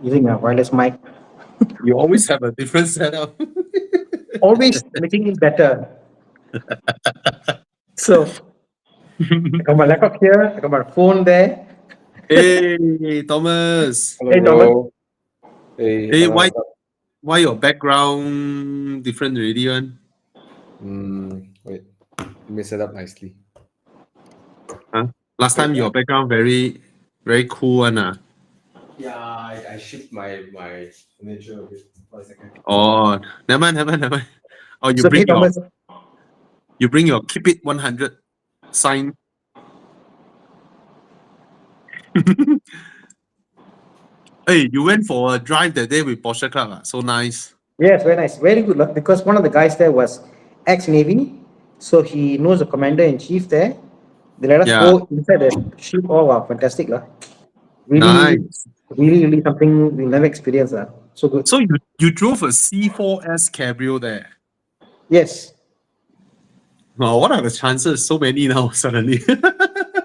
using a wireless mic. You always have a different setup. Always making it better. So I got my laptop here. I got my phone there. Hey, Thomas. Hello, Hey Thomas. bro. Hey, Hey, Hannah, why what's up? why your background different already one? Wait, let me set up nicely. Huh? Last Wait, time your background very cool one ah. yeah, I shift my furniture a bit. 1 second. Oh, never mind. Oh, It's okay, Thomas. you bring your keep it 100 sign. Hey, you went for a drive that day with Porsche Club ah. So nice. Yes, very nice. Very good luck because one of the guys there was ex-Navy. So he knows the commander in chief there. They let us Yeah, go inside the ship. Oh, wow, fantastic. Really, nice. really something we never experienced. So good. So you drove a C4S Cabrio there. Yes. Oh, what are the chances? So many now suddenly.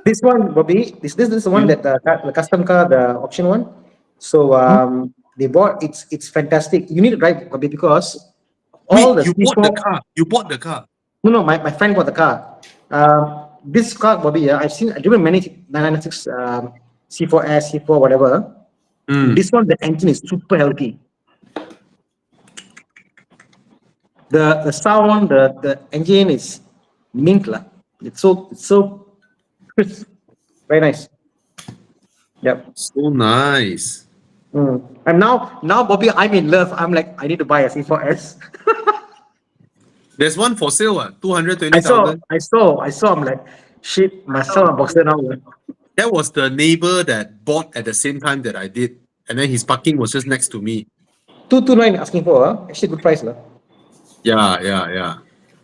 This one, Bobby, this is the one You- that the custom car, the auction one. So they bought it's fantastic. You need to drive, Bobby, because all Wait, the you bought the C4. car. You bought the car. No, my friend bought the car. This car, Bobby, yeah, I driven many 996 C4S, C4, whatever. Mm. This one, the engine is super healthy. The sound, the engine is mint lah. It's so very nice. Yep. So nice. And now, Bobby, I'm in love. I'm like, I need to buy a C4S. There's one for sale, I saw, 220,000. I saw, I saw. I'm like, shit, must sell a boxer now. That was the neighbor that bought at the same time that I did. And then his parking was just next to me. 229 asking for, actually good price lah. Yeah.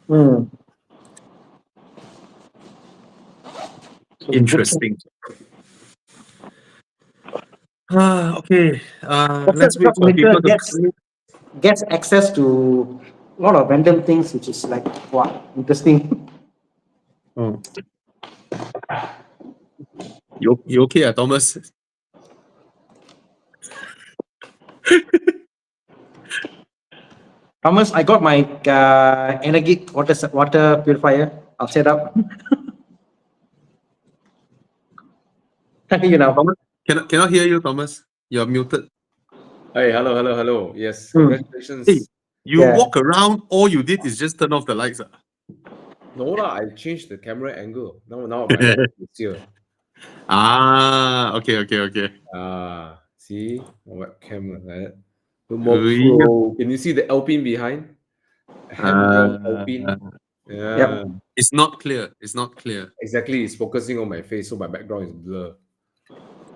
Hmm. So good. Interesting. Okay. Boxer Let's wait Club for Limited people to come. gets access to a lot of random things, which is like, wow, interesting. Oh. You okay, Thomas? Thomas, I got my Energeek water purifier. I'll set up. Can hear you now. Thomas? Cannot hear you, Thomas. You're muted. Hey, hello. Yes, Hmm. Hey, congratulations. you Yeah. walk around, all you did is just turn off the lights. No lah, I changed the camera angle. Now my laptop is here. Okay. See my webcam like that. Look more Ui, pro. Can you see the Alpine behind? Handheld Alpine. Yep. Yeah, It's not clear. It's not clear. exactly. It's focusing on my face, so my background is blur.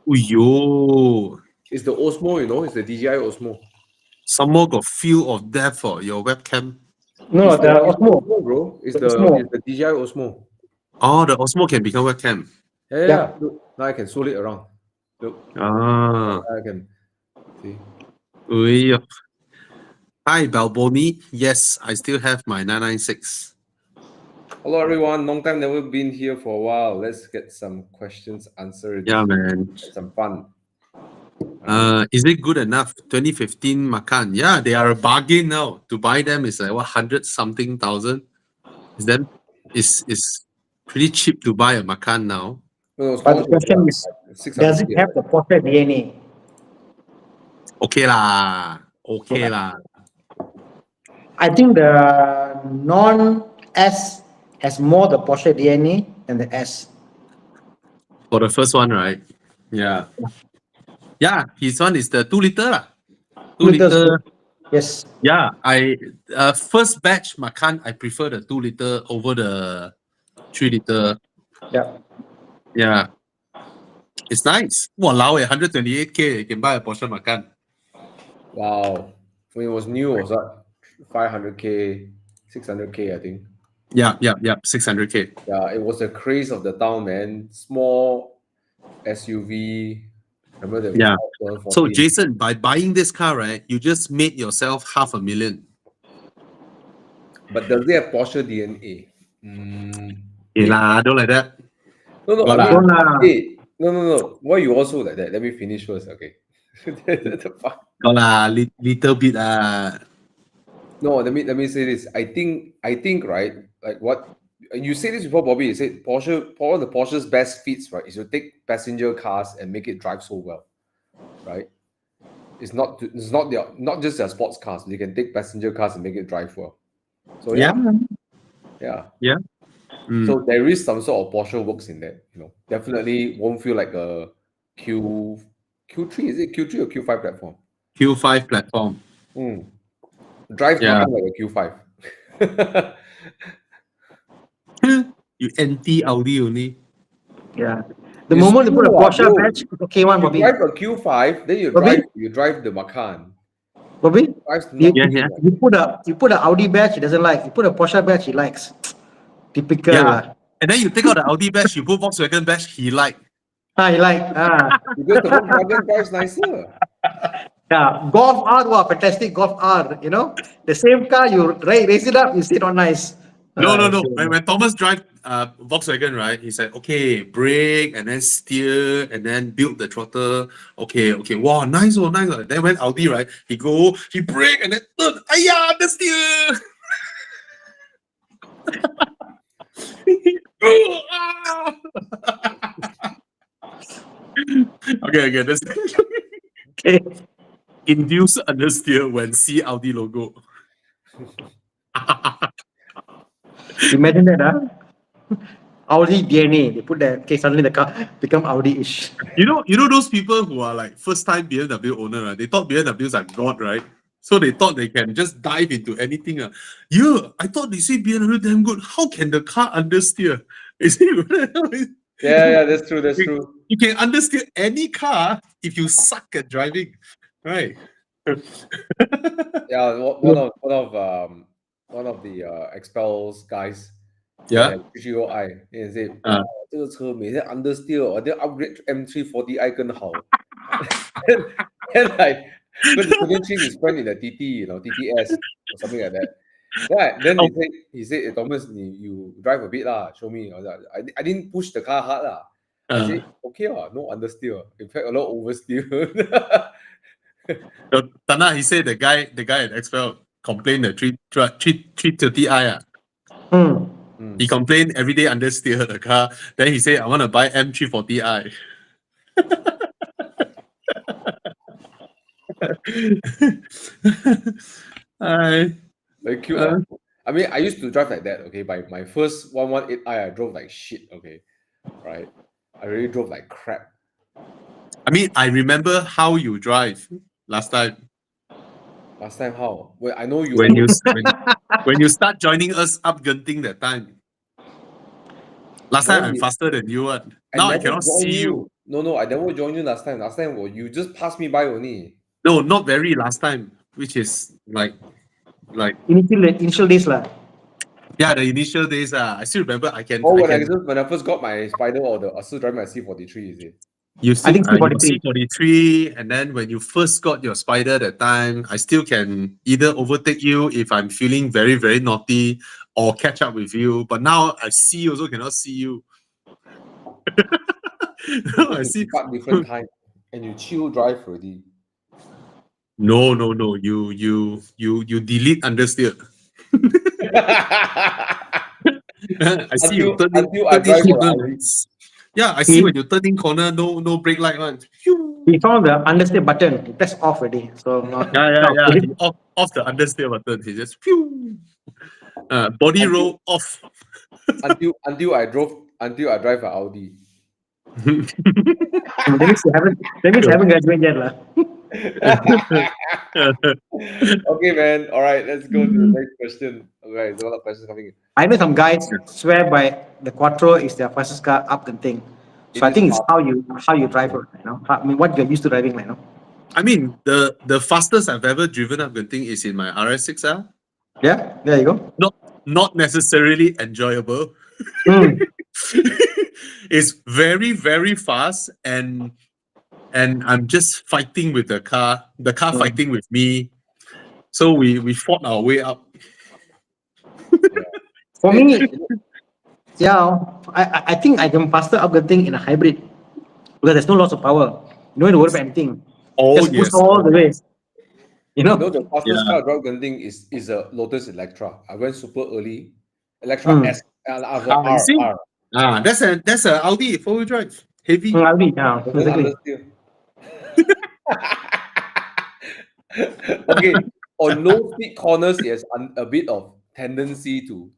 Uyo. It's the Osmo, It's the DJI Osmo. Some more got feel of depth for your webcam. No, the It's the Osmo. Osmo, bro. The Osmo. It's the DJI Osmo. Oh, the Osmo can become webcam. Yeah. Look, now I can swirl it around. Look, Ah. I can see. Uyo. Hi, Balboni. Yes, I still have my 996. Hello, everyone. Long time never been here for a while. Let's get some questions answered. Yeah, man. Get some fun. Is it good enough? 2015 Macan. Yeah, they are a bargain now. To buy them is like what 100 something thousand. Is that is pretty cheap to buy a Macan now. No, But the question is, does it have the Porsche DNA? Okay lah. Okay Yeah. lah. I think the non-S has more the Porsche DNA than the S. For the first one, right? Yeah. Yeah, his one is the 2 liter lah. 2 liter. Yes. Yeah, I first batch Macan, I prefer the 2 liter over the 3 liter. Yeah. Yeah. It's nice. Walao, 128K, you can buy a Porsche Macan. Wow. When it was new, it was what? 500K, 600K, I think. Yeah, 600K. Yeah, it was the craze of the town, man. Small SUV. Remember the Yeah. 2014? So Jason, by buying this car, right, you just made yourself 500,000. But does it have Porsche DNA? Okay lah, don't like that. No, Go I lah. mean, Don't lah. hey, no. Why you also like that? Let me finish first, okay? The fuck? Got lah, little bit No, let me say this. I think right, like what you said this before, Bobby. You said Porsche, one of the Porsche's best feats, right, is to take passenger cars and make it drive so well, right? It's not just their sports cars. They can take passenger cars and make it drive well. So yeah. Mm. So there is some sort of Porsche works in that. Definitely won't feel like a Q3. Is it Q3 or Q5 platform? Q5 platform. Drives Yeah. like a Q5. You anti Audi only. Yeah. The moment you put a Porsche badge, it's okay one, You Bobby. drive a Q5, then Bobby? you drive the Macan. Bobby, Drives you, not Yeah. you put a Audi badge, he doesn't like. You put a Porsche badge, he likes. Typical. Yeah. And then you take out the Audi badge, you put Volkswagen badge, he like. He like. because the Volkswagen drives nicer. Yeah. Golf R, wow, fantastic Golf R. The same car, you raise it up, you say not nice. No. Sure. When Thomas drive Volkswagen, right? He said, okay, brake and then steer and then build the throttle. Okay. Wow, nice. Then when Audi, right? He brake and then turn. Ayah, the steer. Okay. That's Okay. induce understeer when see Audi logo. Imagine that, Audi DNA. They put that. Okay, suddenly the car become Audi-ish. You know those people who are like first time BMW owner, right? They thought BMWs are God, right? So they thought they can just dive into anything. I thought they say BMW damn good. How can the car understeer? Yeah, that's true. That's true. You can understeer any car if you suck at driving, right? Yeah, one of the Expels guys. Yeah. 330i，也是这个车每天 understeer，我要 upgrade M340i 更好。then like going to change his friend in the TT, TTS or something like that. Yeah, then he said, hey, Thomas, you drive a bit lah, show me. I didn't push the car hard lah. I said, okay no understeer. In fact, a lot oversteer. Tana, he said the guy at Expel complained the 330i. He complained every day understeer the car. Then he said, I want to buy M340i. Very cute. I mean, I used to drive like that, okay? By my first 118i, I drove like shit, okay? Right? I really drove like crap. I mean, I remember how you drive last time. Last time how? Well, I know you... When you start joining us up Genting that time. Last time I'm faster than you. Now I cannot see you. No, I never joined you last time. Last time, you just passed me by only. No, not very last time, which is like initial days lah. Yeah, the initial days. I still remember. When I first got my Spider, or I still driving my C43, is it? I think C43, and then when you first got your Spider that time, I still can either overtake you if I'm feeling very, very naughty or catch up with you. But now I see also cannot see you. I see different time, and you chill drive already. No. You delete understeer. I see you until I drive yeah, I see when you turn in corner, no brake light one. He found the understeer button. He pressed off already. So yeah. He off the understeer button. He just body roll off. until I drive an Audi. That means you haven't graduated yet lah. Okay, man. All right, let's go to the next question. Okay, there's a lot of questions coming in. I know some guys swear by the Quattro is their fastest car up the thing. So I think it's how you drive it, I mean, what you're used to driving, I mean, the fastest I've ever driven up Genting is in my RS6. Yeah, there you go. Not necessarily enjoyable. It's very, very fast, and I'm just fighting with the car fighting with me. So we fought our way up. For me, yeah, I think I can faster up the thing in a hybrid because there's no loss of power. You don't need to worry about anything. Oh, Just push yes. all the way. You know? You know, the fastest Yeah. car drive Genting is a Lotus Electra. I went super early. Electra Mm. S, You see? R. That's a Audi 4-wheel drive. Heavy. Audi, yeah, That's exactly. understeer. Okay, on low speed corners, it has a bit of tendency to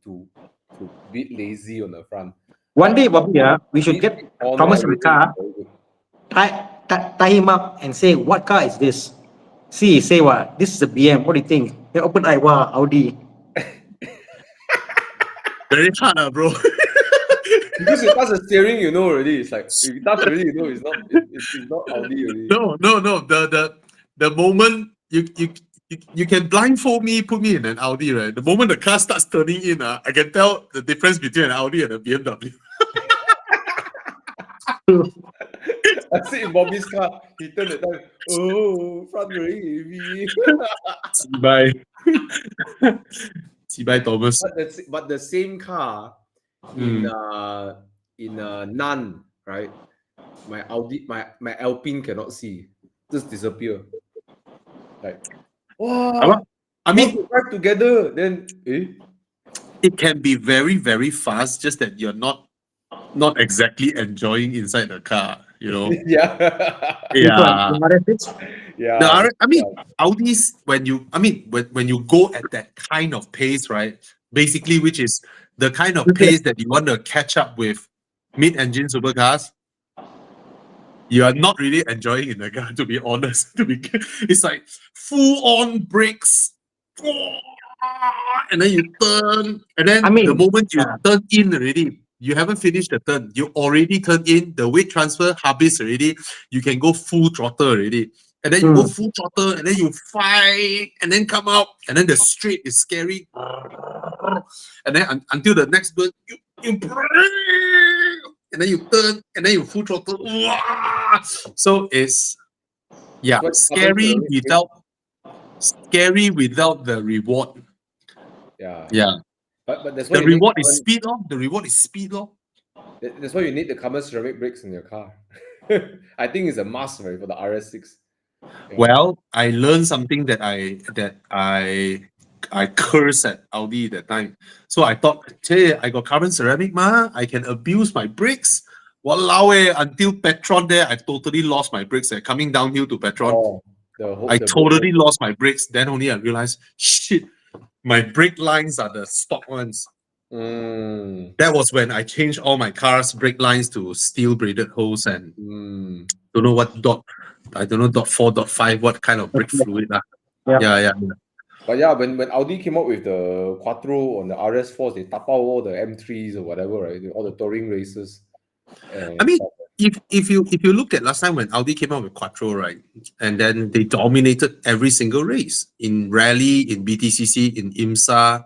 be lazy on the front. One day, Bobby, we should Mid get speed corner, Thomas in the everything is car, very good. tie him up and say, what car is this? See, say what? This is a BM. What do you think? Then open eye, wow, Audi. Very hard, bro. Because you touch the steering, you know already. It's like if you touch already, you know it's not Audi already. No. The moment you can blindfold me, put me in an Audi, right? The moment the car starts turning in, I can tell the difference between an Audi and a BMW. I see in Bobby's car, he turned the time. Oh, front very heavy. Bye. Bye, Thomas. But the same car in Nan, right? My Audi, my Alpine cannot see, just disappear. Like, wow, I mean, we drive together. Then, it can be very, very fast, just that you're not exactly enjoying inside the car, you know. yeah, Yeah. yeah. Audis, when you go at that kind of pace, right? Basically, which is the kind of pace that you want to catch up with mid-engine supercars, you are not really enjoying in the car, to be honest. It's like full-on brakes, and then you turn, and then the moment you turn in already, you haven't finished the turn. You already turned in, the weight transfer habits already. You can go full throttle already. And then you go full throttle, and then you fight, and then come out, and then the straight is scary. And then until the next burn, you brake, and then you turn, and then you full throttle. So it's scary without the reward. Yeah. But that's why the reward is speed, The reward is speed, That's why you need the carbon ceramic brakes in your car. I think it's a must, right, for the RS6. Yeah. Well, I learned something that I cursed at Audi that time. So I thought, hey, I got carbon ceramic, I can abuse my brakes. Walao, until Petron there, I totally lost my brakes. Coming downhill to Petron, I totally lost my brakes. Then only I realized, shit, my brake lines are the stock ones. That was when I changed all my cars' brake lines to steel braided hose and don't know what dot 4, dot 5, what kind of brake fluid. Yeah. But yeah, when Audi came up with the Quattro on the RS4s, they tap out all the M3s or whatever, right? All the touring races. I mean, if you look at last time when Audi came out with Quattro, right, and then they dominated every single race in rally, in BTCC, in IMSA,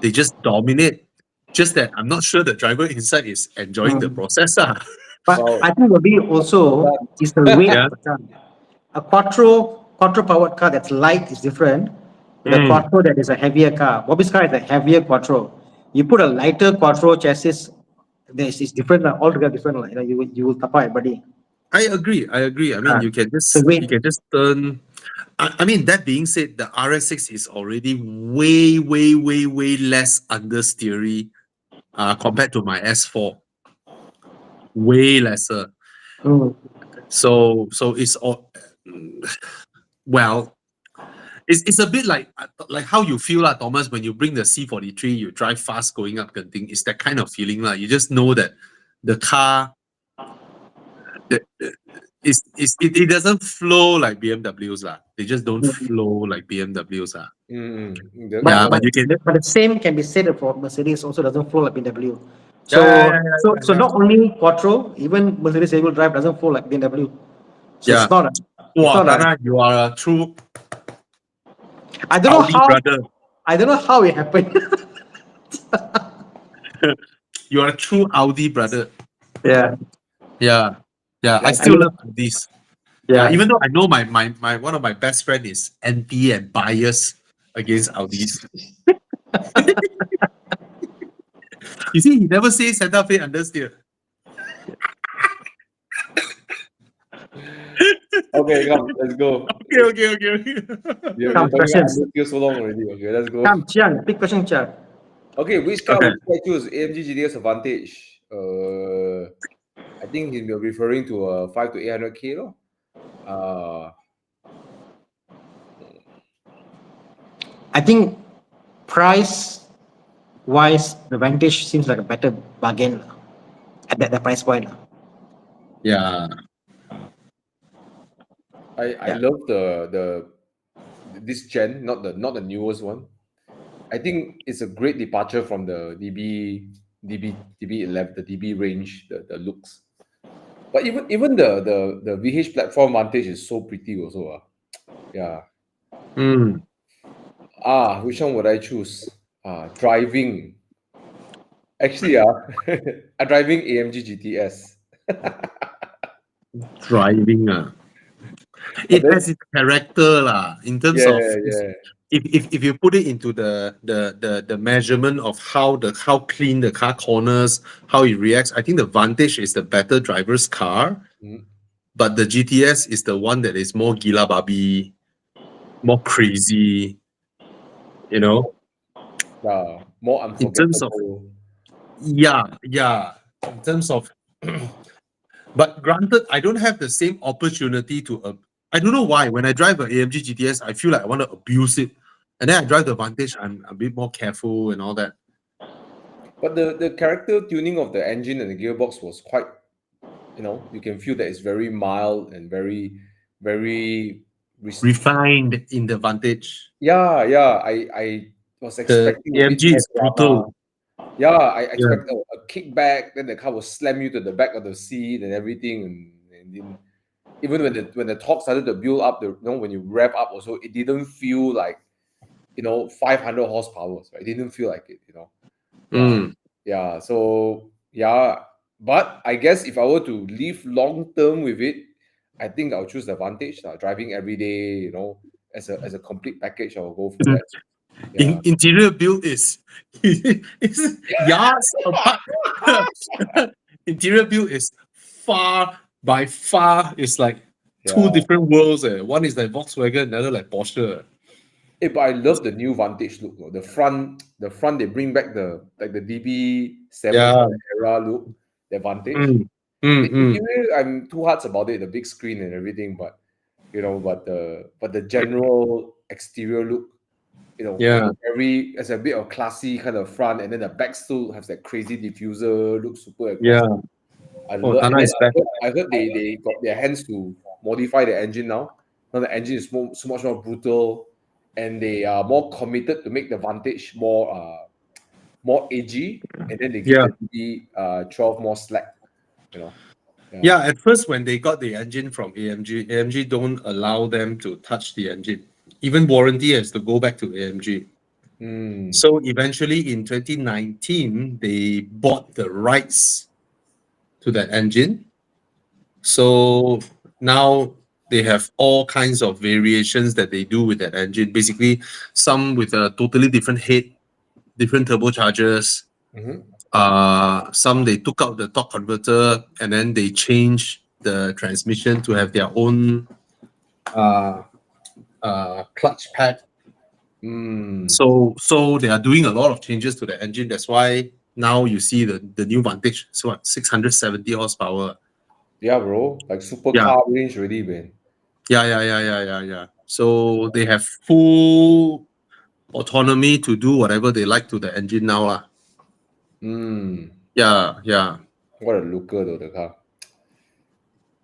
they just dominate. Just that I'm not sure the driver inside is enjoying the process. But I think will be also is the weight of the car. A quattro powered car that's light is different. The quattro that is a heavier car. Bobby's car is a heavier quattro. You put a lighter quattro chassis, it's different, altogether different. You will tap out, buddy. I agree. I mean, you can just turn. I mean, that being said, the RS6 is already way, way, way, way less understeery compared to my S4. Way lesser. So it's all well. It's a bit like how you feel, Thomas, when you bring the C43, you drive fast going up Genting. It's that kind of feeling, you just know that the car, it doesn't flow like BMWs, They just don't flow like BMWs, But you can. But the same can be said for Mercedes. Also doesn't flow like BMW. So not only Quattro, even Mercedes able drive doesn't flow like BMW. So it's not. You are a true. I don't Audi know how. Brother. I don't know how it happened. You are a true Audi brother. Yeah. I still love this. Yeah. Even though I know my one of my best friend is anti and biased against Audis. You see, he never says Santa Fe understeer. Okay, come, let's go. Okay. You're Come, talking questions. about understeer so long already. Okay, let's go. Come, Chiang, big question, Chiang. Okay, which car Okay. would I choose? AMG GTS Advantage. I think he's referring to a 5 to 800K. Lo. I think price wise, the Vantage seems like a better bargain lah, at that price point lah. Yeah. I Yeah. love the this gen, not the newest one. I think it's a great departure from the DB11, the DB range, the looks. But even the VH platform Vantage is so pretty also. Yeah. Mm. Which one would I choose? Driving. Actually, I'm driving AMG GTS. Driving. It then- has its character lah, in terms Yeah, of yeah. if you put it into the measurement of how clean the car corners, how it reacts, I think the Vantage is the better driver's car, Mhm. but the GTS is the one that is more gila babi, more crazy, you know. Yeah, more In terms of unforgettable. yeah, in terms of. But granted, I don't have the same opportunity to. I don't know why. When I drive an AMG GTS, I feel like I want to abuse it, and then I drive the Vantage. I'm a bit more careful and all that. But the character tuning of the engine and the gearbox was quite, you can feel that it's very mild and very, very Refined in the Vantage. Yeah. I was The expecting a bit AMG more is drama. brutal. Yeah, I expect a kickback, then the car will slam you to the back of the seat and everything, and then even when the torque started to build up, when you rev up, also it didn't feel like 500 horsepower. Right? It didn't feel like it. Yeah, Mm. yeah. So yeah, but I guess if I were to live long term with it, I think I'll choose the Vantage. Driving every day, as a complete package, I'll go for that. Yeah. Interior build is yards apart. Interior build is by far is like two Yeah. different worlds. One is like Volkswagen, another like Porsche. But I love the new Vantage look. The front they bring back the DB7 Yeah. era look, the Vantage. Mm. The Mm. interior, I'm too hard about it, the big screen and everything, but the general exterior look, Yeah. it's a bit of classy kind of front, and then the back still has that crazy diffuser, looks super aggressive. Yeah. I Oh, love. Tana And is back. I heard they got their hands to modify the engine now. Now the engine is so much more brutal, and they are more committed to make the Vantage more edgy, and then they give Yeah. the DB12 more slack. Yeah, at first when they got the engine from AMG don't allow them to touch the engine. Even warranty has to go back to AMG. Mm. So eventually in 2019, they bought the rights to that engine. So now they have all kinds of variations that they do with that engine. Basically, some with a totally different head, different turbochargers. Mhm. Some they took out the torque converter and then they changed the transmission to have their own clutch pad. Mm. So they are doing a lot of changes to the engine. That's why now you see the new Vantage. So what, 670 horsepower. Yeah, bro, like supercar Yeah. range already, man. Yeah. So they have full autonomy to do whatever they like to the engine now. Lah. Mm. Yeah. What a looker though, the car.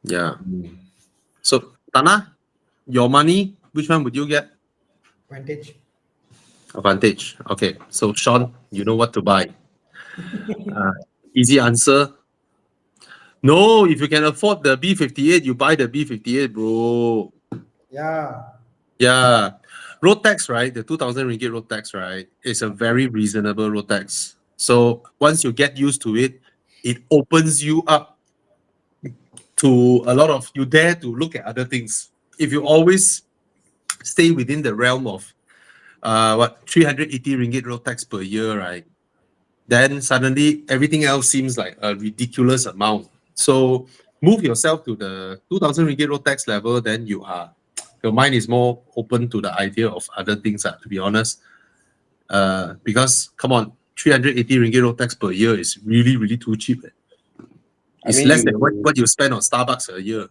Yeah. Mm. So Tana, your money, which one would you get? Vantage. Advantage. Okay. So Sean, you know what to buy. Easy answer. No, if you can afford the B58, you buy the B58, bro. Yeah. Yeah. Road tax, right? The 2,000 ringgit road tax, right? Is a very reasonable road tax. So once you get used to it, it opens you up to a lot of, you dare to look at other things. If you always stay within the realm of 380 ringgit road tax per year, right? Then suddenly everything else seems like a ridiculous amount. So move yourself to the 2,000 ringgit road tax level, then your mind is more open to the idea of other things, to be honest. Because come on, 380 ringgit road tax per year is really, really too cheap. It's less than what you spend on Starbucks a year.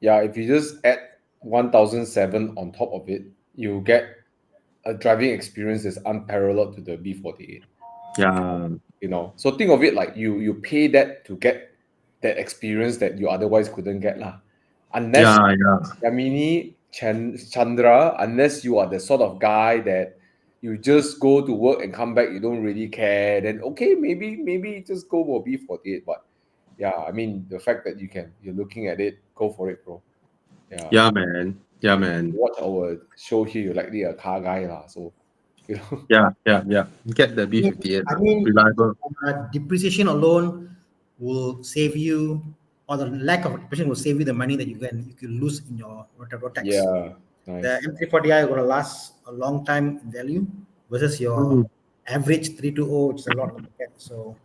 Yeah, if you just add 1,007 on top of it, you get a driving experience that's unparalleled to the B48. Yeah. So think of it like you pay that to get that experience that you otherwise couldn't get lah. Unless Yamini Chandra, unless you are the sort of guy that you just go to work and come back, you don't really care, then okay, maybe just go for B48. But yeah, I mean the fact that you're looking at it, go for it, bro. Yeah, man. Watch our show here, you're likely a car guy lah. So Yeah. Get the B58. I mean, reliable. Depreciation alone will save you, or the lack of depreciation will save you the money that you can lose in your road tax. Yeah, nice. The M340i is going to last a long time in value versus your average 320, which is a lot of market. So,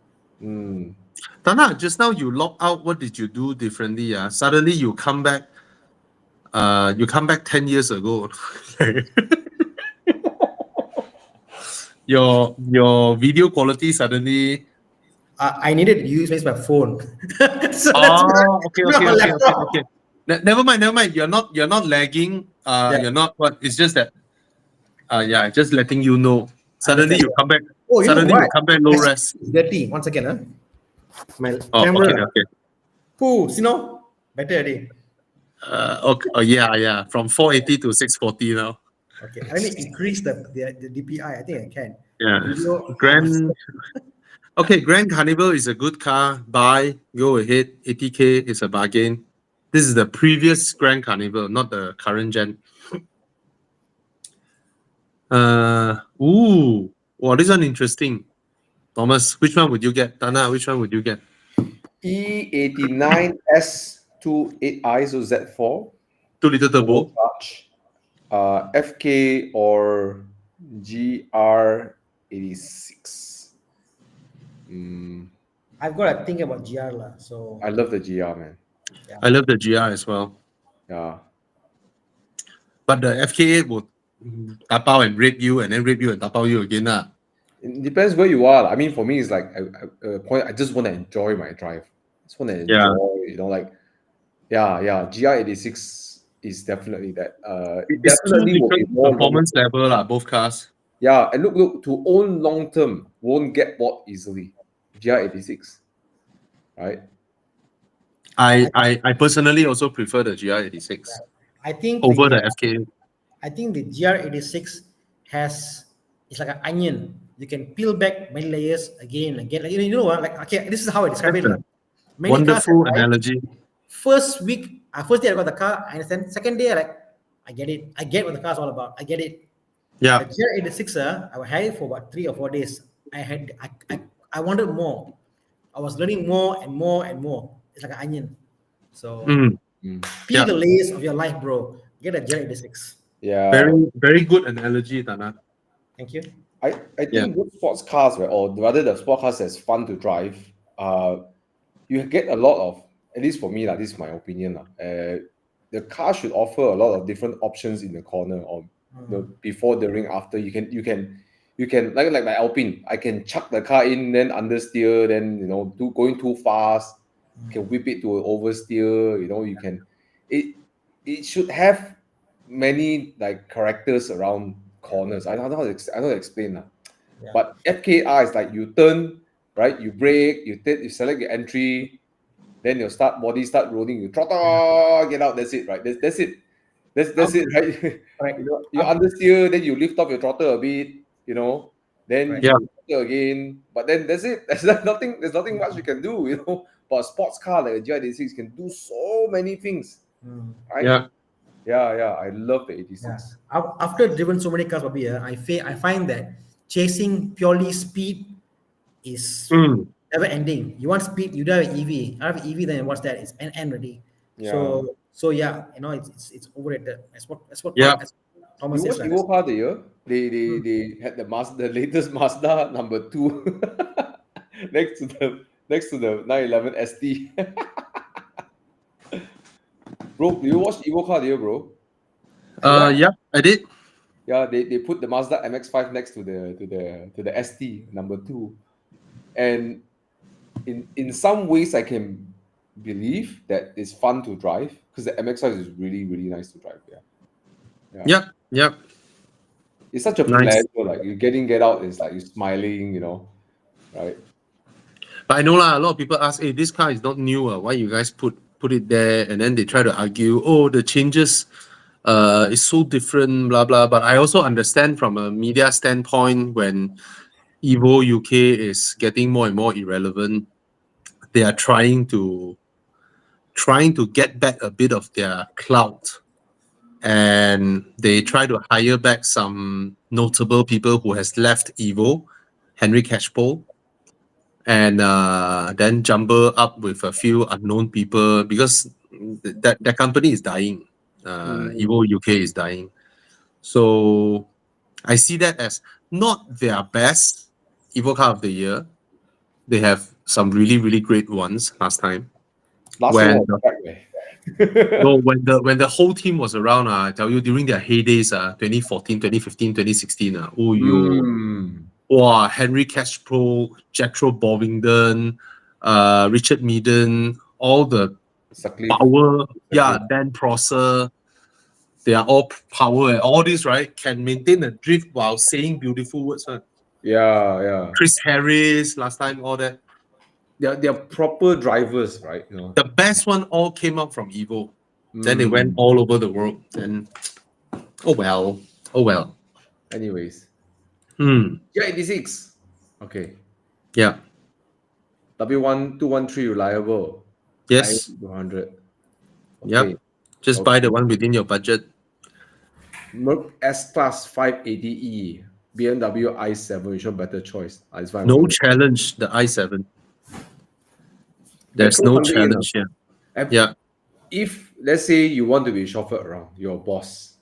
Tana, just now you logged out. What did you do differently? Suddenly you come back. You come back 10 years ago. your video quality suddenly. I needed to use my phone. So Okay. Never mind. You're not lagging. You're not what. It's just that. Just letting you know. Suddenly you come back. Oh, suddenly you come back low res. Dirty. Once again, huh? My Oh, camera. okay. Ooh, see now? Better already. Okay. Oh, yeah. From 480 to 640 now. Okay. I mean, increase the DPI. I think I can. Yeah. Grand Carnival is a good car. Buy. Go ahead. 80K is a bargain. This is the previous Grand Carnival, not the current gen. Wow, this one interesting. Thomas, which one would you get? Tana, which one would you get? E89 S28i, so Z4. 2-liter turbo. Charge. FK or GR86. I've got to think about GR lah. So I love the GR, man. Yeah. I love the GR as well. Yeah. But the FK8 would tapao and rape you, and then rape you and tapao you again. It depends where you are. I mean, for me, it's like a point. I just want to enjoy my drive. I just want to enjoy, GR86 is definitely that. It's definitely two will be different more performance level, both cars. Yeah, and look, to own long term won't get bought easily. GR86, right? I personally also prefer the GR86. I think over the FK. I think the GR86 it's like an onion. You can peel back many layers again and again. You know what? Like, okay, this is how I describe it. Many Wonderful analogy. First day I got the car, I understand. Second day, I get it. I get what the car's all about. I get it. Yeah. The GR86, I had it for about 3 or 4 days. I wanted more. I was learning more and more and more. It's like an onion. So peel the layers of your life, bro. Get a GR86. Yeah. Very, very good analogy, Tana. Thank you. I think good sports cars, right, or rather the sports cars that's fun to drive, you get a lot of, at least for me, this is my opinion. The car should offer a lot of different options in the corner, or before, during, after. You can like my Alpine, I can chuck the car in, then understeer, then going too fast, you can whip it to oversteer. You can. It should have many characters around corners. I don't know how to explain that. Yeah. But FKR is like you turn, right? You brake, you select your entry, then your body start rolling. You throttle, get out. That's it, right? That's it. That's it, right? Right. You understeer, then you lift off your throttle a bit. Then you throttle again. But then that's it. There's nothing much you can do. But a sports car like a GR86 can do so many things. Right? Yeah, I love the 86. Yeah. After driven so many cars, Bobby, I find that chasing purely speed is never ending. You want speed, you drive an EV. I have an EV, then what's that? It's end ready. Yeah. So yeah, it's overrated. That's what Thomas you says. watch Evo Car the year? They had the latest Mazda number 2 next to the 911 ST. Bro, do you watch Evo Car Deal, bro? Yeah, I did. Yeah, they put the Mazda MX-5 next to the ST number 2, and in some ways I can believe that it's fun to drive because the MX-5 is really really nice to drive. Yeah, Yep. it's such a Nice. pleasure. Like you get out, it's like you're smiling, right? But I know lah, a lot of people ask, hey, this car is not new. Why you guys put it there? And then they try to argue, oh, the changes is so different, blah blah. But I also understand from a media standpoint when Evo UK is getting more and more irrelevant, they are trying to get back a bit of their clout. And they try to hire back some notable people who has left Evo, Henry Cashpole, and then jumble up with a few unknown people because that company is dying. Evo UK is dying. So I see that as not their best Evo Car of the Year. They have some really, really great ones last time. Last When year was back there. No, when the whole team was around, I tell you, during their heydays, 2014, 2015, 2016, oh, wow, Henry Cashpro, Jethro Bovingdon, Richard Meaden, all the Sutcliffe. power, Dan Prosser, they are all power, and all this, right, can maintain a drift while saying beautiful words. Yeah. Chris Harris, last time, all that. They're proper drivers, right? The best one all came out from Evo. Then they went all over the world. And oh well. Anyways. Yeah, 86. Okay. Yeah. W1213 reliable. Yes. 200. Okay. Yep. Just buy the one within your budget. Merc S-Class 580E. BMW i7, which is a better choice. No challenge, the i7. There's no challenge here. Yeah. If, let's say, you want to be chauffeured around, your boss,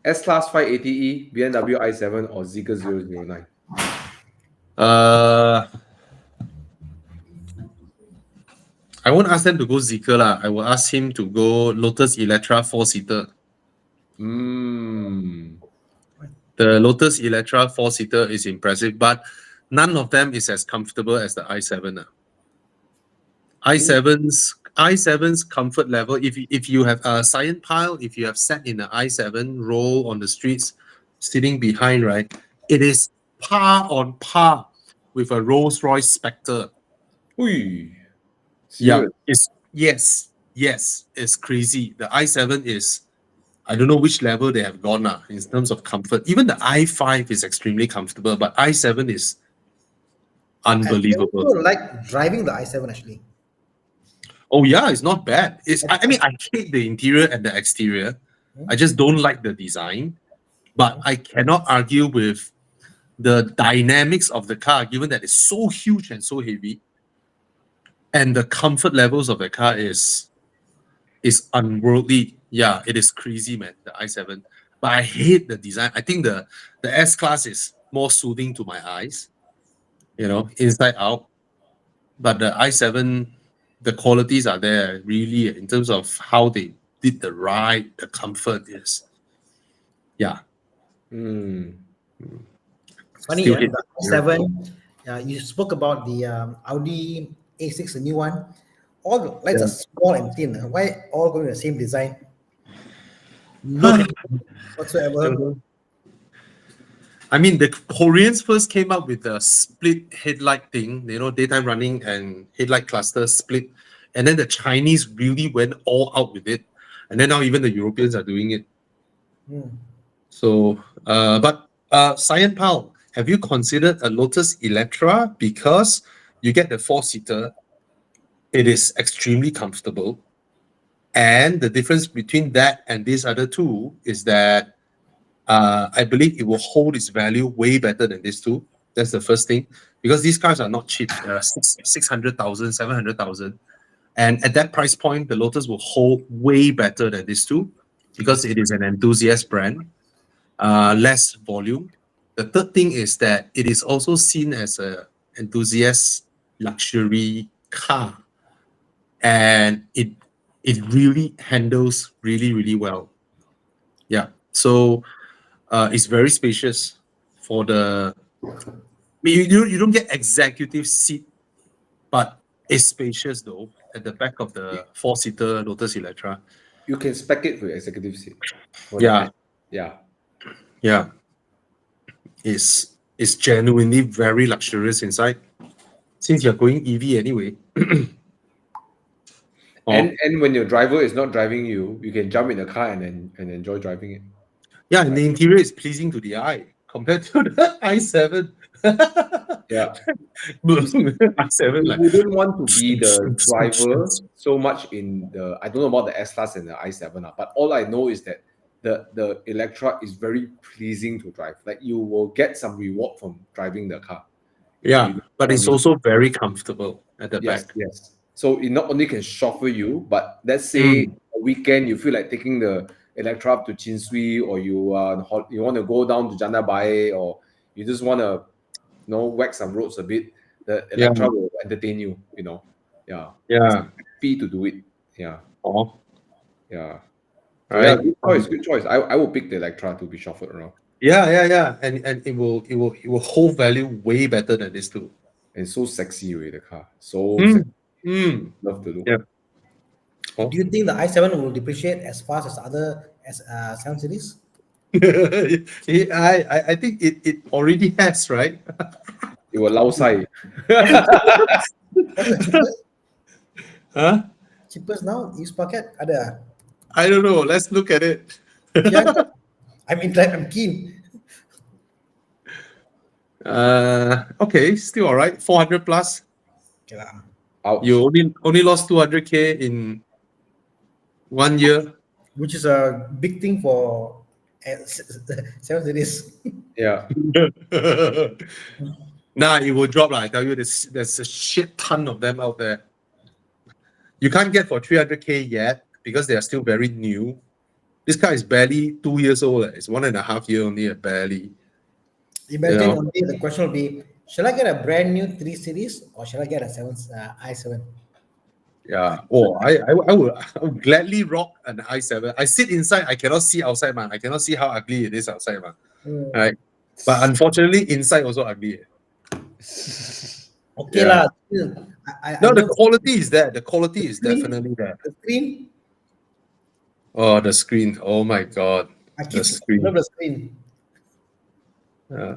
S-Class 580E, BMW i7, or Zeekr 009? I won't ask them to go Zeekr lah. I will ask him to go Lotus Electra 4-seater. The Lotus Electra 4-seater is impressive, but none of them is as comfortable as the i7. i7's comfort level, if you have a Cyan Pile, if you have sat in an i7 roll on the streets, sitting behind, right, it is par on par with a Rolls-Royce Spectre. Yeah, yes, it's crazy. The i7 is, I don't know which level they have gone in terms of comfort. Even the i5 is extremely comfortable, but i7 is unbelievable. I also like driving the i7 actually. Oh yeah, it's not bad. I mean, I hate the interior and the exterior. I just don't like the design. But I cannot argue with the dynamics of the car, given that it's so huge and so heavy. And the comfort levels of the car is unworldly. Yeah, it is crazy, man, the i7. But I hate the design. I think the S-Class is more soothing to my eyes, inside out. But the i7, the qualities are there, really, in terms of how they did the ride, the comfort is, yeah. Funny, Still the i7, you spoke about the Audi A6, the new one. All the lights are small and thin. Why all going the same design? No whatsoever. I mean, the Koreans first came up with the split headlight thing, daytime running and headlight cluster split. And then the Chinese really went all out with it. And then now even the Europeans are doing it. So, but Cyan Pal, have you considered a Lotus Electra? Because you get the 4-seater, it is extremely comfortable. And the difference between that and these other two is that I believe it will hold its value way better than these two. That's the first thing. Because these cars are not cheap. They are 600,000, 700,000. And at that price point, the Lotus will hold way better than these two because it is an enthusiast brand, less volume. The third thing is that it is also seen as an enthusiast luxury car. And it it really handles really well. Yeah. So it's very spacious for the. You don't get executive seat, but it's spacious though at the back of the 4-seater Lotus Electra. You can spec it for your executive seat. For Yeah. the, yeah. Yeah. It's genuinely very luxurious inside. Since you're going EV anyway. And when your driver is not driving you, you can jump in the car and enjoy driving it. Yeah, and the interior is pleasing to the eye compared to the i7. Yeah. i7 You like wouldn't want to be the driver so much in the. I don't know about the S-Class and the i7, but all I know is that the Electra is very pleasing to drive. Like you will get some reward from driving the car. yeah, You- but it's also very comfortable at the Yes, back. yes. So it not only can chauffeur you, but let's say a weekend you feel like taking the Electra up to Chin Swee, or you want to go down to Janda Bai, or you just want to whack some roads a bit. The Electra will entertain you. Yeah. Yeah. Happy to do it. Yeah. Oh, Yeah. So right. Good choice. Good choice. I will pick the Electra to be chauffeured around. Yeah. And it will hold value way better than this too. And so sexy with the car. So Mm. sexy. Mm. Love the look. Yeah. Oh. Do you think the i7 will depreciate as fast as other 7 Series? I think it already has, right? It will lao sai. Huh? Cheapest now, used packet ada. I don't know. Let's look at it. Yeah, I'm keen. Okay, still all right. 400 plus. Okay lah. Ouch. You only lost 200K in 1 year. Which is a big thing for 7 Series. Yeah. Nah, it will drop. I tell you, there's a shit ton of them out there. You can't get for 300K yet because they are still very new. This car is barely 2 years old. It's 1.5 years only, barely. Imagine Yeah. only the question will be, shall I get a brand new 3 Series or shall I get a i7? Yeah. Oh, I would gladly rock an i7. I sit inside. I cannot see outside, man. I cannot see how ugly it is outside, man. Right. But unfortunately, inside also ugly. Okay Yeah. lah. Still, I No, the love quality is there. The quality is Screen? definitely there. the screen. Oh, the screen. Oh my God. I The keep screen. love the screen.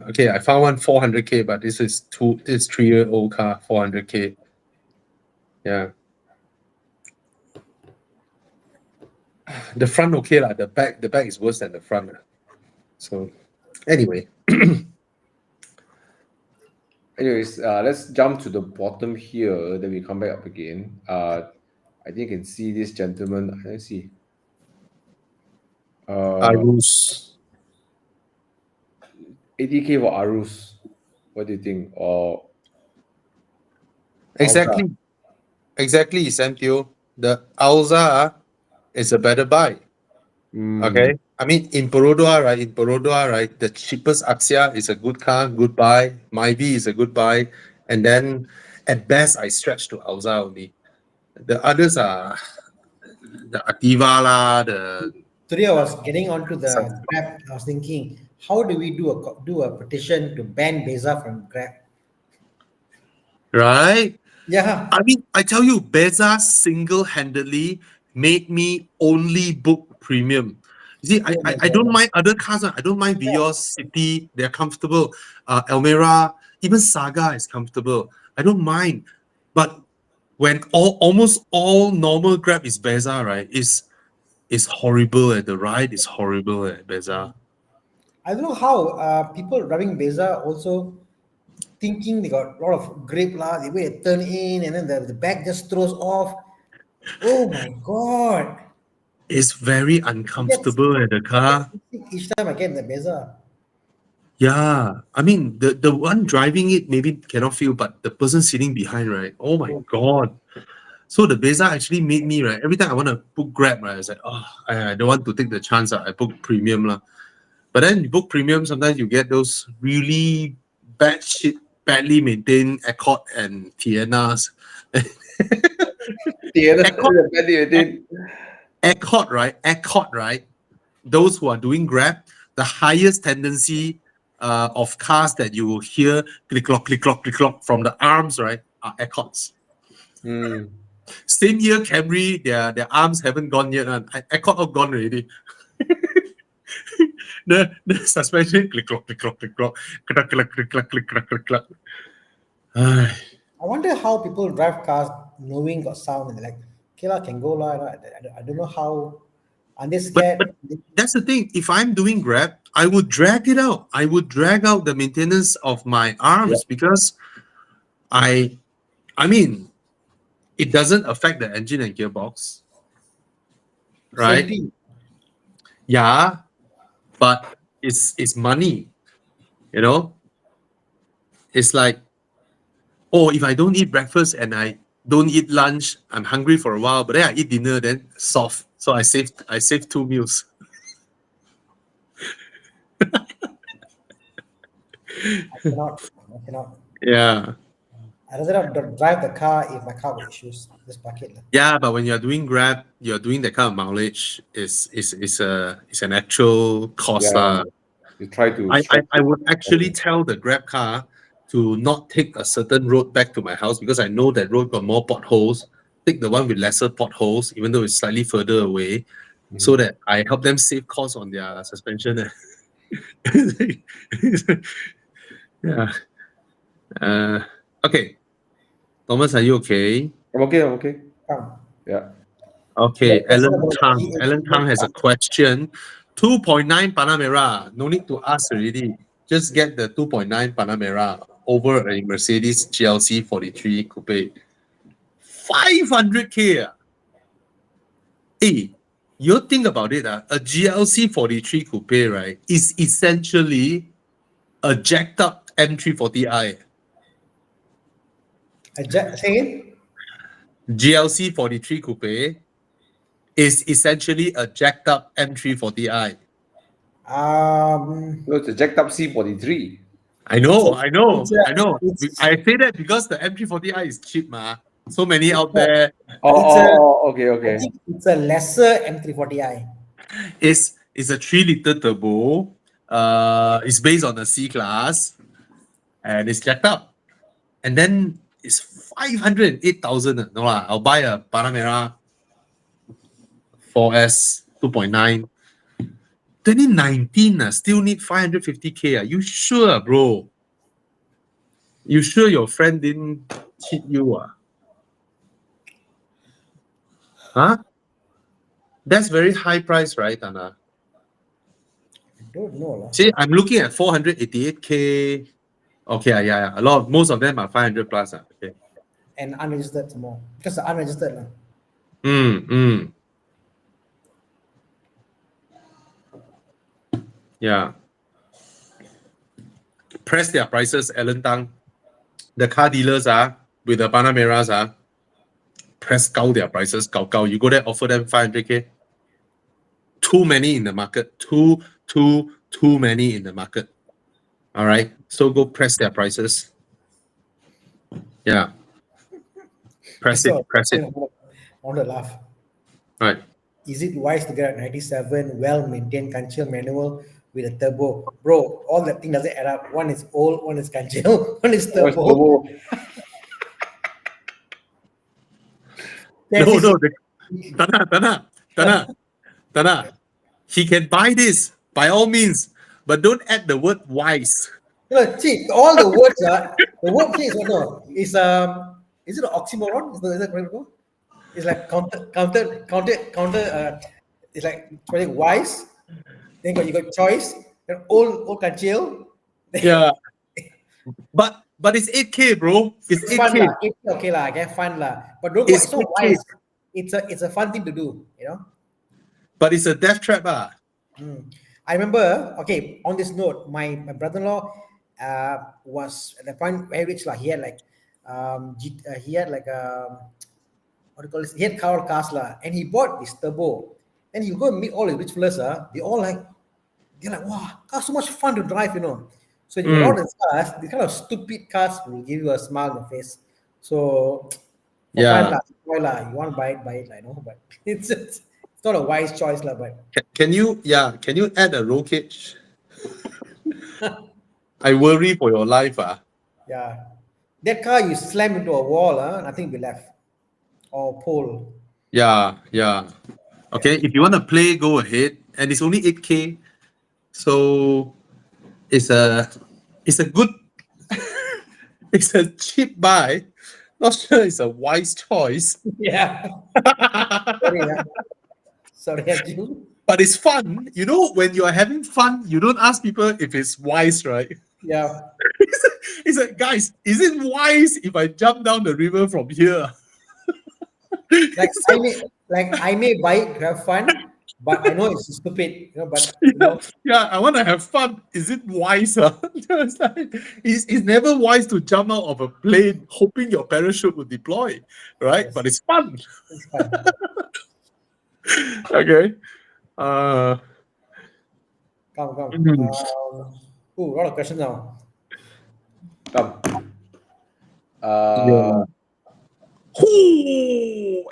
Okay, I found one 400K, but this is 3-year-old car, 400K. Yeah. The front okay lah. The back is worse than the front. So anyway. Anyways, let's jump to the bottom here. Then we come back up again. I think you can see this gentleman. Let's see. Arus. 80K for Arus. What do you think? Or Exactly. Exactly, Samtio. The Alza is a better buy. Okay. I mean, in Perodua, right? The cheapest Axia is a good car, good buy. Myvi is a good buy. And then at best, I stretch to Alza only. The others are the Activa lah, the Today I was getting onto the Grab. I was thinking, how do we do a petition to ban Beza from Grab? right? Yeah. I mean, I tell you, Beza single-handedly made me only book premium. You see, I don't mind other cars. I don't mind Vios, City. They're comfortable. Almera, even Saga is comfortable. I don't mind. But when almost all normal Grab is Beza, right? It's horrible. The ride is horrible at Beza. I don't know how people driving Beza also thinking they got a lot of grip lah. The way they turn in and then the back just throws off. Oh my God. It's very uncomfortable at the car. Each time I get in the Beza. Yeah, I mean the one driving it maybe cannot feel, but the person sitting behind, right? Oh my God! So the Beza actually made me, right? Every time I want to book Grab, right? I was like, oh, I don't want to take the chance. I book premium lah. But then you book premium, sometimes you get those really bad shit, badly maintained Accord and Tianas. Accord, right? Those who are doing Grab, the highest tendency of cars that you will hear click clock from the arms, right, are Accords. Same here, Camry, their arms haven't gone yet. Accord all gone already. the suspension click clock, click. I wonder how people drive cars knowing got sound and they're like, okay, lah, can go lah. I don't know how. Are they scared? That's the thing. If I'm doing Grab, I would drag it out. I would drag out the maintenance of my arms because I mean, it doesn't affect the engine and gearbox, right? Safety. Yeah, but it's money, you know. It's like, oh, if I don't eat breakfast and I don't eat lunch, I'm hungry for a while, but then I eat dinner, then soft. So I saved 2 meals. I cannot. Yeah. I rather not drive the car if my car got issues. Just park it. Yeah, but when you're doing Grab, you're doing that kind of mileage. It's an actual cost. You try to. I would actually tell the Grab car to not take a certain road back to my house because I know that road got more potholes. Take the one with lesser potholes, even though it's slightly further away, so that I help them save costs on their suspension. Yeah. Okay. Thomas, are you okay? I'm okay. Come. Yeah. Okay, Let's Alan talk about Tang. the Alan Tang has a question. 2.9 Panamera. No need to ask already. Just get the 2.9 Panamera over a Mercedes GLC 43 Coupe. 500K. Hey, you think about it. A GLC 43 Coupe, right, is essentially a jacked up M340i. Say again? GLC 43 Coupe is essentially a jacked up M340i. No, it's a jacked up C43. I know. it's- I say that because the M340i is cheap, ma. So many out there. Okay. I think it's a lesser M340i. It's a 3-liter turbo. It's based on a C class, and it's jacked up. And then it's 508,000. No lah, I'll buy a Panamera 4S 2.9. 2019 still need 550K. You sure, bro? You sure your friend didn't cheat you? Huh? That's very high price, right, Anna? I don't know. Lah. See, I'm looking at 488K. Okay, yeah. Most of them are 500 plus. Okay. And unregistered some more. Because the unregistered. Lah. Yeah. Press their prices, Alan Tang. The car dealers with the Panameras press cow their prices, cow. You go there, offer them 500K. Too many in the market. Too many in the market. All right. So go press their prices. Yeah. Press it. I want to laugh. All right. Is it wise to get a 97 well-maintained Kanchil manual with a turbo? Bro, all that thing doesn't add up. One is old, one is Kanchil, one is turbo. No. Tana. He can buy this by all means, but don't add the word wise. No, see, all the words the word here is is it an oxymoron? Is that correct? It's like counter. It's like wise. Then you got choice. Then old Kanchil. Yeah. But it's 8K, bro. It's 8K. Fun, okay lah, I get fun lah. But don't It's it's so okay. wise. It's a fun thing to do, you know. But it's a death trap, I remember. Okay, on this note, my brother-in-law was at the point very rich lah. He had like he had like what do you call this? He had cars lah, and he bought this turbo. And he go and meet all the rich fellas. They're like, wow, cars so much fun to drive, you know. So you get all the cars, these kind of stupid cars will give you a smile on the face. So For Yeah. fun lah, enjoy lah. You want to buy it, I know, but it's not a wise choice lah. But Can you add a roll cage? I worry for your life. yeah, that car you slam into a wall, nothing will be left, or pole. Yeah. Okay, if you want to play, go ahead. And it's only 8K. So it's a good it's a cheap buy. Not sure it's a wise choice. Yeah. Sorry, sorry, Arjun. But it's fun. You know, when you are having fun, you don't ask people if it's wise, right? Yeah. It's like, guys, is it wise if I jump down the river from here? I may buy it to have fun, but I know it's stupid. But Yeah, I want to have fun. Is it wise? It's like, it's never wise to jump out of a plane hoping your parachute will deploy, right? Yes. But it's fun. it's fun. Okay. Come. Mhm. A lot of questions now. Come. Yeah.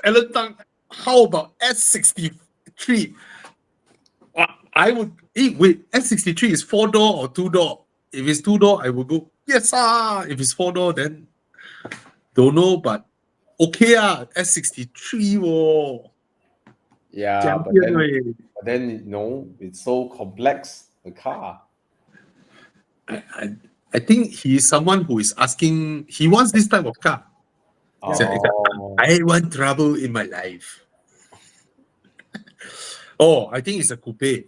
Alan Tang, how about S63? I would wait, S63 is 4-door or 2-door? If it's 2-door, I would go, yes, if it's 4-door, then don't know, but okay, S63. Whoa. Yeah, but Champion, then it's so complex, the car. I think he is someone who is asking, he wants this type of car. It's like, I want trouble in my life. I think it's a coupe.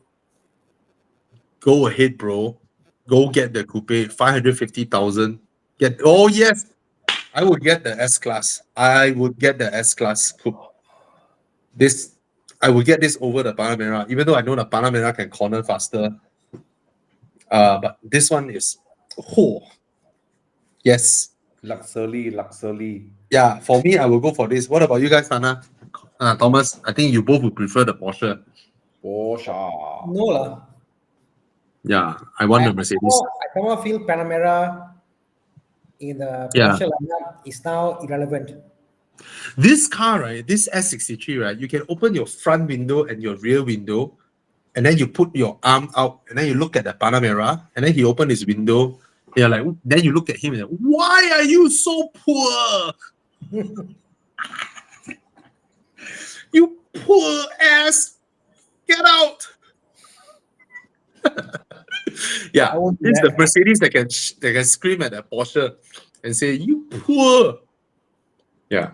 Go ahead, bro. Go get the coupe. 550,000. Yes. I would get the S-Class. I would get the S-Class coupe. I would get this over the Panamera, even though I know the Panamera can corner faster. But this one is, yes. Luxury. Yeah, for me, I will go for this. What about you guys, Hannah? Thomas, I think you both would prefer the Porsche. Porsche. No lah. Yeah, I want the Mercedes. I somehow feel Panamera in the Porsche lineup is now irrelevant. This car, right, this S63, right, you can open your front window and your rear window, and then you put your arm out, and then you look at the Panamera, and then he opened his window. You're like, then you look at him and like, why are you so poor? You poor ass! Get out! Yeah, I won't do it's that. the Mercedes that can scream at a Porsche and say, you poor. Yeah.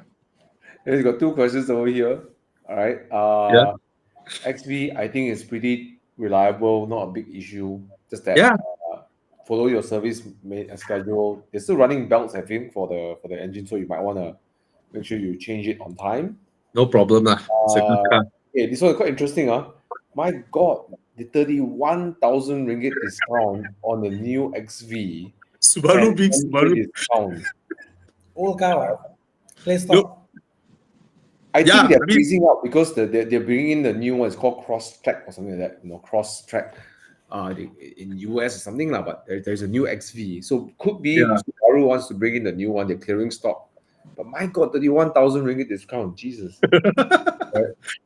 He's got two questions over here. All right. Yeah. XV, I think is pretty reliable, not a big issue. Just that Yeah. Follow your service schedule. They're still running belts, I think, for the engine, so you might want to make sure you change it on time. No problem. It's a good car. Okay, this one is quite interesting. My God, the 31,000 ringgit discount on the new XV. Subaru and being 10K Subaru. discount. Old car, play stop. Look. I Yeah, think they're I mean- phasing out because they're bringing in the new one. It's called Cross Track or something like that. Cross Track. In US or something lah. But there's a new XV, so could be Subaru wants to bring in the new one. They're clearing stock. But my God, 31,000 ringgit discount, Jesus.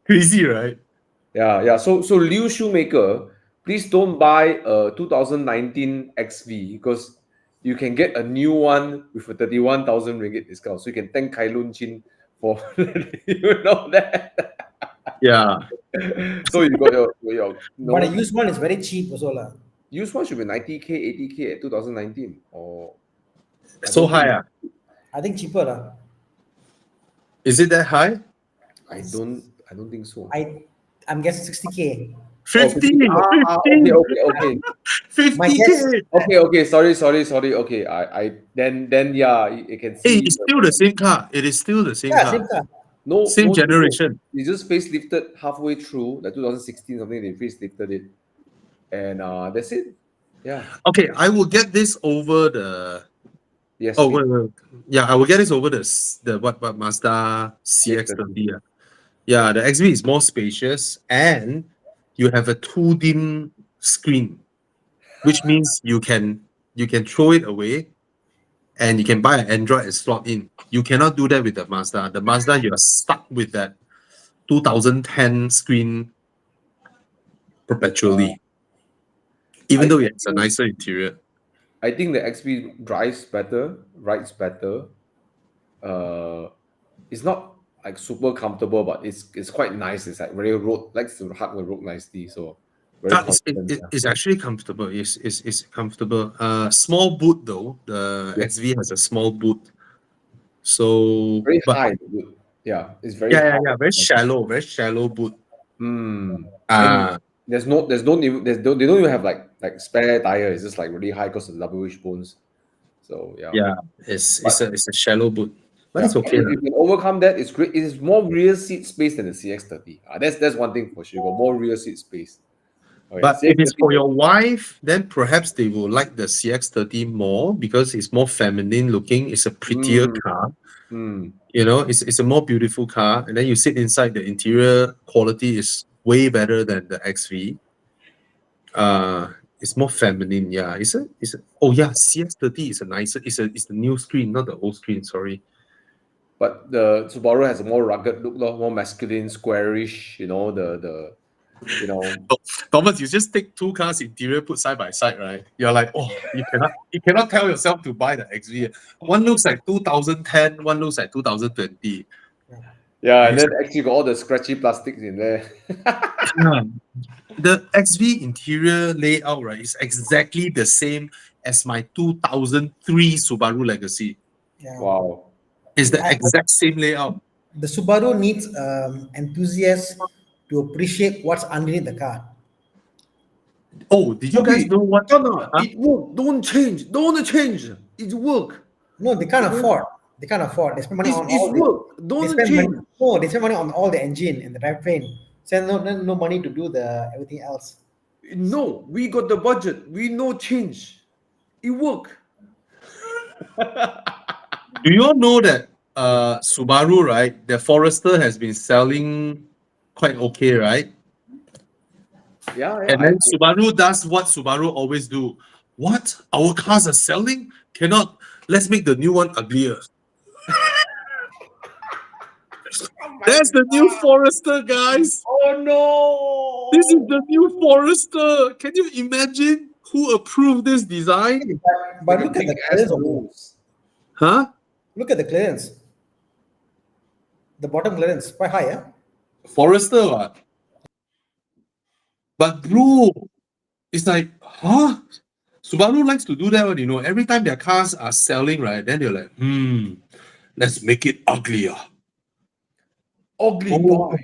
Crazy, right? Yeah. So Liu Shoemaker, please don't buy a 2019 XV because you can get a new one with a 31,000 ringgit discount. So you can thank Kai Lun Chin for you know that. Yeah. So you got your But a used one is very cheap also lah. used one should be 90K, 80K at 2019 or So high. I think cheaper lah. Is it that high? I don't think so. I'm guessing 60K. 50. Okay. 50K. Okay. Sorry. Okay, I then yeah, you can see. Hey, it's still the same car. It is still the same Yeah, car. same car. No, Same generation. They just facelifted halfway through, like 2016 something. They facelifted it, and that's it. Yeah. Okay, I will get this over the. Yes. Oh wait. Yeah, I will get this over the what Mazda CX-30. Yeah, the XV is more spacious and you have a 2D screen, which means you can throw it away and you can buy an Android and slot in. You cannot do that with the Mazda. The Mazda, you are stuck with that 2010 screen perpetually, even though it's a nicer interior. I think the XV drives better, rides better. It's not like super comfortable, but it's quite nice. It's like very road, likes to hug the road nicely. So very confident. It's actually comfortable. It's comfortable. Small boot though. The Yeah. XV has a small boot. So Very but- high. Yeah, it's very Yeah, high. very shallow boot. There's no they don't even have like spare tire. It's just like really high because of the double wishbones. So yeah. It's a shallow boot, but Yeah, it's okay. If you can overcome that, it's great. It is more rear seat space than the CX-30. That's one thing for sure. You got more rear seat space. Okay, But if it's CX-30 for your wife, then perhaps they will like the CX-30 more because it's more feminine looking. It's a prettier car. You know, it's a more beautiful car. And then you sit inside, the interior quality is way better than the XV. It's more feminine. Yeah, CX-30 is a nicer. It's the new screen, not the old screen. Sorry. But the Subaru has a more rugged look, more masculine, squarish. Thomas, you just take two cars interior, put side by side, right? You're like, oh, you cannot tell yourself to buy the XV. One looks like 2010, one looks like 2020. Yeah, and then actually got all the scratchy plastics in there. Yeah. The XV interior layout, right, is exactly the same as my 2003 Subaru Legacy. Yeah. Wow. It's the exact same layout. The Subaru needs enthusiasts to appreciate what's underneath the car. Oh, did you guys know what? No, it work. Don't change. It work. No, they can't afford. They can't afford. They spend money on all they spend money on all the engine and the drivetrain. Spend no money to do the everything else. No, we got the budget. We no change. It work. Do you all know that Subaru, right? The Forester has been selling quite okay, right? Yeah. And then Subaru does what Subaru always do. What? Our cars are selling? Cannot. Let's make the new one uglier. That's the new Forester, guys. Oh no! This is the new Forester. Can you imagine who approved this design? But look at the clearance. Huh? Look at the clearance. The bottom clearance quite high, yeah. Forester, what? But bro, it's like, huh? Subaru likes to do that one, you know. Every time their cars are selling, right? Then they're like, let's make it uglier. Ugly Oh, boy.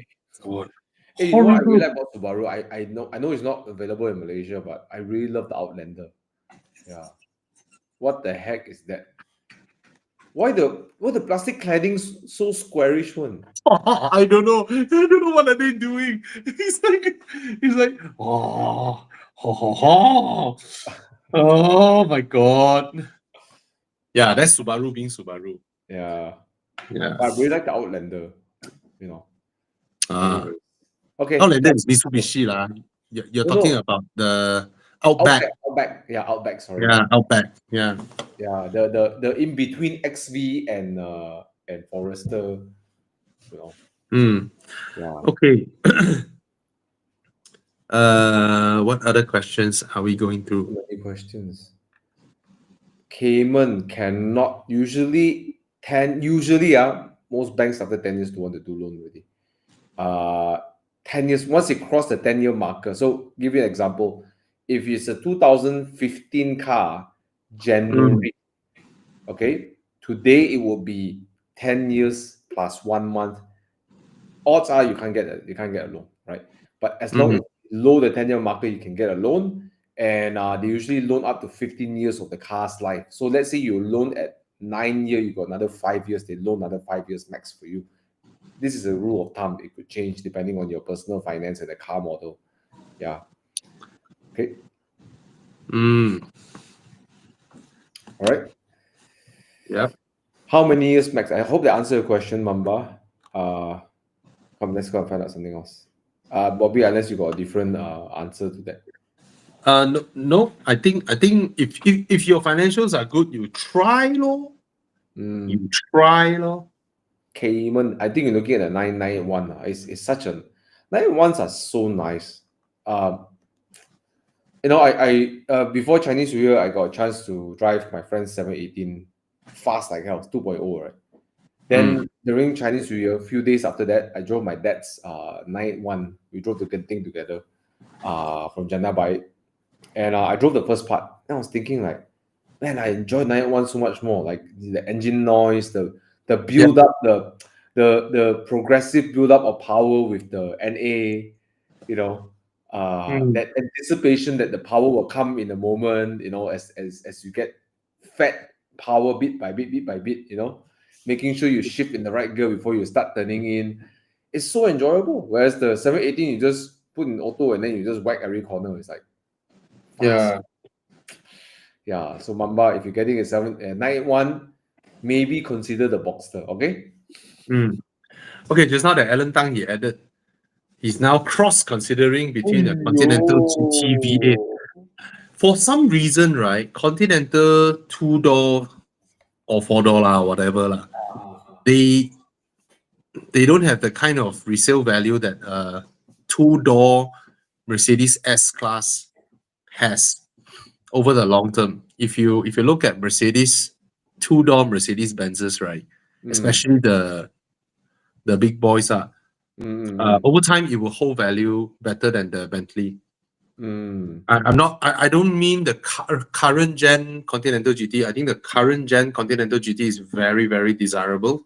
God. Hey, you know what I really like about Subaru? I know it's not available in Malaysia, but I really love the Outlander. Yeah. What the heck is that? Why the plastic cladding so squarish one? I don't know. I don't know what are they doing. He's like, oh my God. Yeah, that's Subaru being Subaru. Yeah. Yeah. I really like the Outlander. You know. Okay. Outlander is Mitsubishi lah. You're talking about the Outback. Outback. Yeah, Outback. Sorry. Yeah, Outback. Yeah. Yeah. The in between XV and Forester. You know. Yeah. Okay. What other questions are we going through? Many questions. Cayman cannot usually most banks after 10 years don't want to do loan already. 10 years once it cross the 10-year marker. So give you an example. If it's a 2015 car, January, okay, today it will be 10 years plus 1 month. Odds are you can't get a loan, right? But as long as below the 10-year marker, you can get a loan. And they usually loan up to 15 years of the car's life. So let's say you loan at 9 years, you got another 5 years, they loan another 5 years max for you. This is a rule of thumb. It could change depending on your personal finance and the car model. Yeah. Okay. All right. Yeah. How many years max? I hope that answered your question, Mamba. Come, let's go and find out something else. Bobby, unless you got a different answer to that. No, no. I think if your financials are good, you try lor. Mm. You try lor. Cayman, I think you're looking at a 991. It's such a 991s are so nice. I before Chinese New Year, I got a chance to drive my friend's 718 fast like hell, 2.0, right? Then during Chinese New Year, a few days after that, I drove my dad's 981. We drove to Genting together from Jannah Bike. And I drove the first part. And I was thinking like, man, I enjoy 981 so much more. Like the engine noise, the build up, the progressive build up of power with the NA, you know, that anticipation that the power will come in a moment, as you get fed power bit by bit, making sure you shift in the right gear before you start turning in. It's so enjoyable. Whereas the 718, you just put in auto and then you just whack every corner. It's like fast. Yeah. So Mamba, if you're getting a 981, maybe consider the Boxster. Okay. Okay, just now that Alan Tang he added, he's now considering between a Continental GT V8. For some reason, right, Continental 2-door or 4-door lah, whatever lah, they don't have the kind of resale value that 2-door Mercedes S-Class has over the long term. If you look at Mercedes 2-door Mercedes Benzes, right, especially the big boys over time it will hold value better than the Bentley. I don't mean the current gen Continental GT. I think the current gen Continental GT is very, very desirable.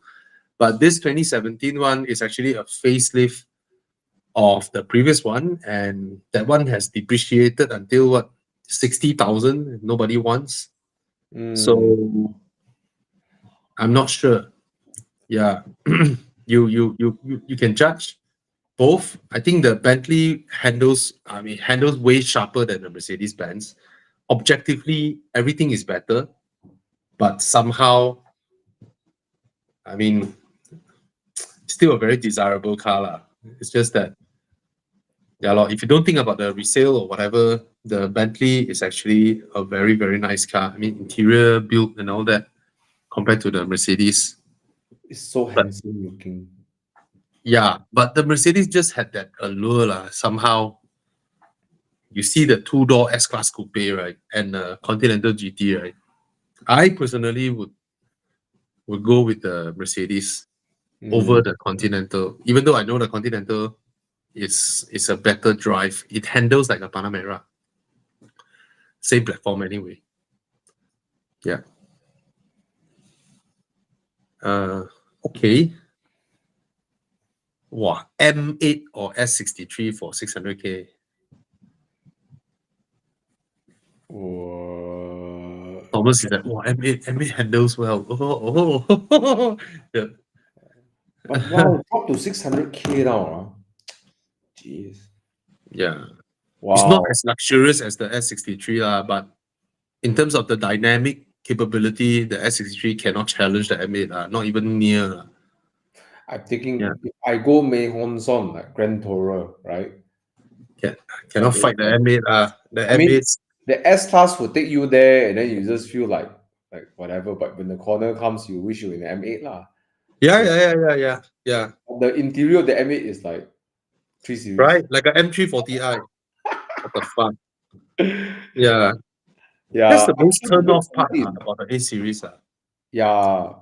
But this 2017 one is actually a facelift of the previous one, and that one has depreciated until what, 60,000. Nobody wants. So I'm not sure. Yeah, you can judge both. I think the Bentley handles way sharper than the Mercedes Benz. Objectively, everything is better, but somehow, I mean, still a very desirable car lah. It's just that, yeah, if you don't think about the resale or whatever, the Bentley is actually a very, very nice car. I mean, interior build and all that, compared to the Mercedes. It's so handsome looking. Yeah, but the Mercedes just had that allure lah. Somehow, you see the 2-door S-Class coupe, right, and the Continental GT, right. I personally would go with the Mercedes over the Continental, even though I know the Continental is a better drive. It handles like a Panamera. Same platform anyway. Yeah. Okay. Wow, M8 or S63 for 600K. Thomas is like, wow, M8 handles well. Yeah. But wow, drop to 600K now. Jeez. Yeah. Wow. It's not as luxurious as the S63, but in terms of the dynamic capability, the S63 cannot challenge the M8, not even near. I'm thinking if I go Mei Hon Son, like Grand Tourer, right? Cannot fight the M8. The M8's the S-Class will take you there, and then you just feel like whatever. But when the corner comes, you wish you were in the M8 lah. Yeah. The interior of the M8 is like 3 Series. Right, like an M340i. What the fuck? Yeah. That's the most turn off part about the A series. Yeah.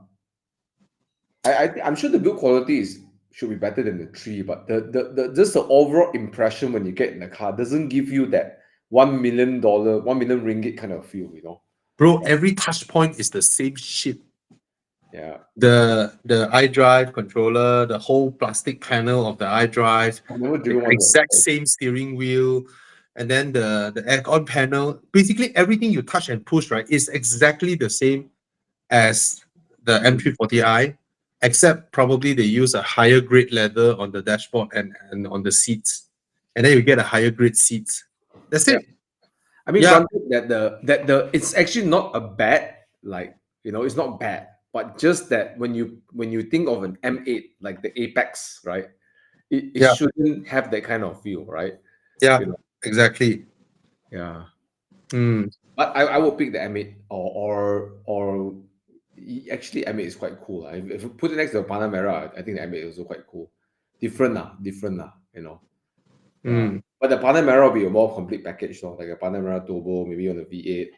I'm sure the build quality should be better than the 3, but the just the overall impression when you get in the car doesn't give you that $1 million ringgit kind of feel, Bro, every touch point is the same shit. Yeah. The iDrive controller, the whole plastic panel of the iDrive, the exact same steering wheel, and then the aircon panel. Basically, everything you touch and push, right, is exactly the same as the M340i, except probably they use a higher grade leather on the dashboard and on the seats, and then you get a higher grade seats. That's it. I mean, granted that the it's actually not a bad, it's not bad, but just that when you think of an M8 like the Apex, right, it shouldn't have that kind of feel, right? Yeah, exactly. Yeah. Mm. But I would pick the M8 actually M8 is quite cool. If you put it next to the Panamera, I think the M8 is also quite cool. Different lah, you know. Yeah. Mm. But the Panamera will be a more complete package, so like a Panamera Turbo, maybe on the V8,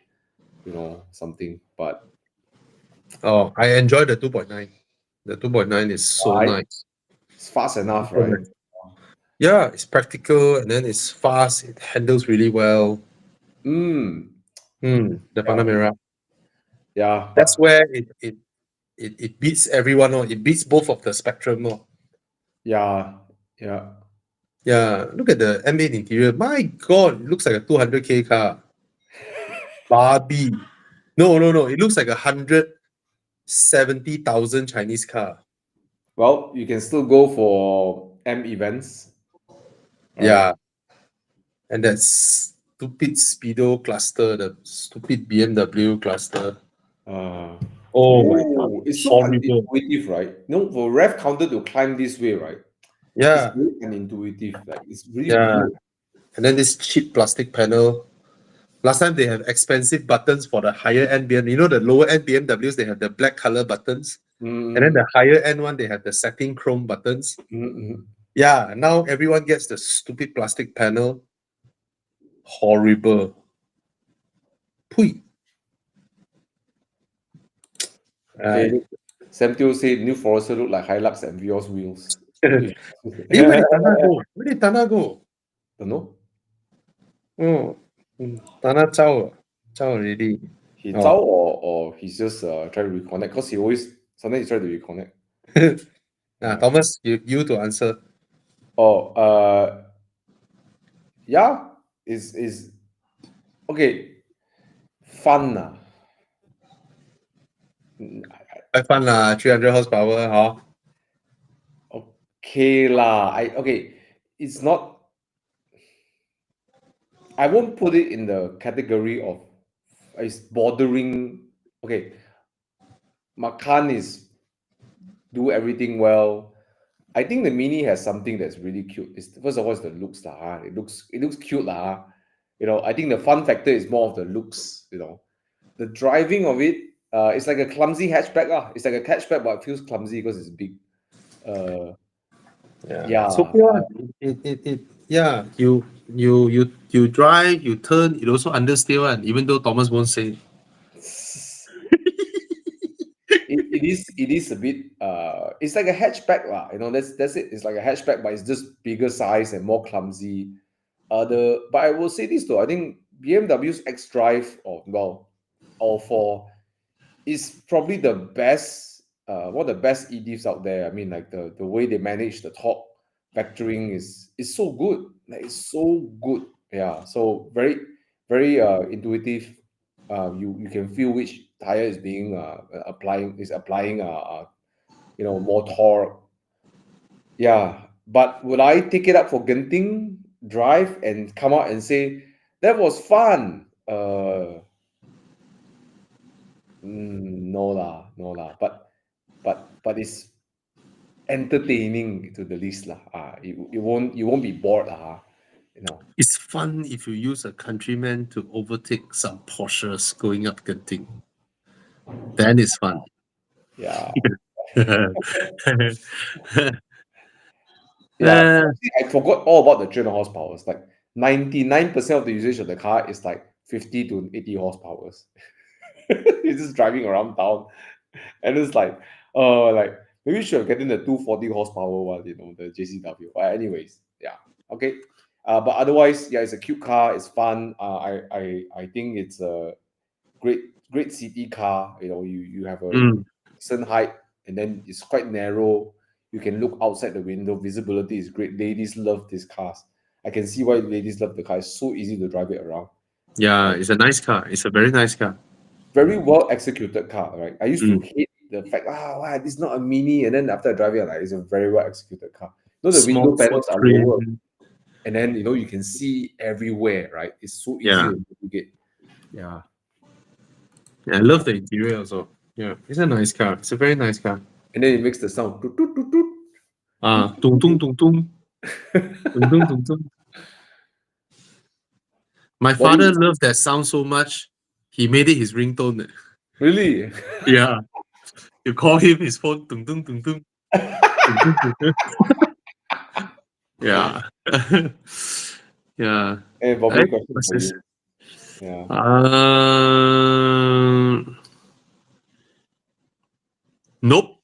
you know, something. But Oh, I enjoy the 2.9. The 2.9 is so Right. nice. it's fast enough, Super right? nice. Yeah, it's practical and then it's fast. It handles really well. Mm. The Yeah. Panamera. Yeah. That's But where it beats everyone. Oh. It beats both of the spectrum. Oh. yeah. Yeah. Yeah, look at the M8 interior. My God, it looks like a 200K car. Barbie. No. It looks like 170,000 Chinese car. Well, you can still go for M events. Right? Yeah. And that stupid Speedo cluster, the stupid BMW cluster. Oh my God. Oh, it's so Horrible. unintuitive, right? No, for rev counter to climb this way, right? It's Yeah. very unintuitive. Like it's really Yeah. weird. And then this cheap plastic panel. Last time they have expensive buttons for the higher end BMW. You know, the lower end BMWs, they have the black color buttons. And then the higher end one, they have the satin chrome buttons. Yeah, now everyone gets the stupid plastic panel. Horrible. Pui. Okay. Sam Teo said New Forester look like Hilux and Vios wheels. Where did Tana go? Where did Tana go? Don't know. Oh, Tana Chao already. He Oh. zao or he's just trying to reconnect because sometimes he try to reconnect. Thomas, you to answer. Oh, yeah, is okay. Fun lah. Quite fun lah, 300 horsepower, huh? Okay lah. Okay. It's not. I won't put it in the category of it's bordering. Okay, Macan is do everything well. I think the Mini has something that's really cute. First of all, it's the looks lah. It looks cute lah. You know, I think the fun factor is more of the looks. You know, the driving of it. It's like a clumsy hatchback lah. It's like a hatchback, but it feels clumsy because it's big. Yeah. So yeah, you drive, you turn, it also understeer one, even though Thomas won't say. It is a bit it's like a hatchback lah, you know, that's it. It's like a hatchback, but it's just bigger size and more clumsy. But I will say this though, I think BMW's xDrive or 4 is probably the best one of the best e-diffs out there. I mean, like the way they manage the torque vectoring is so good. Like it's so good. Yeah. So very, very intuitive. You can feel which tire is being applying you know, more torque. Yeah. But would I take it up for Genting drive and come out and say that was fun? No lah. But it's entertaining to the least lah. You won't be bored lah. You know. It's fun if you use a Countryman to overtake some Porsches going up Genting. Then it's fun. Yeah. Uh, I forgot all about the 300 horsepower. It's like 99% of the usage of the car is like 50 to 80 horsepower. You're just driving around town, and it's like maybe we should have gotten the 240 horsepower one, you know, the JCW. But anyways, yeah, okay. But otherwise, yeah, it's a cute car. It's fun. I think it's a great city car. You know, you have a decent height, and then it's quite narrow. You can look outside the window. Visibility is great. Ladies love these cars. I can see why ladies love the car. It's so easy to drive it around. yeah, it's a nice car. It's a very nice car. Very well executed car, right? I used to hate the fact, wow, this is not a Mini, and then after I drive it, I'm like, it's a very well executed car. You know, the window panels are lower, and then you know you can see everywhere, right? It's so easy to navigate. Yeah. Yeah, I love the interior also. Yeah, it's a nice car. It's a very nice car. And then it makes the sound. Toot, toot, toot, toot. Tung tung tung tung. Tung tung tung tung. My What father is- loved that sound so much, he made it his ringtone. Really? Yeah. You call him, his phone, tung, tung, tung, tung. Tung, tung, tung, tung. Yeah. Yeah. Hey, Bobby, Hey, question what's for this? you. Yeah. Nope.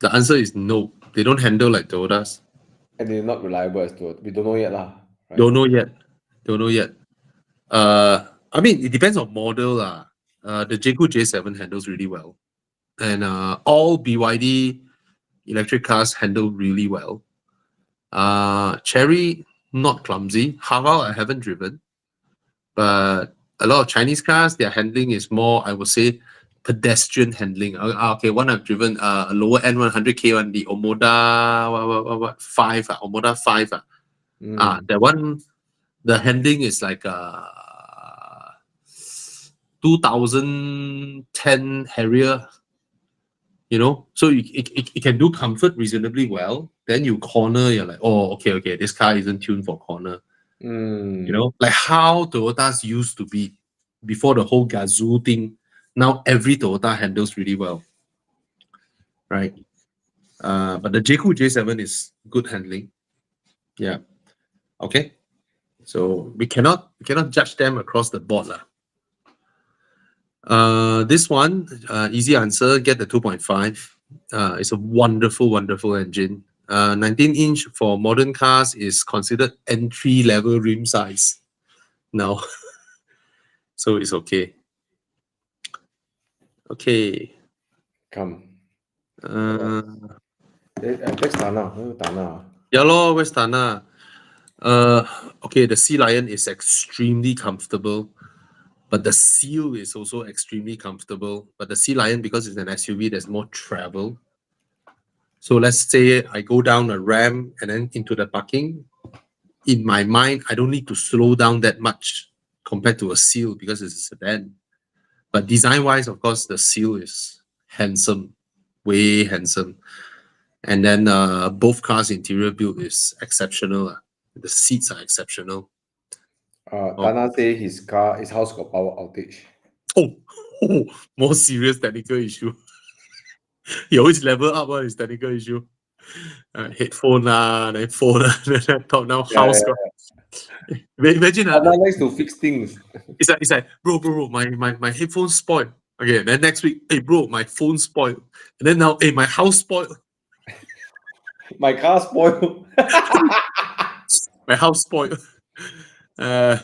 The answer is no. They don't handle like Toyotas. And they're not reliable as to we don't know yet lah. Right? Don't know yet. Don't know yet. I mean, it depends on model lah. The Jeku J7 handles really well, and all BYD electric cars handle really well. Cherry not clumsy. Haval I haven't driven, but a lot of Chinese cars, their handling is more, I would say, pedestrian handling. Okay, one I've driven, a lower end 100k one, the Omoda what 5 Omoda 5 that one, the handling is like 2010 Harrier, you know, so it can do comfort reasonably well. Then you corner, you're like, oh, okay, this car isn't tuned for corner. You know, like how Toyotas used to be before the whole Gazoo thing. Now every Toyota handles really well, right? But the Jeku J7 is good handling. Yeah. Okay. So we cannot judge them across the board lah. This one, easy answer, get the 2.5. It's a wonderful engine. 19-inch for modern cars is considered entry-level rim size now. So it's okay. Okay. Come. Where's Tana? Yeah lor, where's Tana? Okay, the Sea Lion is extremely comfortable, but the Seal is also extremely comfortable. But the Sea Lion, because it's an SUV, there's more travel. So let's say I go down a ramp and then into the parking. In my mind, I don't need to slow down that much compared to a Seal because it's a sedan. But design-wise, of course, the Seal is handsome, way handsome. And then both cars' interior build is exceptional. The seats are exceptional. Tana say his house got power outage. Oh, more serious technical issue. He always level up on his technical issue. Headphone then phone then laptop, now house. Imagine Tana likes to fix things. It's like bro, my headphone spoiled. Okay, then next week, hey bro, my phone spoiled. And then now, hey, my house spoiled. My car spoiled. My house spoiled. Come,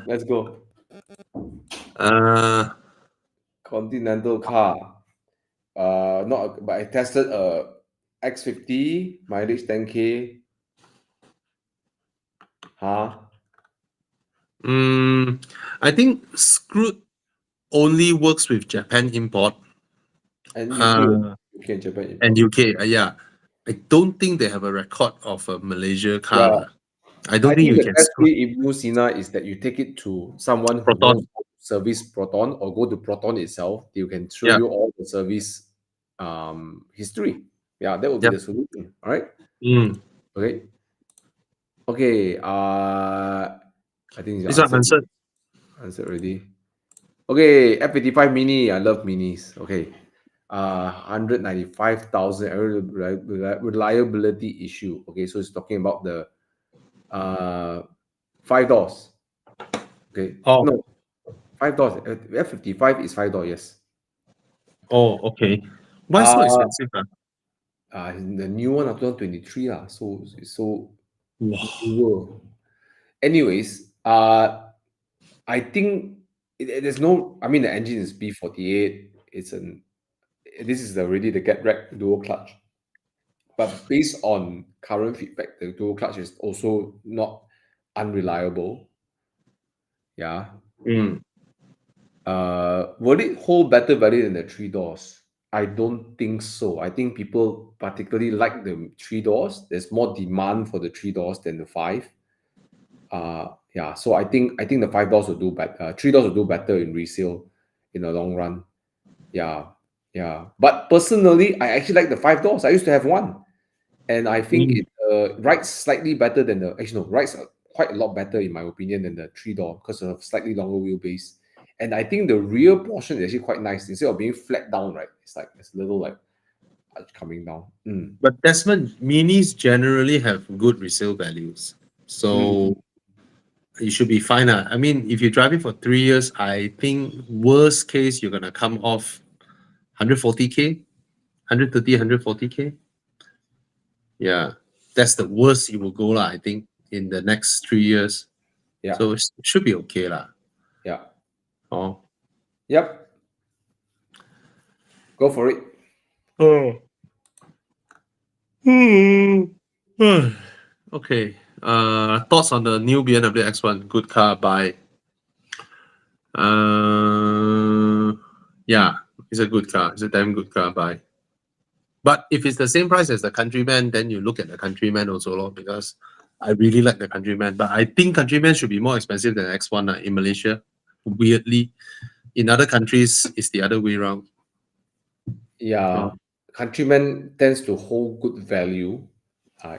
let's go. Continental car. Not, but I tested a X50, mileage 10K. Huh? I think Scroot only works with Japan import. And UK and Japan import. And UK, yeah. I don't think they have a record of a Malaysia car. Yeah. I don't think you the can best screw way if you Sina is that you take it to someone who Proton. knows how to service Proton or go to Proton itself. You can show Yeah. you all the service history. Yeah, that would be Yep. the solution. All right. Mm. Okay. Okay. I think This one answered. Answered already. Okay, F55 Mini. I love minis. Okay. 195,000 reliability issue. Okay, so it's talking about the 5 doors. Okay. Oh. No, 5 doors. F55 is 5 doors, yes. Oh, okay. Why so expensive? The new one of 2023. So it's so Wow. newer. Anyways, I think there's no, I mean, the engine is B48. This is already the GetRack dual clutch. But based on current feedback, the dual clutch is also not unreliable. Yeah. Mm. Will it hold better value than the 3 doors? I don't think so. I think people particularly like the 3 doors. There's more demand for the 3 doors than the 5. Yeah. So I think the 5 doors will do better. 3 doors will do better in resale in the long run. Yeah. Yeah. But personally, I actually like the 5 doors. I used to have one, and I think it rides slightly better than the. Actually, no, rides quite a lot better in my opinion than the 3-door because of slightly longer wheelbase. And I think the rear portion is actually quite nice. Instead of being flat down, right? It's like it's a little like coming down. But Desmond, minis generally have good resale values. So you should be fine. I mean, if you drive it for 3 years, I think worst case, you're going to come off 140K, 130, 140K. Yeah, that's the worst you will go, lah, I think, in the next 3 years. Yeah. So it should be okay, lah. Yeah. Oh. Yep. Go for it. Oh. Okay. Thoughts on the new BMW X1? Good car, buy. Yeah, it's a good car. It's a damn good car, buy. But if it's the same price as the Countryman, then you look at the Countryman also, lor, because I really like the Countryman. But I think Countryman should be more expensive than X1 in Malaysia. Weirdly, in other countries, it's the other way around. Yeah. Countryman tends to hold good value.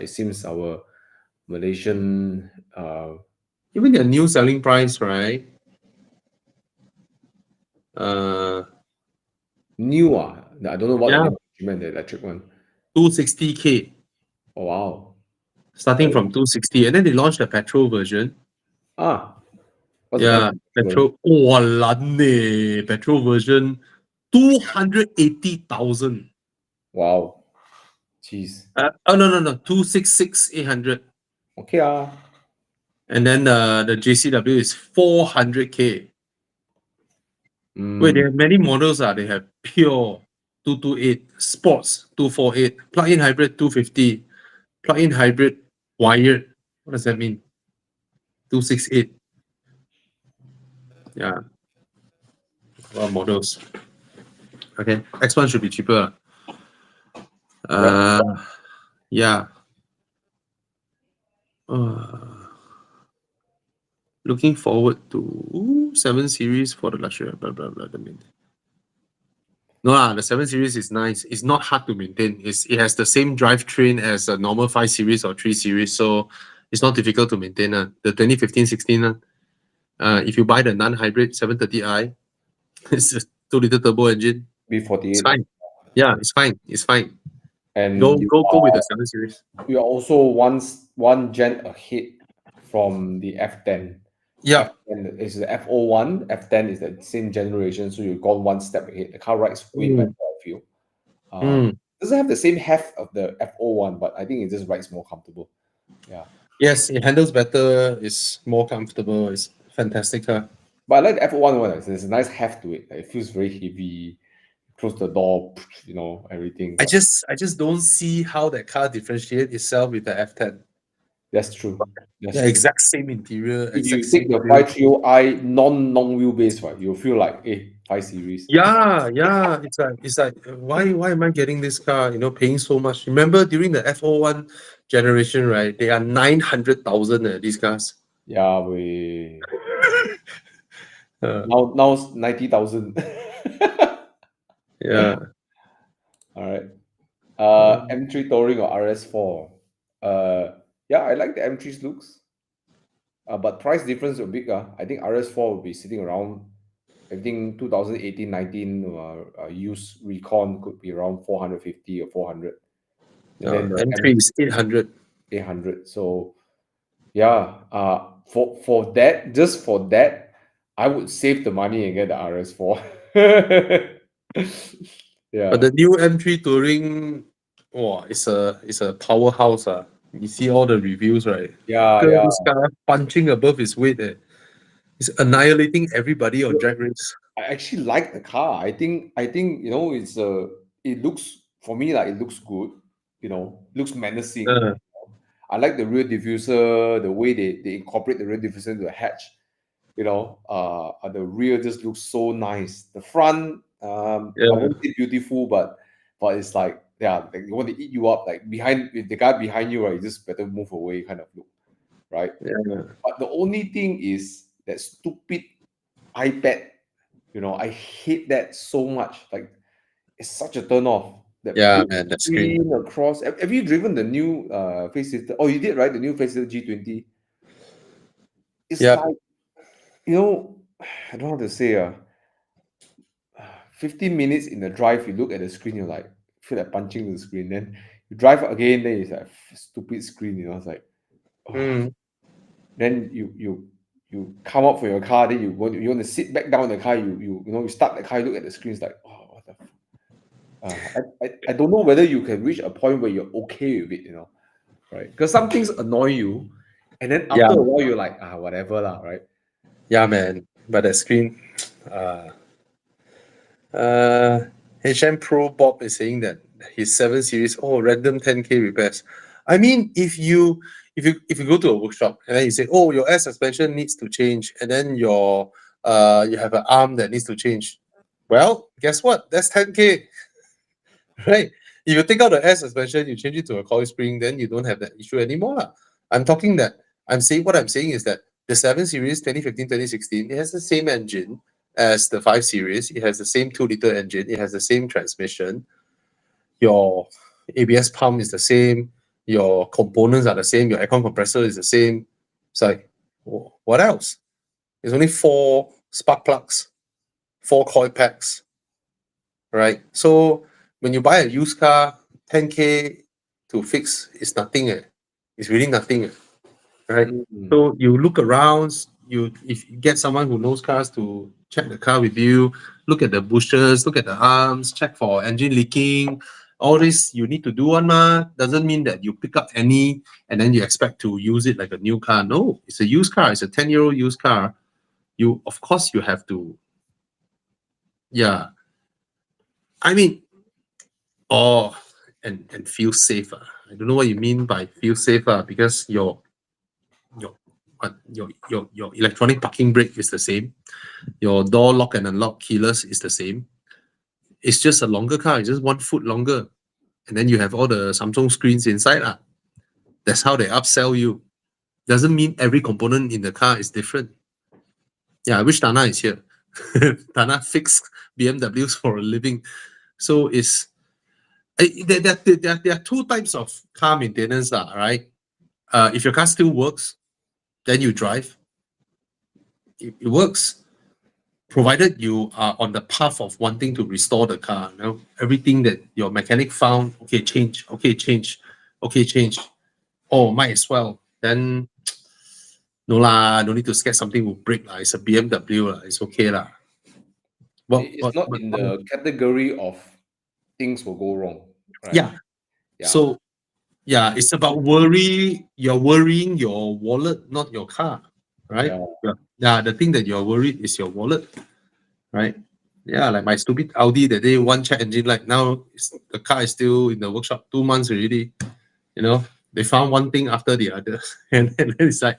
It seems our Malaysian Even their new selling price, right? new I don't know what Yeah. the Countryman, the electric one. 260K, Oh wow. starting from 260, and then they launched the petrol version. What's Yeah, the petrol. Oh, lane, petrol version, 280,000. Wow. Jeez. No, 266,800. Okay. And then the JCW is 400K. Wait, they have many models. They have pure 228, sports 248, plug-in hybrid 250, plug-in hybrid wired. What does that mean? 268. Yeah. A lot of models. Okay. X1 should be cheaper. Yeah. Looking forward to 7 Series for the luxury. Blah, blah, blah. No, the 7 Series is nice. It's not hard to maintain. It has the same drivetrain as a normal 5 Series or 3 Series, so it's not difficult to maintain. The 2015-16, if you buy the non-hybrid 730i, it's a 2-liter turbo engine. B48. It's fine. Yeah, it's fine. It's fine. And Go with the 7 Series. you are also one gen ahead from the F10. Yeah. F10 is the F01. F10 is the same generation, so you've gone one step ahead. The car rides way better, I feel. Doesn't have the same heft of the F01, but I think it just rides more comfortable. Yeah. Yes, it handles better. It's more comfortable. It's fantastic car. But I like the F01 one. There's a nice heft to it. It feels very heavy. Close the door, everything. I just don't see how that car differentiates itself with the F10. That's true. That's true. Exact same interior. If you take the 530i non wheelbase, right, you'll feel like 5 Series. Yeah. It's like why am I getting this car? Paying so much. Remember during the F01 generation, right? They are 900,000. These cars. Yeah, now 90,000. Yeah. All right. M3 Touring or RS4? Yeah, I like the M3's looks. But price difference will be big. I think RS4 will be sitting around, I think 2018-19 used Recon could be around 450 or 400. And then the M3 is 800. 800. So yeah, for that, just for that, I would save the money and get the RS4. Yeah. But the new M3 Touring, it's a powerhouse. You see all the reviews, right? Yeah. This car punching above his weight. It's annihilating everybody on drag race. I actually like the car. I think it's it looks, for me, like it looks good. Looks menacing. I like the rear diffuser, the way they incorporate the rear diffuser into the hatch. The rear just looks so nice. The front, I won't say beautiful, but it's like, like they want to eat you up. Like with the guy behind you, right? You just better move away, kind of look, right? Yeah. But the only thing is that stupid iPad. I hate that so much. Like, it's such a turn off. Man, that screen across. Have you driven the new facelift? Oh, you did, right? The new facelift G20. It's Yep. like, you know, I don't know how to say. 15 minutes in the drive, you look at the screen, you're like, feel like punching the screen. Then you drive again, then it's like stupid screen, you know. It's like, oh. Mm. Then you come up for your car, then you want to sit back down in the car, you start the car, you look at the screen, it's like, oh, what the I don't know whether you can reach a point where you're okay with it, you know, right? Because some things annoy you, and then after Yeah. a while you're like, whatever lah, right? Yeah, man. But that screen, HM Pro Bob is saying that his 7 Series, random 10K repairs. I mean, if you go to a workshop and then you say, oh, your air suspension needs to change, and then you have an arm that needs to change. Well, guess what? That's 10K, right? If you take out the air suspension, you change it to a coil spring, then you don't have that issue anymore lah. I'm saying is that the 7 Series 2015, 2016, it has the same engine as the 5 Series. It has the same 2-liter engine. It has the same transmission. Your ABS pump is the same. Your components are the same. Your aircon compressor is the same. It's like, what else? There's only 4 spark plugs, 4 coil packs, right? So when you buy a used car, 10K to fix is nothing. It's really nothing, right? So you look around. If you get someone who knows cars to check the car with you, look at the bushes, look at the arms, check for engine leaking. All this you need to do one ma. Doesn't mean that you pick up any and then you expect to use it like a new car. No, it's a used car. It's a 10-year-old used car. Of course you have to. Yeah. I mean, and feel safer. I don't know what you mean by feel safer because your electronic parking brake is the same. Your door lock and unlock keyless is the same. It's just a longer car. It's just 1 foot longer. And then you have all the Samsung screens inside. That's how they upsell you. Doesn't mean every component in the car is different. Yeah, I wish Tana is here. Tana fixes BMWs for a living. So there are 2 types of car maintenance, right? If your car still works, then you drive. It works, provided you are on the path of wanting to restore the car. You know, everything that your mechanic found, change. Oh, might as well. Then no lah, no need to scare something will break lah. It's a BMW lah. It's okay lah. It's not in the category of things will go wrong. Right? Yeah. So yeah, it's about worry. You're worrying your wallet, not your car, right? Yeah. The thing that you're worried is your wallet, right? Yeah, like my stupid Audi that day, 1 check engine light. Now the car is still in the workshop 2 months already. You know, they found one thing after the other, and then it's like,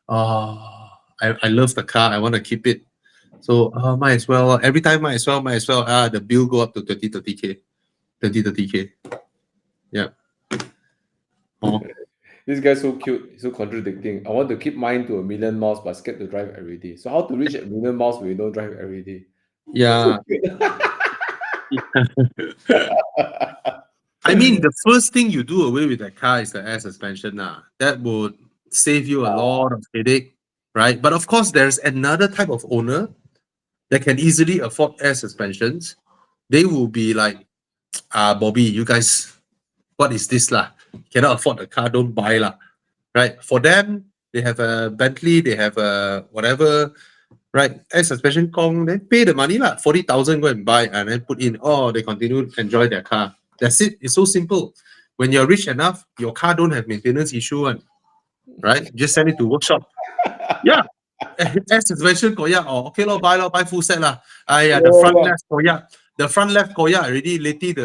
I love the car. I want to keep it. So might as well. Every time might as well. The bill go up to 30K. Yeah. This guy's so cute, so contradicting. I want to keep mine to 1 million miles, but scared to drive every day. So how to reach 1 million miles when you don't drive every day? Yeah. I mean, the first thing you do away with that car is the air suspension. That would save you a lot of headache, right? But of course, there's another type of owner that can easily afford air suspensions. They will be like, Bobby, you guys, what is this lah? Cannot afford the car, don't buy lah. Right? For them, they have a Bentley, they have a whatever, right? Air suspension Kong, then pay the money lah. 40,000, go and buy and then put in. They continue to enjoy their car. That's it. It's so simple. When you're rich enough, your car don't have maintenance issue, right? Just send it to workshop. Yeah. Air suspension koyak, okay buy full set lah. The front left koyak. The front left koyak already. Later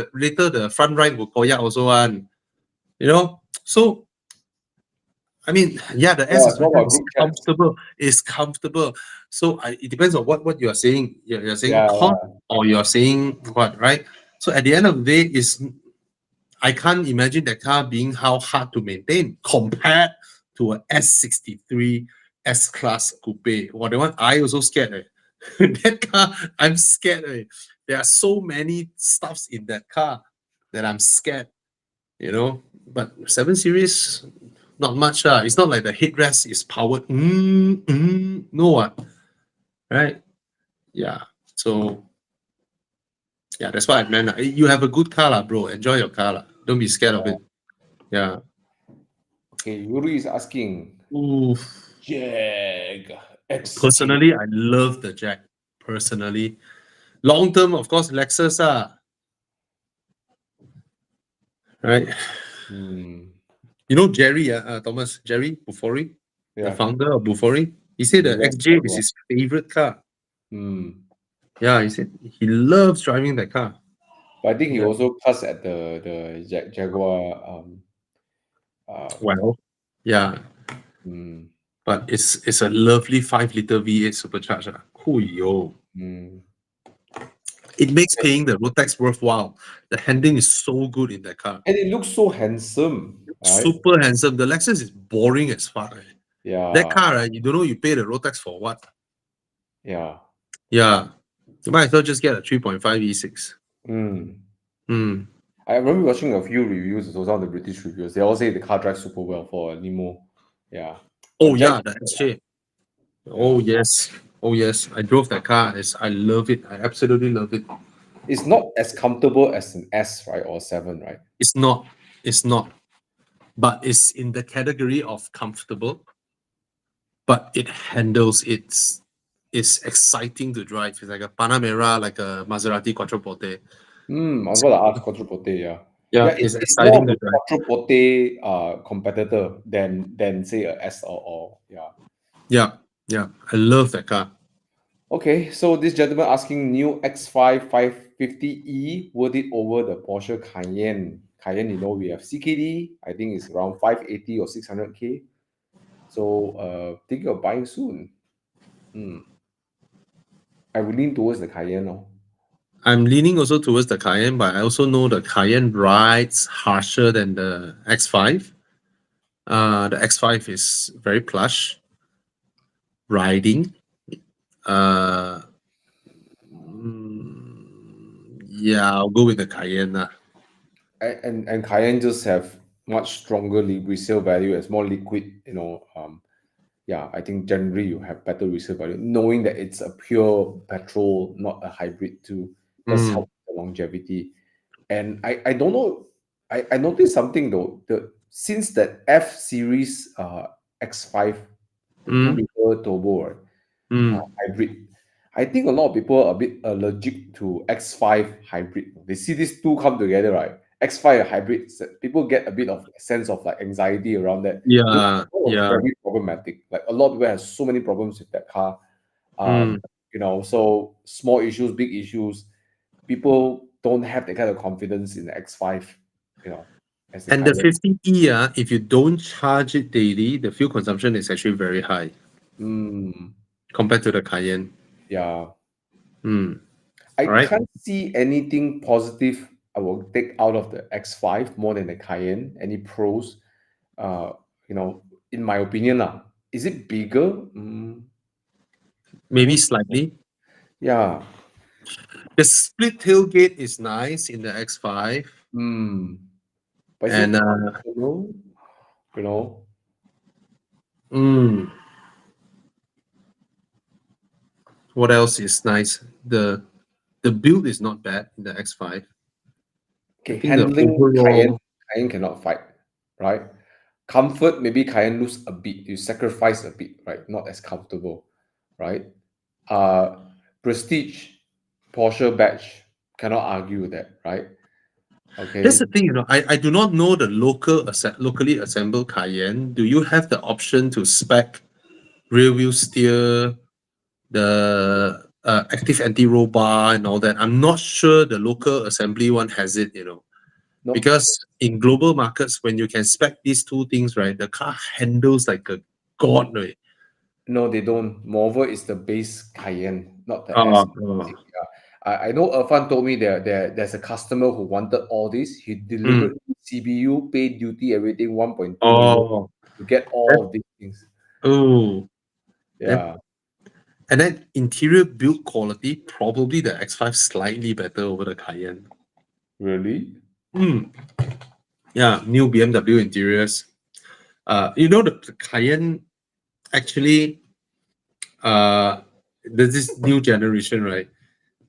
the front right will koyak also one. You know, so I mean, the air suspension is comfortable. It's comfortable. So it depends on what you are saying. You're saying hot or you're saying what, right? So at the end of the day, I can't imagine that car being how hard to maintain compared to an S63 S-Class coupe. Well, the one I also scared. That car, I'm scared. There are so many stuffs in that car that I'm scared. You know, but 7 Series, not much. It's not like the headrest is powered. No one. Right? Yeah. So yeah, that's what I meant. You have a good car, bro. Enjoy your car. Don't be scared of it. Yeah. Okay, Yuri is asking, Oof. Jag XT. Personally, I love the Jag. Personally. Long term, of course, Lexus. Right? Hmm. You know Jerry, Thomas, Jerry Bufori, the Yeah. founder of Bufori. He said the Yeah. XJ is his favorite car. Hmm. Yeah, he said he loves driving that car. But I think he Yeah. also cuts at the Jaguar. Well, yeah, Hmm. but it's a lovely 5-liter V8 supercharger. Yo. Hmm. It makes paying the road tax worthwhile. The handling is so good in that car. And it looks so handsome, right? Super handsome. The Lexus is boring as fuck. Yeah. That car, you don't know you pay the road tax for what. Yeah. Yeah. You might as well just get a 3.5 V6. Hmm. Hmm. I remember watching a few reviews, also some of the British reviews. They all say the car drives super well for a limo. Yeah. Oh But yeah, the XJ. Oh Yeah. yes. Oh yes. I drove that car. I love it. I absolutely love it. It's not as comfortable as an S, right? Or 7, right? It's not. It's not. But it's in the category of comfortable. But it handles it's exciting to drive. It's like a Panamera, like a Maserati Quattroporte. I was about to ask Quattroporte, yeah. Yeah, It's it's more exciting of to a drive. Quattroporte competitor than say a S or yeah. Yeah, yeah. I love that car. Okay, so this gentleman asking new X5 550e worth it over the Porsche Cayenne. Cayenne, we have CKD. I think it's around 580 or 600K. So thinking of buying soon. I would lean towards the Cayenne. I'm leaning also towards the Cayenne, but I also know the Cayenne rides harsher than the X5. The X5 is very plush riding. Yeah, I'll go with the Cayenne. And Cayenne just have much stronger resale value. It's more liquid, yeah, I think generally you have better resale value, knowing that it's a pure petrol, not a hybrid too. That's Mm. help the longevity. And I don't know, I noticed something though. Since that F series X5, the 2-liter turbo, right, hybrid, I think a lot of people are a bit allergic to X5 hybrid. They see these two come together, right? X5 hybrid, people get a bit of a sense of like anxiety around that. Yeah, It was yeah. very problematic. Like a lot of people have so many problems with that car. Mm. So small issues, big issues. People don't have that kind of confidence in the X5, as the And the Cayenne. 50E, if you don't charge it daily, the fuel consumption is actually very high compared to the Cayenne. Yeah. Mm. I Alright. can't see anything positive I will take out of the X5 more than the Cayenne. Any pros? In my opinion, is it bigger? Maybe slightly. Yeah. The split tailgate is nice in the X5. But And what else is nice? The build is not bad in the X5. Okay, I think the handling overall Cayenne cannot fight, right? Comfort, maybe Cayenne lose a bit. You sacrifice a bit, right? Not as comfortable, right? Prestige, Porsche badge, cannot argue with that, right? Okay. That's the thing, I do not know the locally assembled Cayenne. Do you have the option to spec rear wheel steer, the active anti-roll bar and all that? I'm not sure the local assembly one has it, No, because in global markets, when you can spec these two things, right, the car handles like a god, right? no, they don't. Moreover, it's the base Cayenne, not the Oh, S. oh. Yeah. I know Irfan told me there's a customer who wanted all this. He delivered CBU, paid duty, everything, 1.2 million Oh, to get all of these things. oh. Yeah. And then interior build quality, probably the X5 slightly better over the Cayenne. Really? Yeah, new BMW interiors. The Cayenne actually, there's this new generation, right?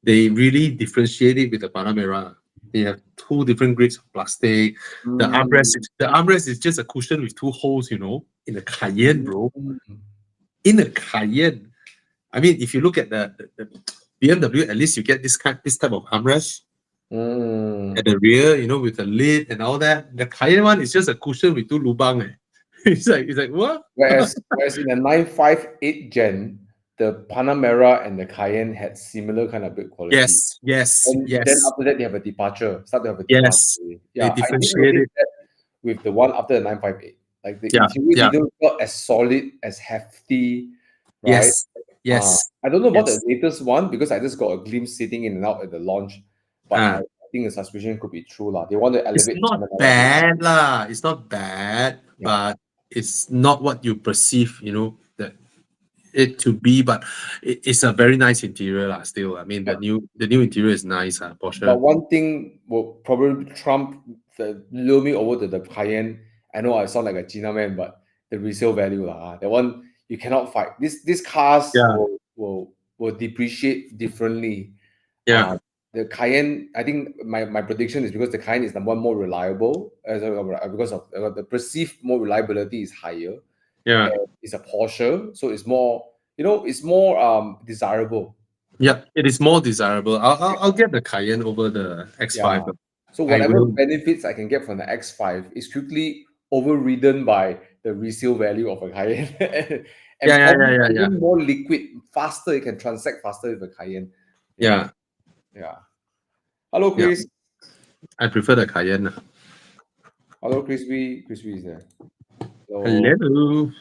They really differentiate it with the Panamera. They have two different grades of plastic. The armrest is just a cushion with two holes, in the Cayenne, bro. In the Cayenne. I mean, if you look at the BMW, at least you get this type of armrest at the rear, with the lid and all that. The Cayenne one is just a cushion with two lubang. It's like what? Whereas in the 958 gen, the Panamera and the Cayenne had similar kind of build quality. Yes. And then after that, they have a departure. Start to have a Yes. departure. They Yeah, I didn't differentiate notice it. that with the one after the 958. Like the Yeah, interior didn't feel as solid, as hefty, right? Yes. I don't know about Yes. the latest one because I just got a glimpse sitting in and out at the launch. But I think the suspension could be true. They want to It's elevate. not bad, lah. It's not bad, but it's not what you perceive, that it to be. But it's a very nice interior, lah. Still, I mean, the new interior is nice, Porsche. But one thing will probably lure me over to the Cayenne. I know I sound like a China man, but the resale value, that one you cannot fight. These cars will depreciate differently. Yeah. The Cayenne, I think my prediction is because the Cayenne is the one more reliable, because of the perceived more reliability is higher. Yeah. And it's a Porsche, so it's more, it's more desirable. Yeah, it is more desirable. I'll get the Cayenne over the X5. Yeah. So whatever benefits I can get from the X5 is quickly overridden by the resale value of a Cayenne. and Yeah. more liquid, faster. You can transact faster with a Cayenne. Yeah. Hello, Chris. I prefer the Cayenne. Hello, Crispy. Crispy is there. Hello.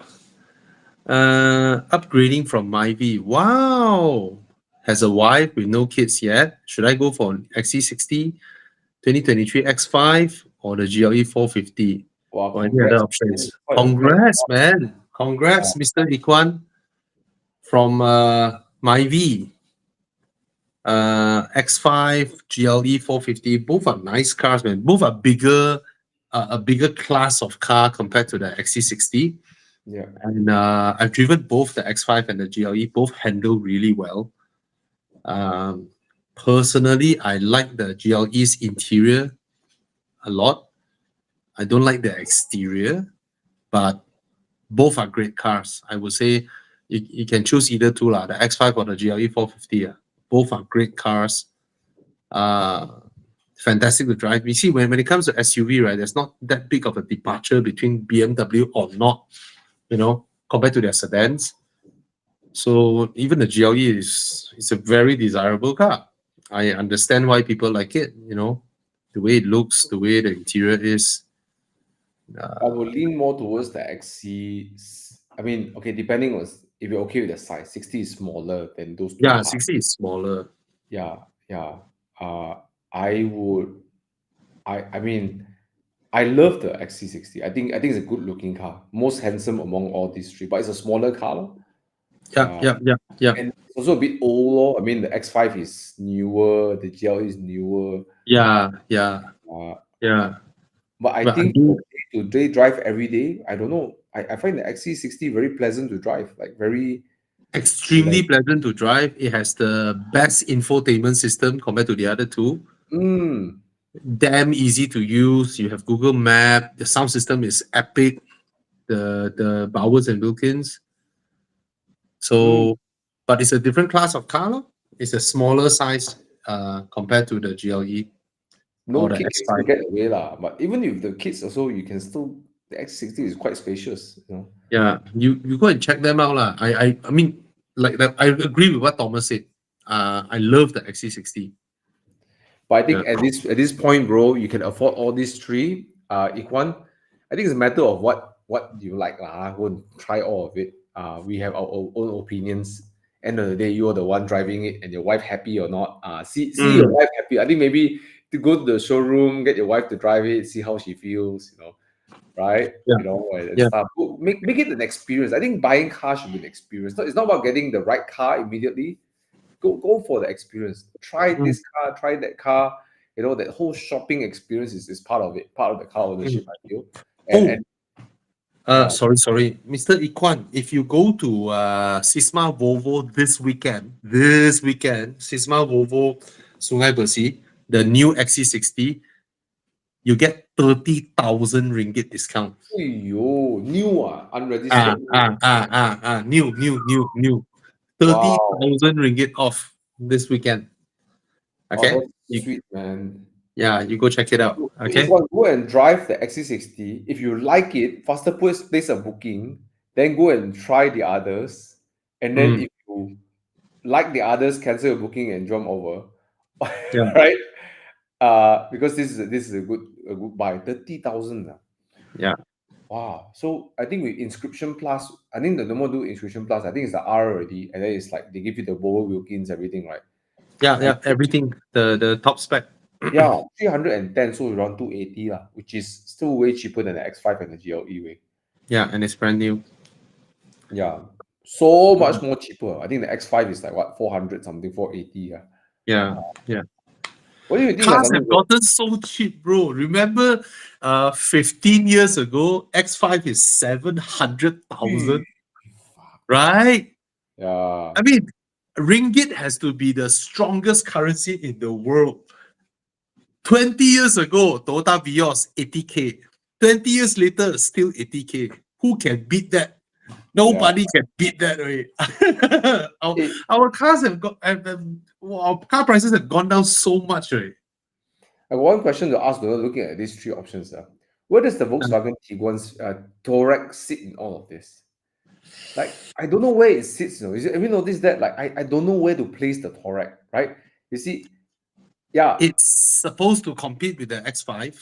Upgrading from Myvi. Wow. Has a wife with no kids yet. Should I go for an XC60, 2023 X5, or the GLE 450? Wow, or any other options? Congrats, man. Congrats, Mr. Lee Kuan from Myvi. X5, GLE 450, both are nice cars, man. Both are a bigger class of car compared to the XC60. Yeah. And I've driven both the X5 and the GLE. Both handle really well. Personally, I like the GLE's interior a lot. I don't like the exterior, but both are great cars. I would say you can choose either two, the X5 or the GLE 450. Both are great cars. Fantastic to drive. You see, when it comes to SUV, right, there's not that big of a departure between BMW or not, compared to their sedans. So even the GLE is a very desirable car. I understand why people like it, the way it looks, the way the interior is. I will lean more towards the XC. I mean, okay, depending on if you're okay with the size, 60 is smaller than those two. Yeah, 60 is smaller. Yeah. I mean, I love the XC60. I think it's a good looking car, most handsome among all these three. But it's a smaller car. Yeah. And it's also a bit old. I mean, the X5 is newer. The GL is newer. Yeah. But I think to drive every day, I don't know. I find the XC60 very pleasant to drive, like very extremely pleasant to drive. It has the best infotainment system compared to the other two. Damn easy to use. You have Google Map. The sound system is epic. The Bowers and Wilkins. So, but it's a different class of car. It's a smaller size compared to the GLE. No kids can get away but even if the kids also, you can still, the X60 is quite spacious. Yeah, you go and check them out I mean, like that. I agree with what Thomas said. I love the XC60. But I think at this point, bro, you can afford all these three. Ikwan, I think it's a matter of what you like. Go and try all of it. We have our own opinions. End of the day, you're the one driving it, and your wife happy or not. See your wife happy. I think maybe to go to the showroom, get your wife to drive it, see how she feels, right? Stuff. Make it an experience. I think buying cars should be an experience. It's not about getting the right car immediately. Go for the experience. Try this car, try that car. That whole shopping experience is part of it, part of the car ownership, I feel. Sorry, Mr. Ikwan. If you go to Sisma Volvo this weekend, Sisma Volvo Sungai Besi, the new XC60, you get 30,000 ringgit discount. Yo, new unregistered. New. Wow. 30,000 ringgit off this weekend. Okay. Oh, that's sweet, man. Yeah, you go check it out. So Okay. if one go and drive the XC60, if you like it, faster place a booking, then go and try the others. And then Mm. if you like the others, cancel your booking and jump over. Yeah. Right? Because this is a good buy. 30,000. Yeah. Wow. So I think with Inscription Plus, I think the normal do Inscription Plus, I think it's the R already, and then it's like they give you the Volvo Wilkins, everything, right? Yeah. Everything. The top spec. Yeah, 310, so around 280 lah, which is still way cheaper than the X5 and the GLE way. Yeah, and it's brand new. Yeah, so much more cheaper. I think the X5 is like what, 400 something, 480. Yeah. What do you think? Cars Like, have gotten so cheap, bro. Remember, 15 years ago, X5 is 700,000, right? yeah, I mean, ringgit has to be the strongest currency in the world. 20 years ago, Toyota Vios, 80K. 20 years later, still 80K. Who can beat that? Nobody can beat that, right? our cars have got, our car prices have gone down so much, right? I got one question to ask, looking at these three options. Where does the Volkswagen Tiguan's Touareg sit in all of this? Like, I don't know where it sits. Have you noticed that? Like, I don't know where to place the Touareg, right? You see, yeah, It's supposed to compete with the X5.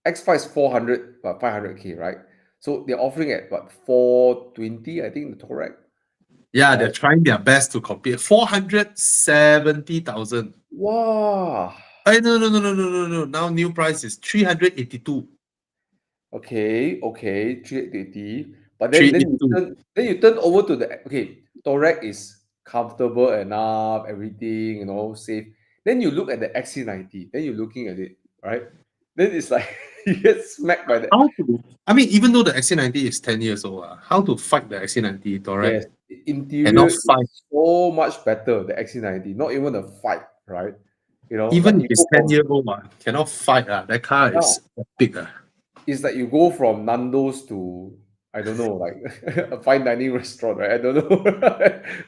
X5 is 400, 500K, right? So they're offering at what, 420, I think, the Touareg. Yeah, they're trying their best to compete. 470,000. Wow. No. Now new price is 382. Okay, 380. But then you turn over to the Touareg is comfortable enough, everything, safe. Then you look at the XC90, then you're looking at it, right? Then it's like you get smacked by the I mean, even though the XC90 is 10 years old, how to fight the XC90 Touareg? yes, the interior Cannot is fight. so much better, the XC90, not even a fight, right? Even like if it's 10 years old, cannot fight. That car is big. It's like you go from Nando's to, I don't know, like a fine dining restaurant, right? I don't know,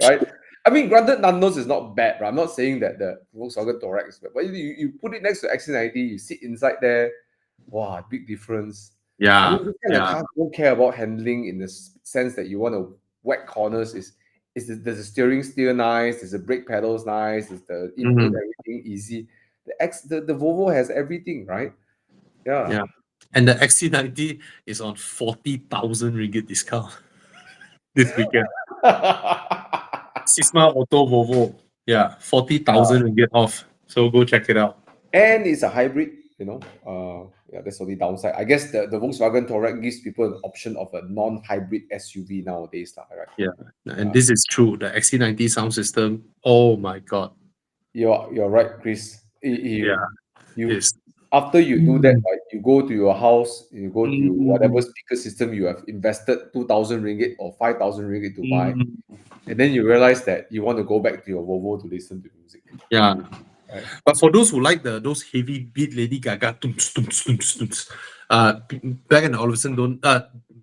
right? I mean, granted, Nando's is not bad, right? I'm not saying that the Volkswagen Touareg is bad, but you put it next to XC90, you sit inside there, wow, big difference. Yeah, I mean, this kind of cars don't care about handling in the sense that you want to whack corners. Does the steering steer nice? Is the brake pedals nice? Is the input everything easy? The Volvo has everything, right? Yeah. And the XC90 is on 40,000 ringgit discount this weekend. Sisma Auto Volvo. Yeah, 40,000 ringgit off. So go check it out. And it's a hybrid, that's the only downside. I guess the Volkswagen Touareg gives people an option of a non-hybrid SUV nowadays, right? Yeah, and this is true. The XC90 sound system, oh my God. You're right, Chris. Yes. After you do that, right, you go to your house, you go to whatever speaker system you have invested 2,000 ringgit or 5,000 ringgit to buy, and then you realize that you want to go back to your Volvo to listen to music. Yeah. Right. But for those who like those heavy beat Lady Gaga, Bang & Olufsen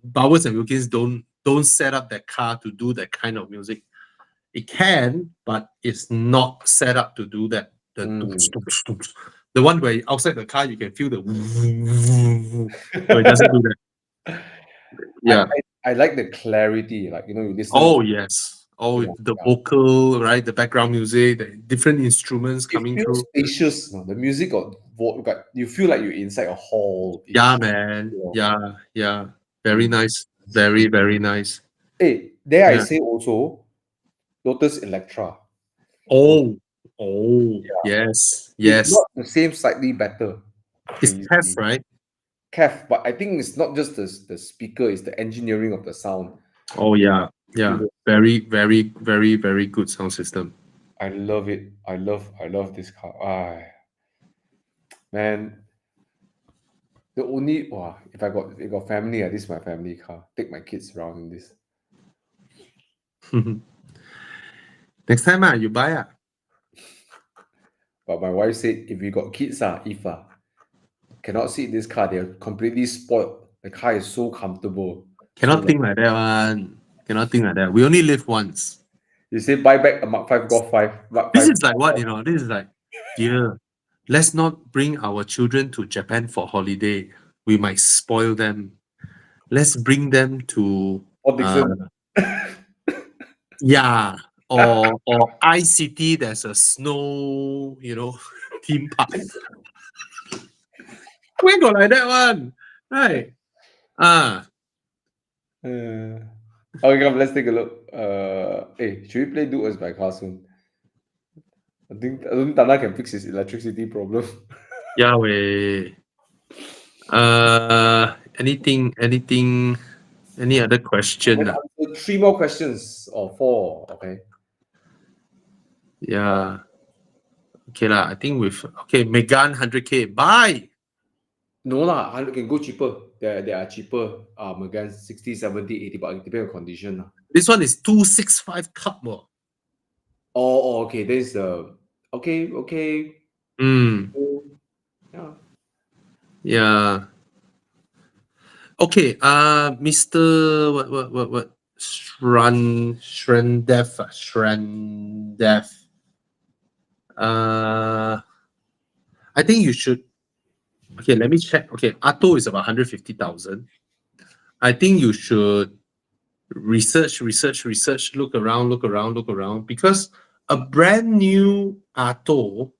Bowers and Wilkins don't set up that car to do that kind of music. It can, but it's not set up to do that. The one where outside the car you can feel the so it doesn't do that. Yeah. I like the clarity, like you listen. Oh yes. Oh, the vocal, right? The background music, the different instruments coming through. Spacious. The music you feel like you're inside a hall. Yeah, man. Yeah. Very nice. Very, very nice. Hey, I say also Lotus Electra. Oh, yes. It's not the same, slightly better. It's CAF, right? CAF, but I think it's not just the speaker, it's the engineering of the sound. Oh yeah. Very, very, very, very good sound system. I love it. I love this car. Man, The only if I got family, this is my family car. Take my kids around in this. Next time, you buy. But my wife said if we got kids, if cannot sit in this car, they're completely spoiled. The car is so comfortable. Cannot So, think like that one. Cannot think like that. We only live once. You say buy back a Mark 5 Golf 5. Mark This 5 is like what, this is like, dear, let's not bring our children to Japan for holiday. We might spoil them. Let's bring them to Port Dickson. yeah, or iCity. There's a snow, theme park. Where got like that one, right? Okay, come, let's take a look. Hey, should we play Do Us by Car soon? I don't think Tana can fix his electricity problem. Yeah, way. Anything? Any other question? And answer 3 more questions or 4. Okay. Yeah. Okay lah. I think Megan 100K. Buy. No lah, 100 can go cheaper. They are cheaper. Again, 60, 70, 80, but it depends on condition lah. This one is 265 cup more. Okay. There's okay. Yeah. Yeah. Okay. Mr. What? Shrendev. I think you should. Okay, let me check. Okay, Atto is about 150,000. I think you should research, look around, because a brand new Atto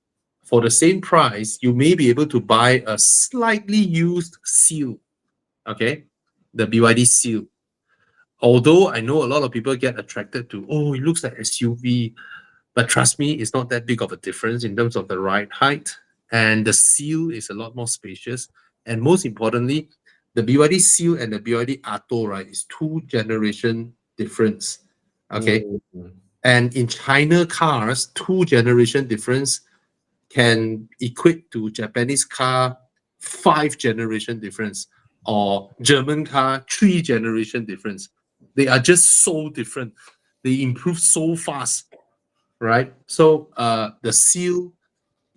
for the same price, you may be able to buy a slightly used Seal. Okay, the BYD Seal. Although I know a lot of people get attracted to, it looks like SUV, but trust me, it's not that big of a difference in terms of the ride height, and the Seal is a lot more spacious. And most importantly, the BYD Seal and the BYD Atto, right, is 2 generation difference. Okay, and in China cars, 2 generation difference can equate to Japanese car 5 generation difference, or German car 3 generation difference. They are just so different. They improve so fast, right? So the Seal,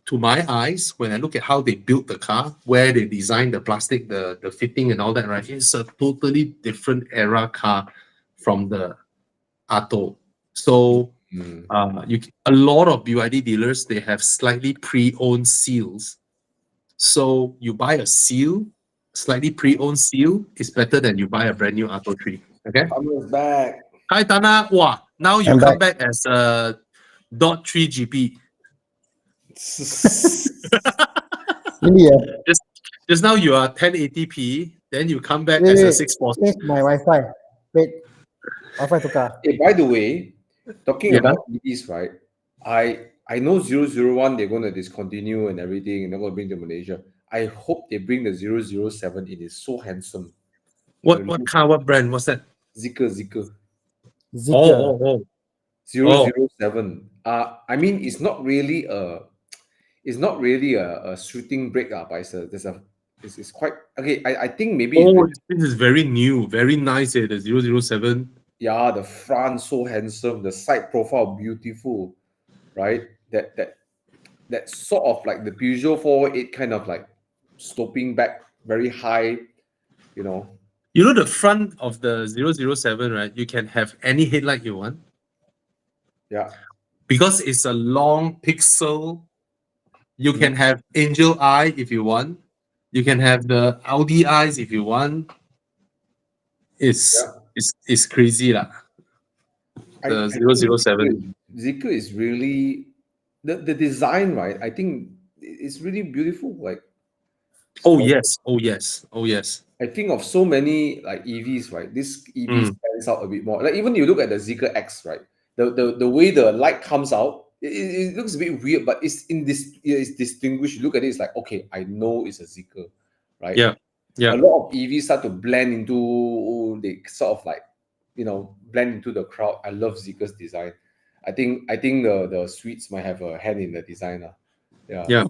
to my eyes, when I look at how they built the car, where they designed the plastic, the fitting and all that, right, it's a totally different era car from the Atto. So a lot of BYD dealers, they have slightly pre-owned Seals. So you buy a Seal, slightly pre-owned Seal, is better than you buy a brand new Atto 3. Okay. Tana's back. Hi Tana. Wow, now you I'm come back as a .3 GP. Really, yeah. Just now you are 1080p, then you come back Wait, as a wait. 640. Change my Wi-Fi. Wait. Wi-Fi tukar. Hey, by the way, talking Yeah. about EVs, right? I know 001 they're going to discontinue and everything, and they're going to bring to Malaysia. I hope they bring the 007. It is so handsome. What car? What brand? What's that? Zeekr. Zeekr. Oh. 007. I mean, it's not really a shooting brake, but it's quite okay. I think maybe This is very new, very nice. The 007. yeah, the front so handsome, the side profile beautiful, right? That sort of like the Peugeot 408 kind of like sloping back very high, You know the front of the 007, right? You can have any headlight you want. Yeah. Because it's a long pixel. You can have angel eye if you want. You can have the Audi eyes if you want. It's crazy lah. The 007. Zeekr is really the design, right? I think it's really beautiful. Like Oh yes. I think of so many like EVs, right? This EV stands out a bit more. Like even you look at the Zeekr X, right? The way the light comes out, it looks a bit weird, but it's it's distinguished. You look at it, it's like, okay, I know it's a Zeekr, right? Yeah. A lot of EVs start to blend into, they sort of like, blend into the crowd. I love Zeekr's design. I think the Swedes might have a hand in the design. Yeah.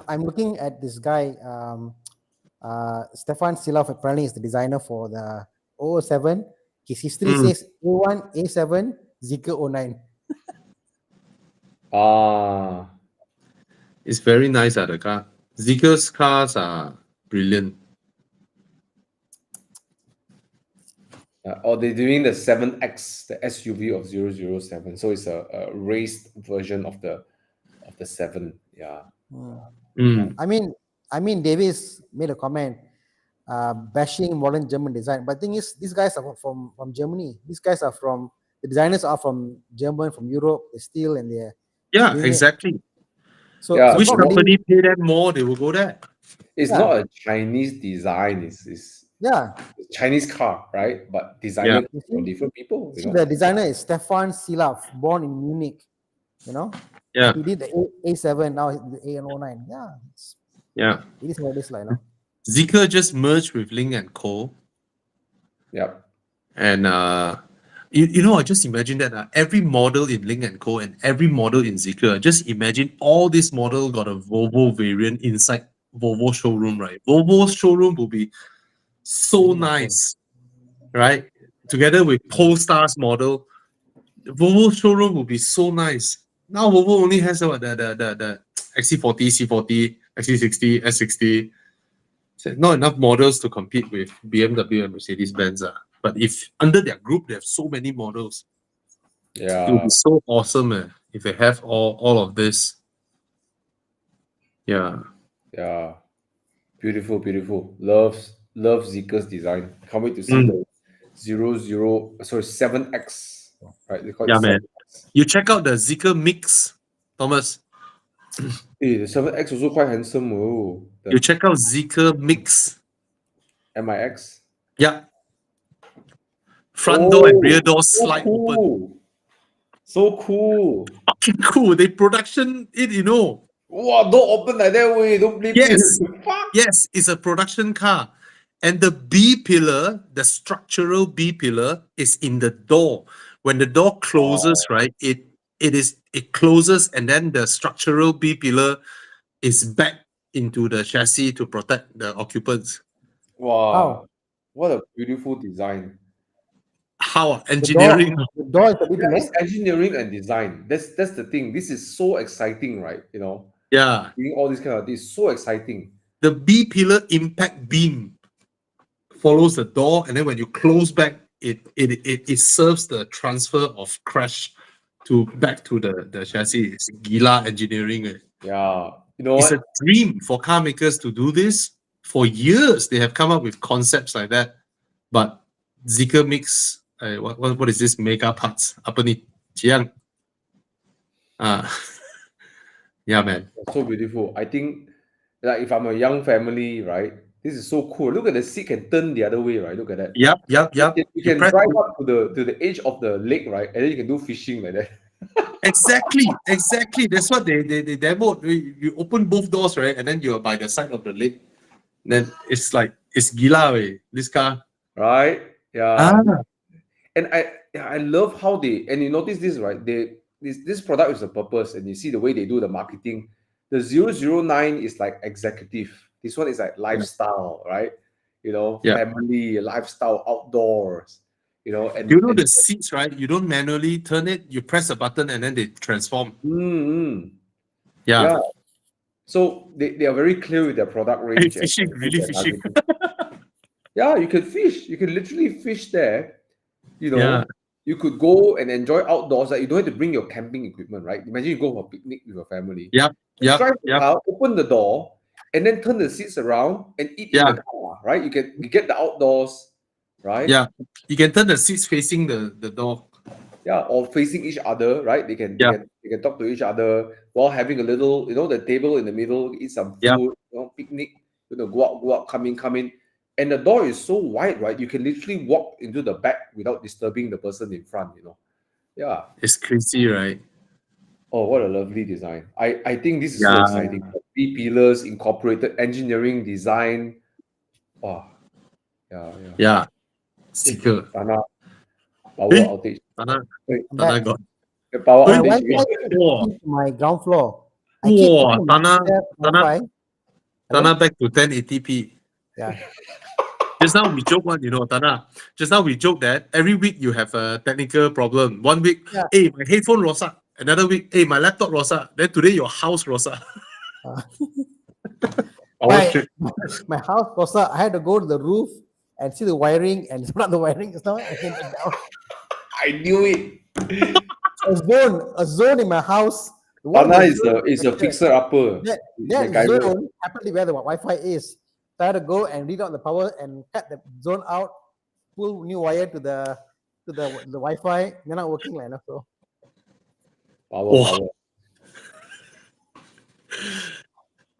I'm looking at this guy, Stefan Silaf apparently is the designer for the 007. His history Mm. says A1, A7, Zeekr 09. Ah, It's very nice, the car. Zeekr's cars are brilliant. or they're doing the 7X, the SUV of 007. So it's a raced version of the 7. Yeah. Mm. I mean, Davis made a comment bashing modern German design. But thing is, these guys are from Germany. These guys are from the designers are from German, from Europe. They're still and they're Yeah, doing it. exactly. So, Yeah, so Which not really- company pay them more, they will go there. It's Yeah. not a Chinese design. It's Yeah. Chinese car, right? But designer You from see? different people. You See, know? the designer is Stefan Silaf, born in Munich. You know, Yeah, he did the A7, now the AN09. Yeah, yeah. it is what it is like, no? Zeekr just merged with Lynk & Co. Yep. And you know, I just imagine that every model in Lynk & Co. and every model in Zeekr, just imagine all this model got a Volvo variant inside Volvo showroom, right? Volvo's showroom will be so nice, right? Together with Polestar's model, Volvo showroom will be so nice. Now Volvo only has the XC40, C40, XC60, S60. So not enough models to compete with BMW and Mercedes-Benz. But if under their group they have so many models, it would Yeah. be so awesome if they have all of this. Yeah. Yeah. Beautiful, beautiful. Love Zeekr's design. Can't wait to see Mm. the 7X. Right? They call Yeah, it man. 7X. You check out the Zeekr Mix, Thomas. The 7X also quite handsome. Oh, You the check out Zeekr Mix. MIX. Yeah. Front door and rear door so slide open. cool. So cool. Fucking cool. They production it, you know. Wow, don't open like that way. Don't blip Yes. it. Fuck. Yes, it's a production car. And the B pillar, the structural B pillar, is in the door. When the door closes, right, it closes, and then the structural B pillar is back into the chassis to protect the occupants. Wow. How? What a beautiful design. How? Engineering. The door is a bit Yeah, low. it's engineering and design. That's the thing. This is so exciting, right? You know, Yeah. doing all this kind of things, so exciting. The B pillar impact beam follows the door, and then when you close back, it serves the transfer of crash back to the chassis. It's gila engineering. Yeah. You know It's what? a dream for car makers to do this. For years, they have come up with concepts like that. But Zeekr Mix, what is this mega parts? Apa ni? Jiang. Yeah, man. So beautiful. I think like if I'm a young family, right? This is so cool. Look at the seat can turn the other way, right? Look at that. Yep. You can press- drive up to the edge of the lake, right? And then you can do fishing like that. Exactly. That's what they demoed. You open both doors, right? And then you're by the side of the lake. Then it's gila, this car. Right? Yeah. Ah. And I love how and you notice this, right? This product is a purpose, and you see the way they do the marketing. The 009 is like executive. This one is like lifestyle, right? You know, Yeah. family, lifestyle, outdoors. You know, and You know the seats, right? You don't manually turn it. You press a button and then they transform. Yeah. So they are very clear with their product range. and Fishing, who really they're fishing. targeting. Yeah, you can fish. You can literally fish there. You know, Yeah. you could go and enjoy outdoors. Like you don't have to bring your camping equipment, right? Imagine you go for a picnic with your family. Yep. Drive the car, open the door, and then turn the seats around and eat in Yeah. the car, right? You get the outdoors, right? Yeah. You can turn the seats facing the door. Yeah, or facing each other, right? They can talk to each other while having a little, the table in the middle, eat some food, Yeah. Picnic, go out, come in. And the door is so wide, right? You can literally walk into the back without disturbing the person in front, Yeah. It's crazy, right? Oh, what a lovely design. I think this is so Yeah. exciting. B pillars, incorporated engineering, design. Wow. Yeah. Yeah. Zeekr. Tana, power Eh? outage. Tana Back. got. The power Eh, Why outage. Wow. my ground floor? I keep Wow, putting my Tana- step Tana- Wi-Fi. Tana back to 1080p. Yeah. Just now we joke one, Tana. Just now we joke that every week you have a technical problem. 1 week, Yeah. hey, my headphone rosak. Another week, hey, my laptop rosak. Then today your house rosak. My house was I had to go to the roof and see the wiring and it's not the wiring. It's not. I came back down. I knew it. A zone in my house. One of Tana the is a zones- fixer upper. That MacGyver. zone happened to be where the Wi-Fi is. So I had to go and read out the power and cut the zone out, pull new wire to the Wi-Fi. They're not working like enough. So Power, Oh.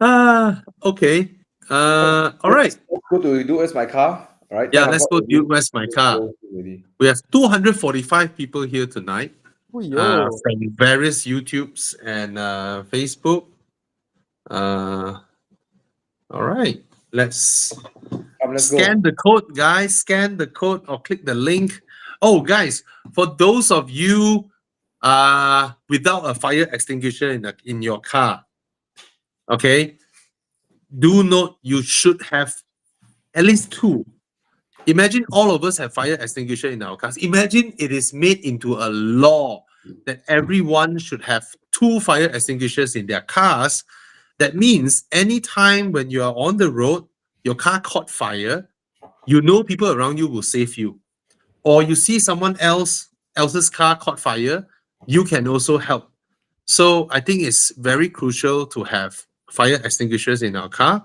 power. Okay. All right. Let's go to Do Where's My Car. All right. Yeah, tell let's Hamad go to already. Where's My Car. Already. We have 245 people here tonight yo. from various YouTubes and Facebook. All right. Let's Let's scan go. the code, guys. Scan the code or click the link. Oh, guys, for those of you without a fire extinguisher in your car, okay, do note you should have at least 2. Imagine all of us have fire extinguisher in our cars. Imagine it is made into a law that everyone should have 2 fire extinguishers in their cars. That means anytime when you are on the road, your car caught fire, people around you will save you. Or you see someone else's car caught fire, you can also help. So I think it's very crucial to have fire extinguishers in our car.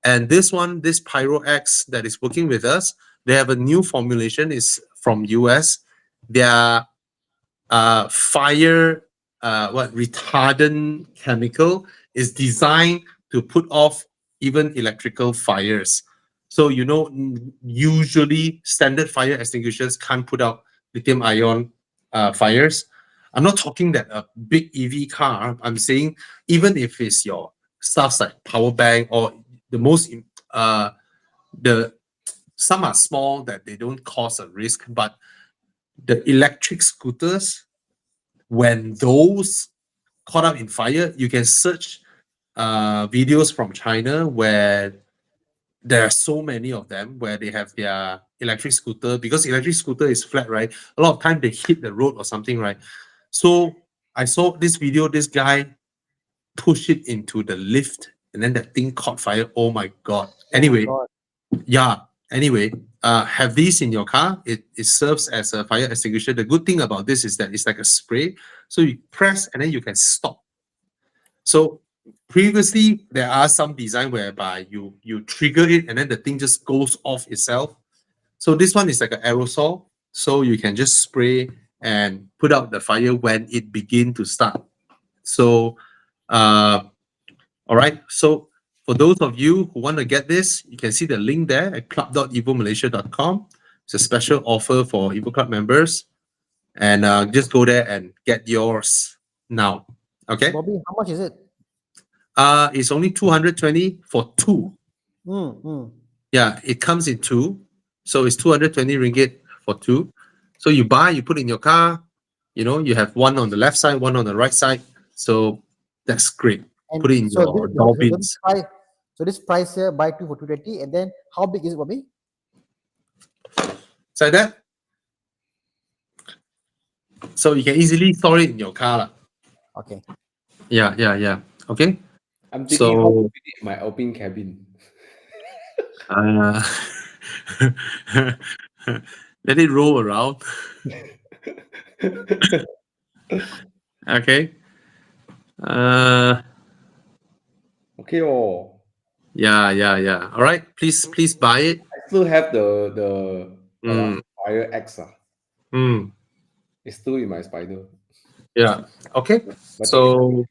And this PyroX that is working with us, they have a new formulation. It's from US. Their fire retardant chemical is designed to put off even electrical fires. So usually standard fire extinguishers can't put out lithium-ion fires. I'm not talking that a big EV car. I'm saying even if it's your stuff like power bank or some are small that they don't cause a risk, but the electric scooters, when those caught up in fire, you can search videos from China where there are so many of them where they have their electric scooter, because electric scooter is flat, right? A lot of time they hit the road or something, right? So I saw this video, this guy push it into the lift and then that thing caught fire. Oh my God. Anyway, have these in your car. It serves as a fire extinguisher. The good thing about this is that it's like a spray. So you press and then you can stop. So previously, there are some design whereby you trigger it and then the thing just goes off itself. So this one is like an aerosol. So you can just spray and put out the fire when it begin to start. So, all right. So for those of you who want to get this, you can see the link there at club.evomalaysia.com. It's a special offer for Evo Club members. And just go there and get yours now. Okay? Bobby, how much is it? It's only 220 for 2. Yeah, it comes in 2. So it's 220 ringgit for 2. So you buy, you put in your car, you have one on the left side, one on the right side. So that's great. And put it in your door bins. So this price here, buy 2 for 220, and then how big is it, Bobby? It's like that. So you can easily store it in your car. Okay. Yeah. Okay. I'm thinking how to fit it in my Alpine cabin. Let it roll around. Okay. Okay. Oh, Yeah. All right. Please buy it. I still have the Fire X. It's still in my Spider. Yeah. Okay. But So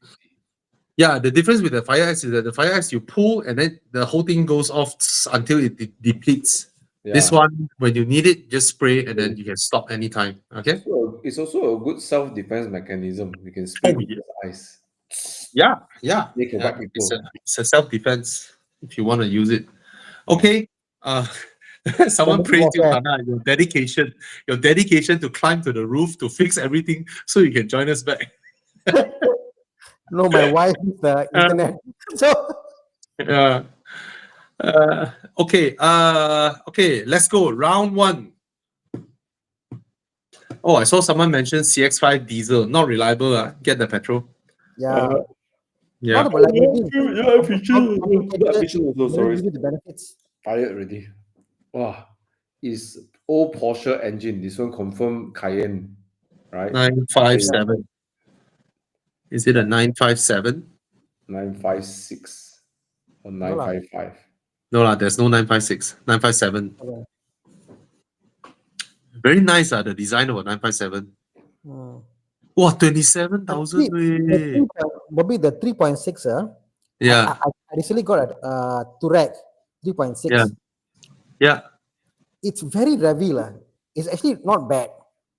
yeah, the difference with the Fire X is that the Fire X you pull and then the whole thing goes off until it depletes. yeah. This one, when you need it, just spray and then you can stop anytime. Okay. So it's also a good self-defense mechanism. You can spray with the ice. Yeah. They can whack people. It's a self-defense if you want to use it. Okay. Someone praised you, Hannah, your dedication to climb to the roof to fix everything so you can join us back. No, my wife is the internet. So Okay. Okay. Let's go. Round one. Oh, I saw someone mention CX5 diesel. Not reliable. Get the petrol. Yeah. Yeah. Not about like Yeah, efficient. complicated, Efficient also, doesn't sorry. give you the benefits. Tired already. Wow. Is old Porsche engine. This one confirm Cayenne, right? 957. Is it a 957? 956 or No lah. 955. No, lah. There's no 956. 957. Okay. Very nice, the design of a 957. Hmm. Wow, 27,000. wey. Bobby, the 3.6, Yeah. I recently got a Touareg 3.6. Yeah. Yeah. It's very revy lah. It's actually not bad.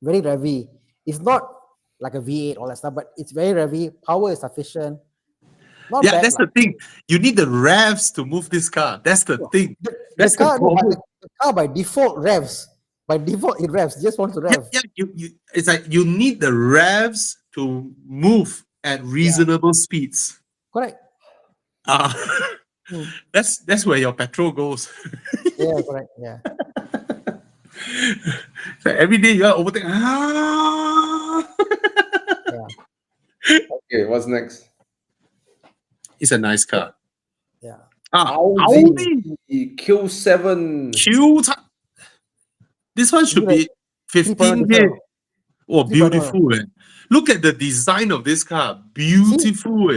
Very revy. It's not like a V8 all that stuff, but it's very revy. Power is sufficient. Not Yeah, bad that's lah. the thing. You need the revs to move this car. That's the thing. That's the car, problem. the car by default revs. By default it revs. Just wants to rev. Yeah, it's like you need the revs to move at reasonable speeds. Correct. Hmm. That's where your petrol goes. Yeah, correct. Yeah. So every day you are overtake. Okay, what's next? It's a nice car. Yeah. Audi Q7. Q. This one should be 15K. Oh, beautiful. Look at the design of this car. Beautiful.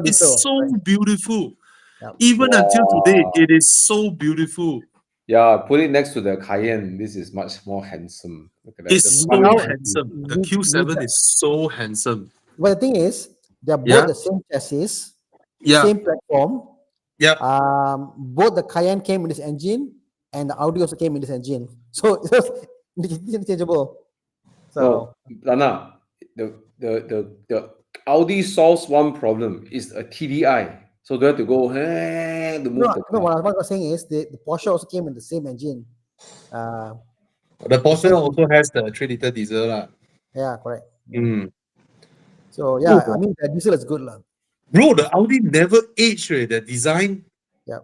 It's so beautiful. Yep. Even until today, it is so beautiful. Yeah, put it next to the Cayenne. This is much more handsome. Look at that. It's The so front- handsome. The Q7 is so handsome. But the thing is, they're both Yeah. the same chassis, Yeah. same platform. Yeah. Both the Cayenne came in this engine, and the Audi also came in this engine. So it's interchangeable. So Oh, Lana, the Audi solves one problem. It's a TDI. So they have to go to move no, the no, car. what I was saying is the Porsche also came in the same engine. The Porsche also has the 3-liter diesel. lah. Yeah, correct. Mm. So yeah, Oh. I mean the diesel is good lah. Bro, the Audi never age, right? The design. Yep.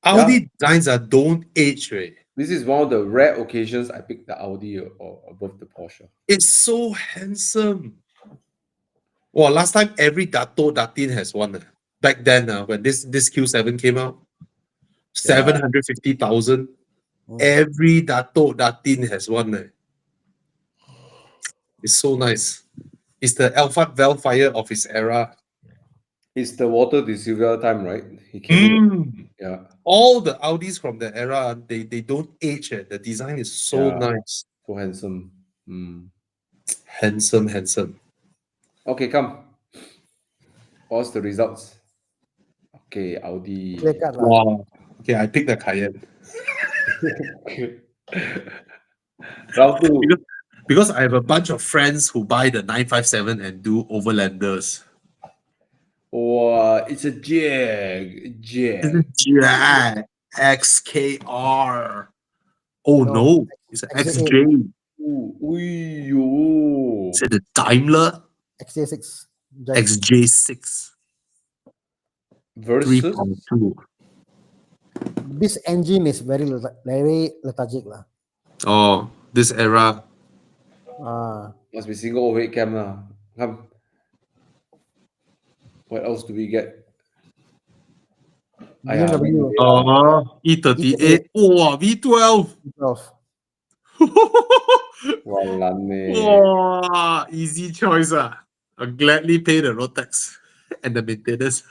Audi designs don't age, right? This is one of the rare occasions I picked the Audi or above the Porsche. It's so handsome. Well, last time every Datin has one. Back then, when this Q7 came out, 750,000. Every Datin has one. It's so nice. It's the Alpha Velfire of his era. It's the water Silvia time, right? He came in. Yeah. All the Audis from the era, they don't age. The design is so Yeah. nice. So handsome. Mm. Handsome. Okay, come. What's the results? Okay, Audi. Clear cut lah. Wow. Okay, I picked the Cayenne. Round two. Because I have a bunch of friends who buy the 957 and do overlanders. Wow, it's a Jag. Jag XKR. Oh no, it's an XJ. Ooh, Is it the Daimler XJ6. XJ6 versus 3.2? This engine is very lethargic lah. Oh, this era. must be single overhead cam lah. Come. What else do we get? BMW E38. Wow, V12. 12. Walane. Wow, easy choice. I'll gladly pay the road tax and the maintenance.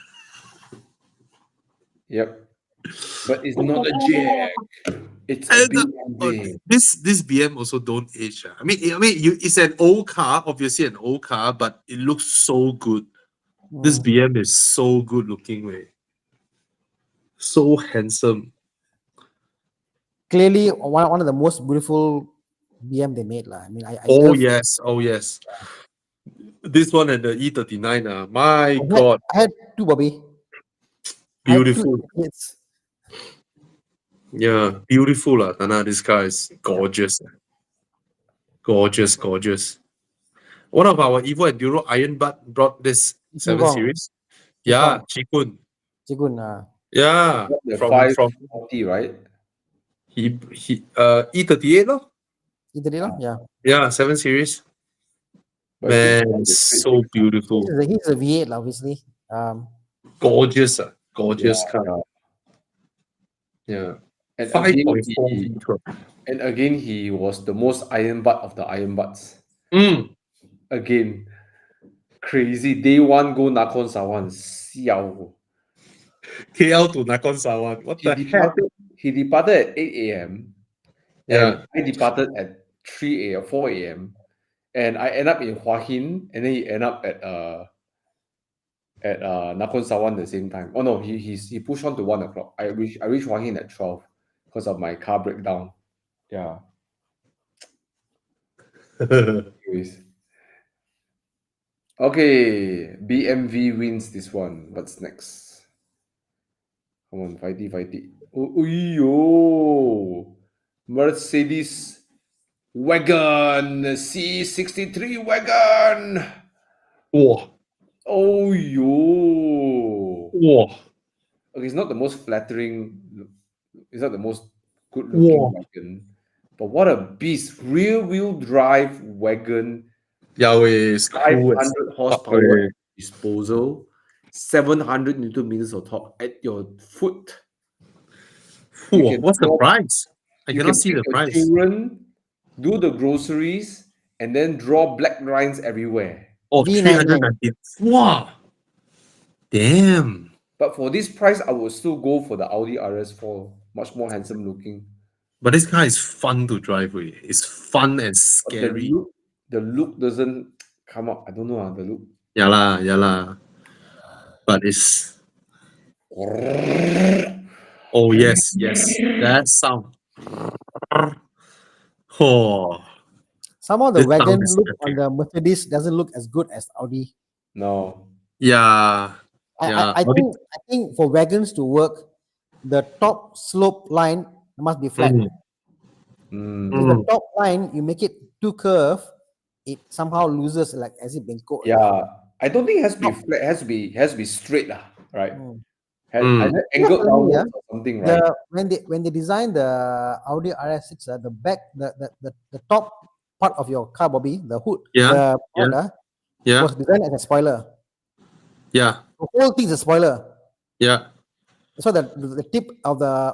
Yep. But it's not a Jag. It's a BMW. This BM also don't age. I mean, it's an old car, obviously an old car, but it looks so good. This BM is so good looking, way. So handsome. Clearly one of the most beautiful BM they made lah. I mean, I Oh love- yes. This one and the E39. My God, I had two, Bobby. I had two beautiful. kids. Yeah, beautiful. Tana, this car is gorgeous. Gorgeous. One of our Evo Enduro Iron Butt brought this 7 Qigong. Series. Yeah, Chikun. Jigun, Yeah, The from 540, right? he E38 lor. Yeah. Yeah, 7 Series. But it's Man, the it's straight so six. beautiful. He's a V8, obviously. Gorgeous, Yeah, gorgeous car. yeah. Yeah. And again, 5.4 he, V12. and again, he was the most iron butt of the iron butts. Mm. Again, crazy. Day one, go Nakhon Sawan. Siao. KL to Nakhon Sawan. What He the heck? departed, he departed at 8 a.m. and Yeah. I departed at 3 a.m., 4 a.m. And I end up in Hua Hin, and then he end up at Nakhon Sawan the same time. Oh no, he pushed on to 1 o'clock. I reached Hua Hin at 12 because of my car breakdown. Yeah. Anyways. Okay, BMV wins this one. What's next? Come on, fighty. Oh, yo. Mercedes wagon, C63 wagon. Whoa. Oh, yo. Whoa. Okay, it's not the most flattering. It's not the most good-looking Whoa. wagon, but what a beast! Rear-wheel drive wagon, Yahweh is cool as 500 fuck, horsepower eh. disposal, 700 Newton meters of torque at your foot. You Whoa. can What's the drop- price? I You cannot can see pick the your price. children, do the groceries, and then draw black lines everywhere. Oh, V99. 390. Wow. Damn. But for this price, I would still go for the Audi RS4. Much more handsome looking. But this car is fun to drive with. It's fun and But scary. the look doesn't come up. I don't know the look. Yeah lah. But it's oh yes. That sound. Oh, Some of the this sound wagon is look on epic. the Mercedes doesn't look as good as Audi. No. Yeah. I think for wagons to work, the top slope line must be flat. Mm. Mm. If the top line you make it too curved, it somehow loses like as it bengkok. Yeah. I don't think it has to be flat. It has to be straight, lah. Right? Mm. Either angled telling me, downwards or something, right? When they designed the Audi RS6, the back the top part of your car, Bobby, the hood, Yeah, the bonnet, Yeah. was designed as a spoiler. Yeah. The whole thing is a spoiler. Yeah. So the tip of the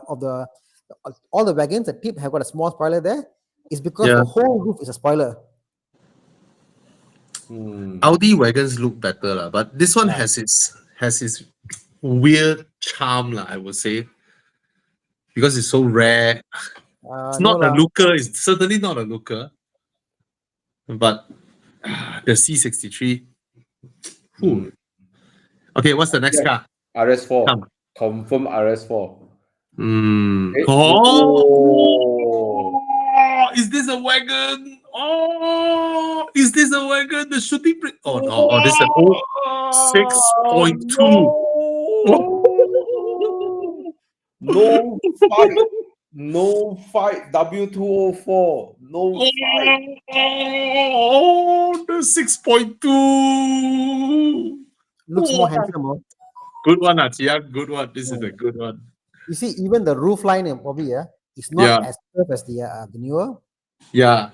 all the wagons, the tip have got a small spoiler there. It's because Yeah. the whole roof is a spoiler. Hmm. Audi wagons look better, lah, but this one has its weird charm, lah, I would say. Because it's so rare. It's not a looker, it's certainly not a looker. But the C63. Whew. Okay, what's the next car? RS4. Come. Confirm RS4. Mm. Eh, Oh, is this a wagon? Oh, is this a wagon? The shooting brake. Oh no, this is an old 6.2. No fight. No fight. W204. No fight. Oh, the 6.2. Looks more handsome. Oh. Good one, Chia. Good one. This is a good one. You see, even the roof line probably is not as curved as the newer. Yeah.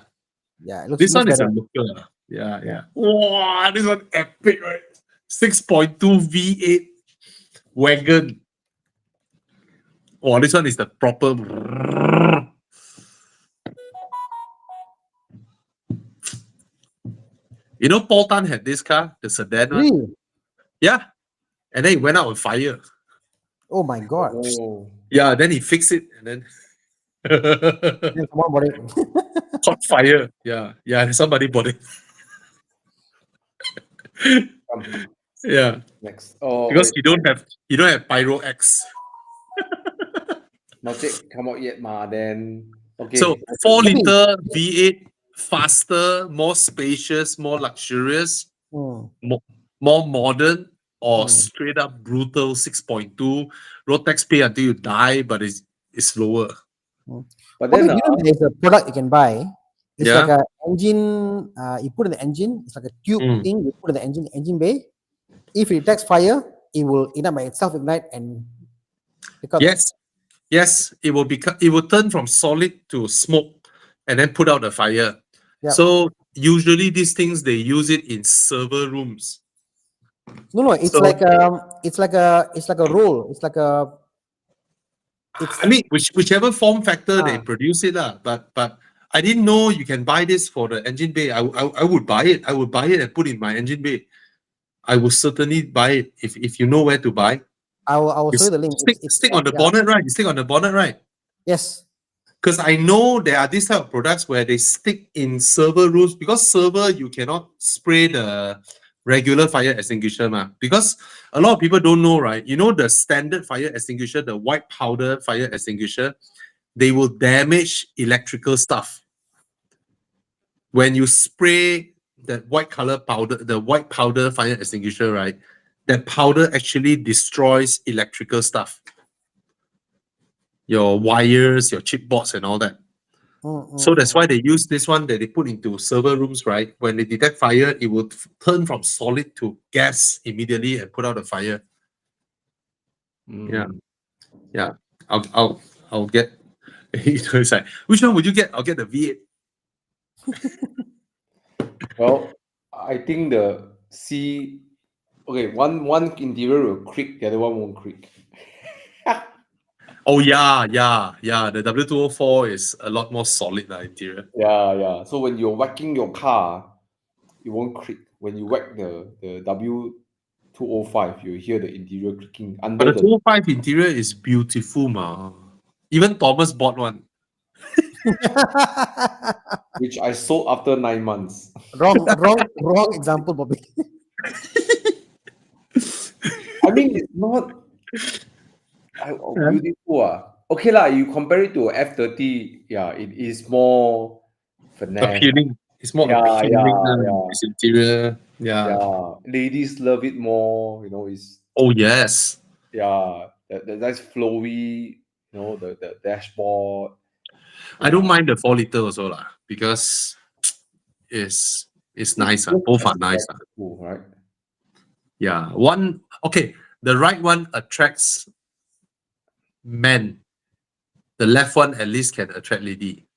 Yeah, it looks, This one is a better. looker. Yeah. Wow, this one epic, right? 6.2 V8 wagon. Oh, this one is the proper. You know, Paul Tan had this car, the sedan one. Really? Yeah. And then it went out on fire. Oh my god! Oh. Yeah, then he fixed it and then Then someone bought it. caught fire. Yeah, somebody bought it. Yeah. Next. Oh, Because wait. you don't have Pyro X. Not yet come out yet, ma. Then okay. So 4-liter V8, faster, more spacious, more luxurious, Hmm. more modern, or Mm. straight up brutal 6.2. Road tax pay until you die, but it's lower. But Bobby, then you know there's a product you can buy. It's Yeah. like a engine. You put in the engine. It's like a tube Mm. thing. You put in the engine bay. If it detects fire, it will ignite by itself, ignite and Because Yes, it will become, it will turn from solid to smoke and then put out the fire. Yeah. So usually these things they use it in server rooms. no, it's So- like it's like a roll. It's like a. It's I mean, whichever form factor they Ah. produce it, but I didn't know you can buy this for the engine bay. I would buy it. I would buy it and put it in my engine bay. I would certainly buy it if you know where to buy. I will You show you the link. stick on the yeah. bonnet, right? You stick on the bonnet, right? Yes. Because I know there are these type of products where they stick in server rooms, because server you cannot spray the regular fire extinguisher, because a lot of people don't know, right? You know the standard fire extinguisher, the white powder fire extinguisher, they will damage electrical stuff. When you spray that white color powder, the white powder fire extinguisher, right? That powder actually destroys electrical stuff. Your wires, your chipboards and all that. So that's why they use this one that they put into server rooms, right? When they detect fire, it will turn from solid to gas immediately and put out the fire. Mm. Yeah. I'll get. It's like, which one would you get? I'll get the V8. Well, I think the C. Okay, one interior will creak, the other one won't creak. Oh yeah. The W204 is a lot more solid interior. Yeah. So when you're whacking your car, it won't creak. When you whack the W205, you hear the interior creaking But under the 205 interior is beautiful, ma. Even Thomas bought one. which I sold after 9 months. wrong example, Bobby. I mean, it's not beautiful. Okay lah, you compare it to F30, yeah, it is more finesse. Appealing. It's more Yeah, appealing. yeah. Its interior. Yeah. Yeah, ladies love it more. It's Oh yes. yeah, the nice flowy. The dashboard. I don't mind the 4 liter also lah, because it's nice. Both are nice. Cool, right? Yeah. The right one attracts men. The left one at least can attract lady.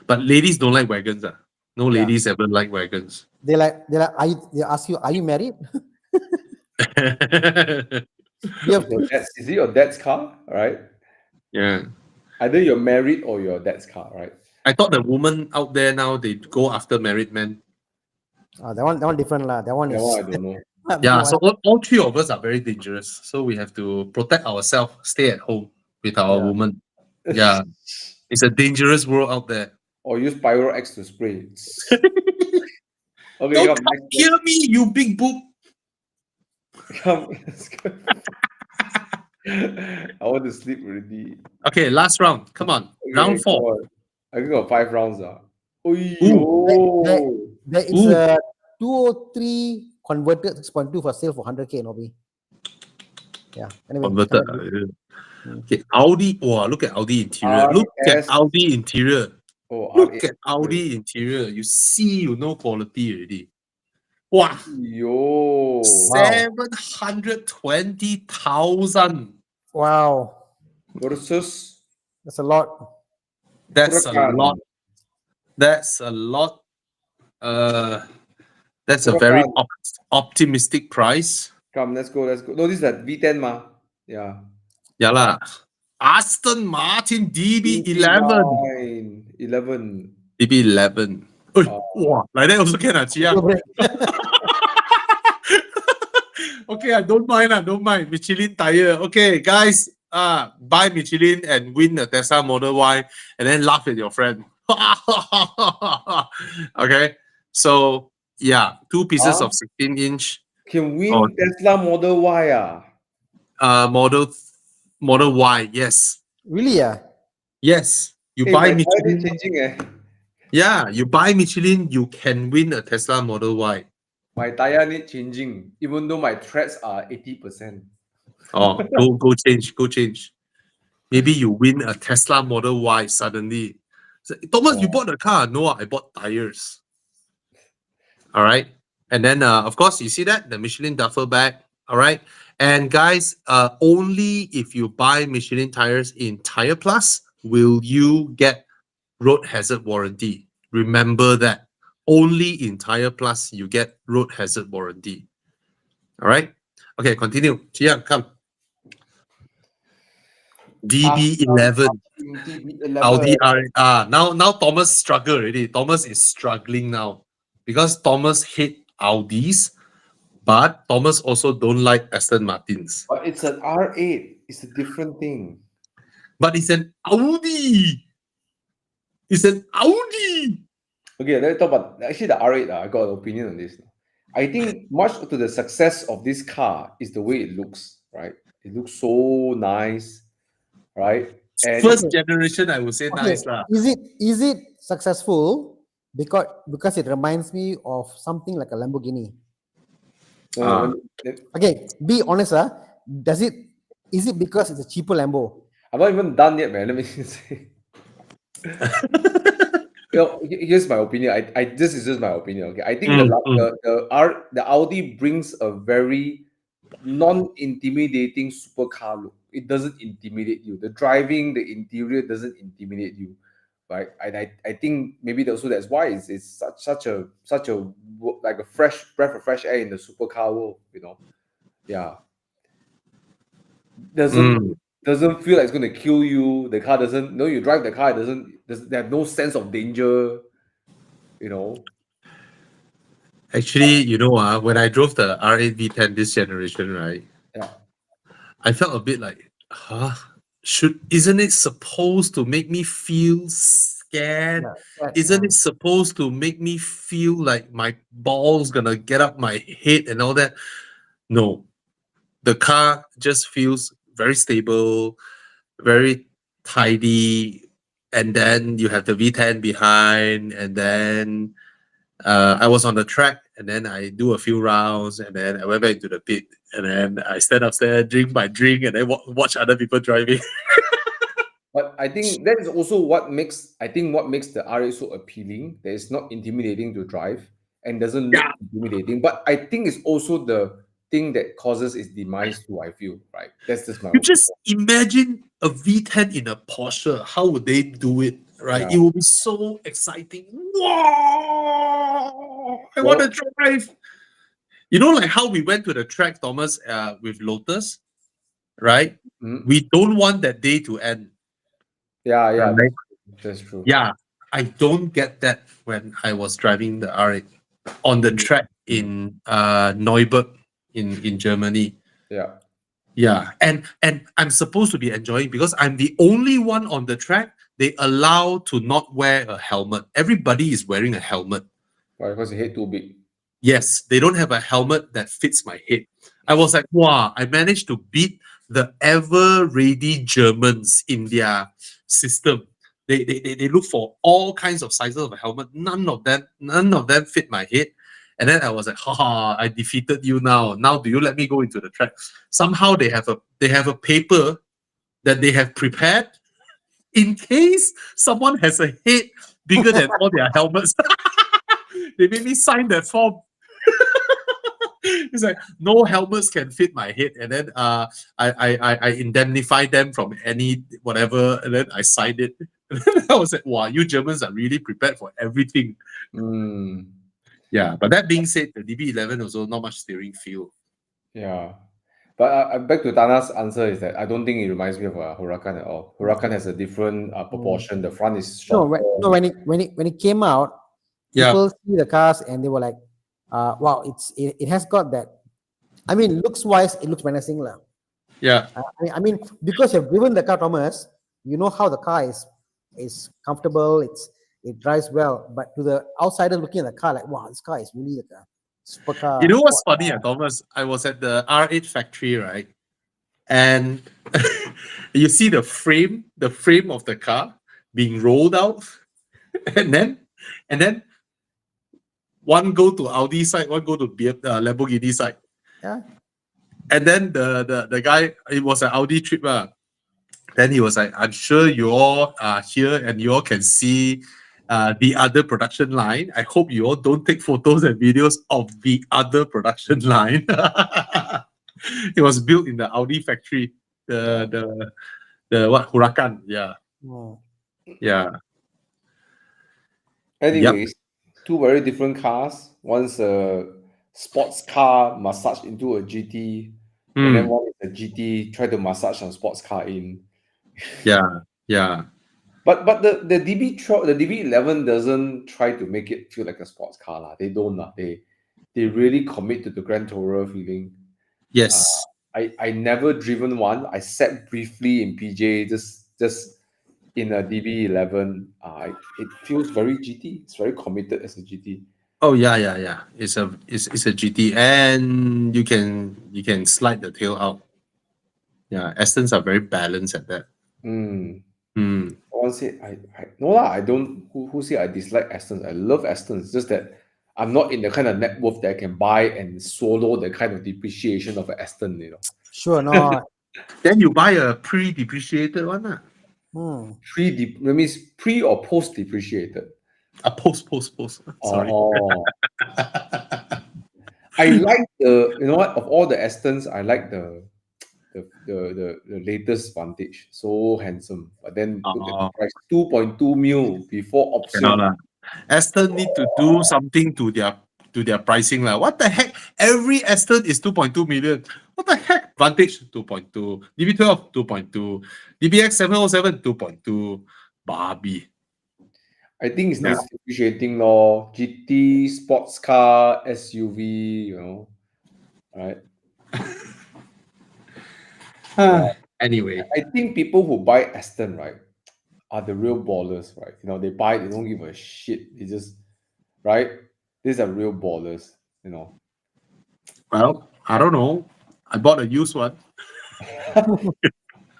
But ladies don't like wagons. No ladies ever like wagons. They ask you, are you married? You have Is it your dad's car, right? Yeah. Either you're married or your dad's car, right? I thought the women out there now, they go after married men. that one different lah. That one That is one I don't know. Yeah, so all 3 of us are very dangerous. So we have to protect ourselves, stay at home with our Yeah. woman. Yeah. It's a dangerous world out there. Or use Pyro X to spray. Okay, Don't come, come kill me, you big boob. come. Let's go. I want to sleep already. Okay, last round. Come on. Okay, Round 4. come on. I think got 5 rounds. There is Ooh. a 203 converted 6.2 for sale for 100K, Nobby. Yeah. Anyway, Converted. Okay, Audi. Wow, look at Audi interior. Look at RS. Audi interior. Oh, Look R8. at Audi interior. You see, you know quality already. Wow. Yo. 720,000. wow, Versus that's a lot. That's a Huracan. lot. That's a lot. That's a very Huracan. optimistic price. Come, let's go. No, this is that V10 ma. Yeah. Yeah lah. Aston Martin DB11. 11. DB11. Wow, like that also can Chia. Okay, I don't mind. Michelin tire. Okay, guys, buy Michelin and win the Tesla Model Y and then laugh at your friend. Okay, so yeah, 2 pieces of 16-inch Can win Oh. Tesla Model Y. Model Y. Yes, Really? Yeah. yes. You Hey, buy my tire Michelin. changing. Yeah, you buy Michelin, you can win a Tesla Model Y. My tire need changing, even though my treads are 80%. Oh, go change. Maybe you win a Tesla Model Y suddenly. So, Thomas, you bought the car. No, I bought tires. All right. And then, of course, you see that? The Michelin duffel bag. All right. And guys, only if you buy Michelin tires in Tire Plus will you get road hazard warranty. Remember that. Only in Tire Plus you get road hazard warranty. All right. Okay, continue. Chiang, come. DB11. Audi R8. Now Thomas struggle already. Thomas is struggling now because Thomas hate Audis, but Thomas also don't like Aston Martins. But it's an R8. It's a different thing. But it's an Audi. It's an Audi. Okay, let's talk about actually the R8. I got an opinion on this. I think much to the success of this car is the way it looks, right? It looks so nice, right? And First generation, I would say Okay, nice lah. is it successful because it reminds me of something like a Lamborghini? Okay, be honest, is it because it's a cheaper Lambo? I'm not even done yet, man. Let me say. Here's my opinion. This is just my opinion. Okay, I think the Audi brings a very non-intimidating supercar look. It doesn't intimidate you. The driving, the interior doesn't intimidate you, right? And I think maybe also that's why it's such a like a fresh breath of fresh air in the supercar world. Yeah. Doesn't feel like it's going to kill you. The car doesn't. No, you drive the car. They have no sense of danger. Actually, when I drove the R8 V10 this generation, right? Yeah. I felt a bit like, isn't it supposed to make me feel scared? Isn't it supposed to make me feel like my balls gonna get up my head and all that? No. The car just feels very stable, very tidy, and then you have the V10 behind, and then I was on the track, and then I do a few rounds, and then I went back to the pit, and then I stand upstairs, drink my drink, and then watch other people driving. But I think that is also what makes the R8 so appealing. That it's not intimidating to drive and doesn't look intimidating. But I think it's also the thing that causes its demise too, I feel, right? That's just my You just imagine a V10 in a Porsche. How would they do it, right? Yeah. It will be so exciting. Wow! I want to drive. Like how we went to the track, Thomas, with Lotus, right? We don't want that day to end. Yeah, Right? that's true. Yeah, I don't get that when I was driving the R8 on the track in Neuburg in Germany. Yeah, and I'm supposed to be enjoying because I'm the only one on the track they allow to not wear a helmet. Everybody is wearing a helmet. Why? Because your head too big. Yes, they don't have a helmet that fits my head. I was like, wow, I managed to beat the ever-ready Germans in their system. They look for all kinds of sizes of a helmet. None of them fit my head. And then I was like, haha, I defeated you now. Now do you let me go into the track? Somehow they have a paper that they have prepared in case someone has a head bigger than all their helmets. They made me sign that form. It's like no helmets can fit my head, and then I indemnify them from any whatever, and then I signed it. I was like, wow, you Germans are really prepared for everything. Yeah, but that being said, the DB11 also not much steering feel. Yeah, but back to Tana's answer is that I don't think it reminds me of a Huracan at all. Huracan has a different proportion. The front is short. When it came out, people see the cars and they were like, wow, it has got that. I mean, looks wise, it looks menacing lah. Yeah. I mean, because you've driven the car, Thomas, you know how the car is comfortable. It drives well, but to the outsider looking at the car, like, wow, this car is really like a supercar. You know what's funny, Thomas? I was at the R8 factory, right? And you see the frame of the car being rolled out, and then one go to Audi side, one go to Lamborghini side. Yeah. And then the guy, it was an Audi trip. Then he was like, I'm sure you all are here and you all can see the other production line. I hope you all don't take photos and videos of the other production line. It was built in the Audi factory. The what Huracan? Yeah, Oh. yeah. Anyways, two very different cars. One's a sports car massaged into a GT, and then Mm, one is a GT try to massage a sports car in. yeah, yeah. But the DB12, the DB11 doesn't try to make it feel like a sports car lah. They don't lah. They really commit to the Grand Tourer feeling. Yes. I never driven one. I sat briefly in PJ just in a DB11. It feels very GT. It's very committed as a GT. Oh yeah, yeah, yeah. It's a GT, and you can slide the tail out. Yeah, Astons are very balanced at that. Mm. Mm. Someone said I no lah. I don't. Who say I dislike Astons? I love Astons. It's just that I'm not in the kind of net worth that I can buy and swallow the kind of depreciation of an Aston. You know, Sure not. Then you buy a pre-depreciated one, lah. Hmm. that means pre or post depreciated. Post. Sorry. Oh. I like the what of all the Astons, I like the latest Vantage. So handsome. But then look at the price, 2.2 mil before option. Cannot lah. Aston need to do something to their pricing lah. What the heck? Every Aston is 2.2 million. What the heck? Vantage 2.2, DB12 2.2, DBX 707 2.2. Barbie. I think it's this depreciating law. GT, sports car, SUV, right? Anyway, I think people who buy Aston, right, are the real ballers, right? They buy it, they don't give a shit. They just, right? These are real ballers, well, I don't know. I bought a used one. It's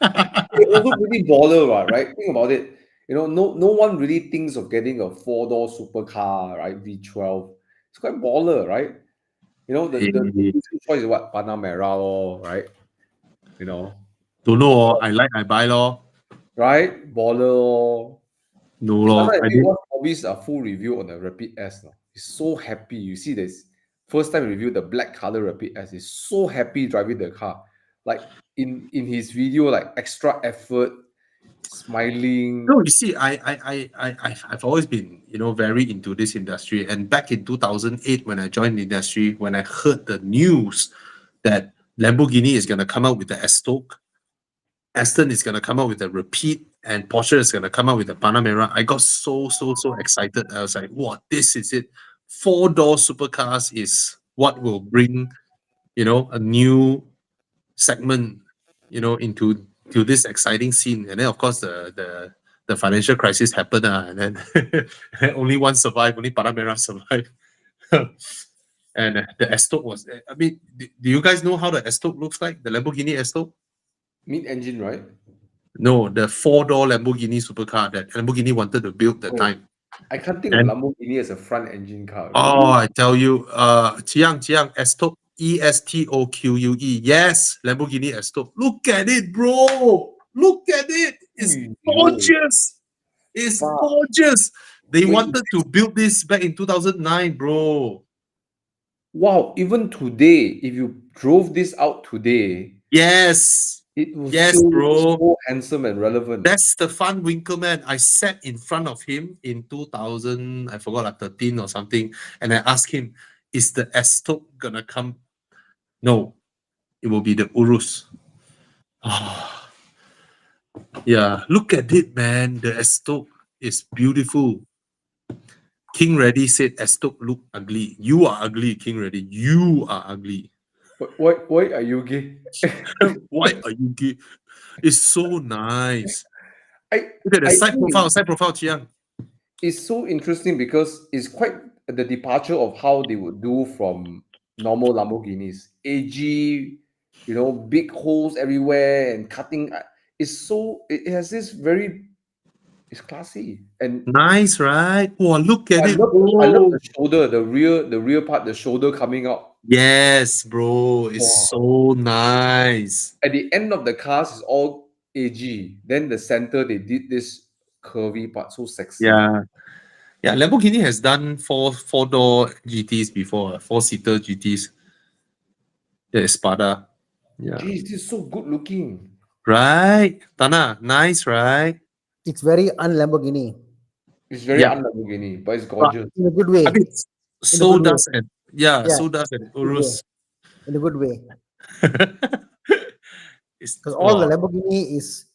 also pretty baller, right? Think about it. No one really thinks of getting a 4-door supercar, right? V12. It's quite baller, right? The choice is what? Panamera, lor, right? Don't know. I buy lor. Right? Baller. Lor. No lor. Sometimes you watch Bobby's full review on the Rapid S. No? He's so happy. You see this first time review the black color Rapid S. He's so happy driving the car. Like in his video, like extra effort, smiling. No, you see, I've always been, very into this industry. And back in 2008, when I joined the industry, when I heard the news that Lamborghini is going to come out with the Estoque, Aston is going to come out with a Rapide, and Porsche is going to come out with the Panamera, I got so excited. I was like, what? This is it. 4-door supercars is what will bring, a new segment, into this exciting scene. And then of course the financial crisis happened, and then only one survived, only Panamera survived. And the Estoque was, I mean, do you guys know how the Estoque looks like? The Lamborghini Estoque? Mid-engine, right? No, the 4-door Lamborghini supercar that Lamborghini wanted to build that time. I can't think of Lamborghini as a front engine car. Oh, I tell you, Jiang, Estoque, Estoque. Yes, Lamborghini Estoque. Look at it, bro. Look at it. It's gorgeous. It's gorgeous. They wanted to build this back in 2009, bro. Wow, even today, if you drove this out today, yes, it was bro, so handsome and relevant. That's the Van Winkleman. I sat in front of him in 2000, I forgot, like 13 or something, and I asked him, is the Estoque gonna come? No, it will be the Urus. Oh. Yeah, look at it, man. The Estoque is beautiful. King Reddy said Estoque look ugly. You are ugly, King Reddy. You are ugly. Why are you gay? Why are you gay? It's so nice. Look at the side profile, Chiang. It's so interesting because it's quite the departure of how they would do from normal Lamborghinis. AG, big holes everywhere and cutting. It has this it's classy and nice, right? Oh, look at it. I love the shoulder, the rear part, the shoulder coming out. Yes, bro. It's so nice. At the end of the cars is all AG. Then the center, they did this curvy part, so sexy. Yeah. Yeah, Lamborghini has done 4-door GTs before, 4-seater GTs. The Espada. Yeah. Geez, this is so good looking. Right, Tana, nice, right? It's very un-Lamborghini It's very Yeah. un-Lamborghini, but it's gorgeous. in a good way. I mean, In a so good way. does it. Yeah, Yeah. so does an Good way. Urus. In a good way. It's Because all the wow. Lamborghini is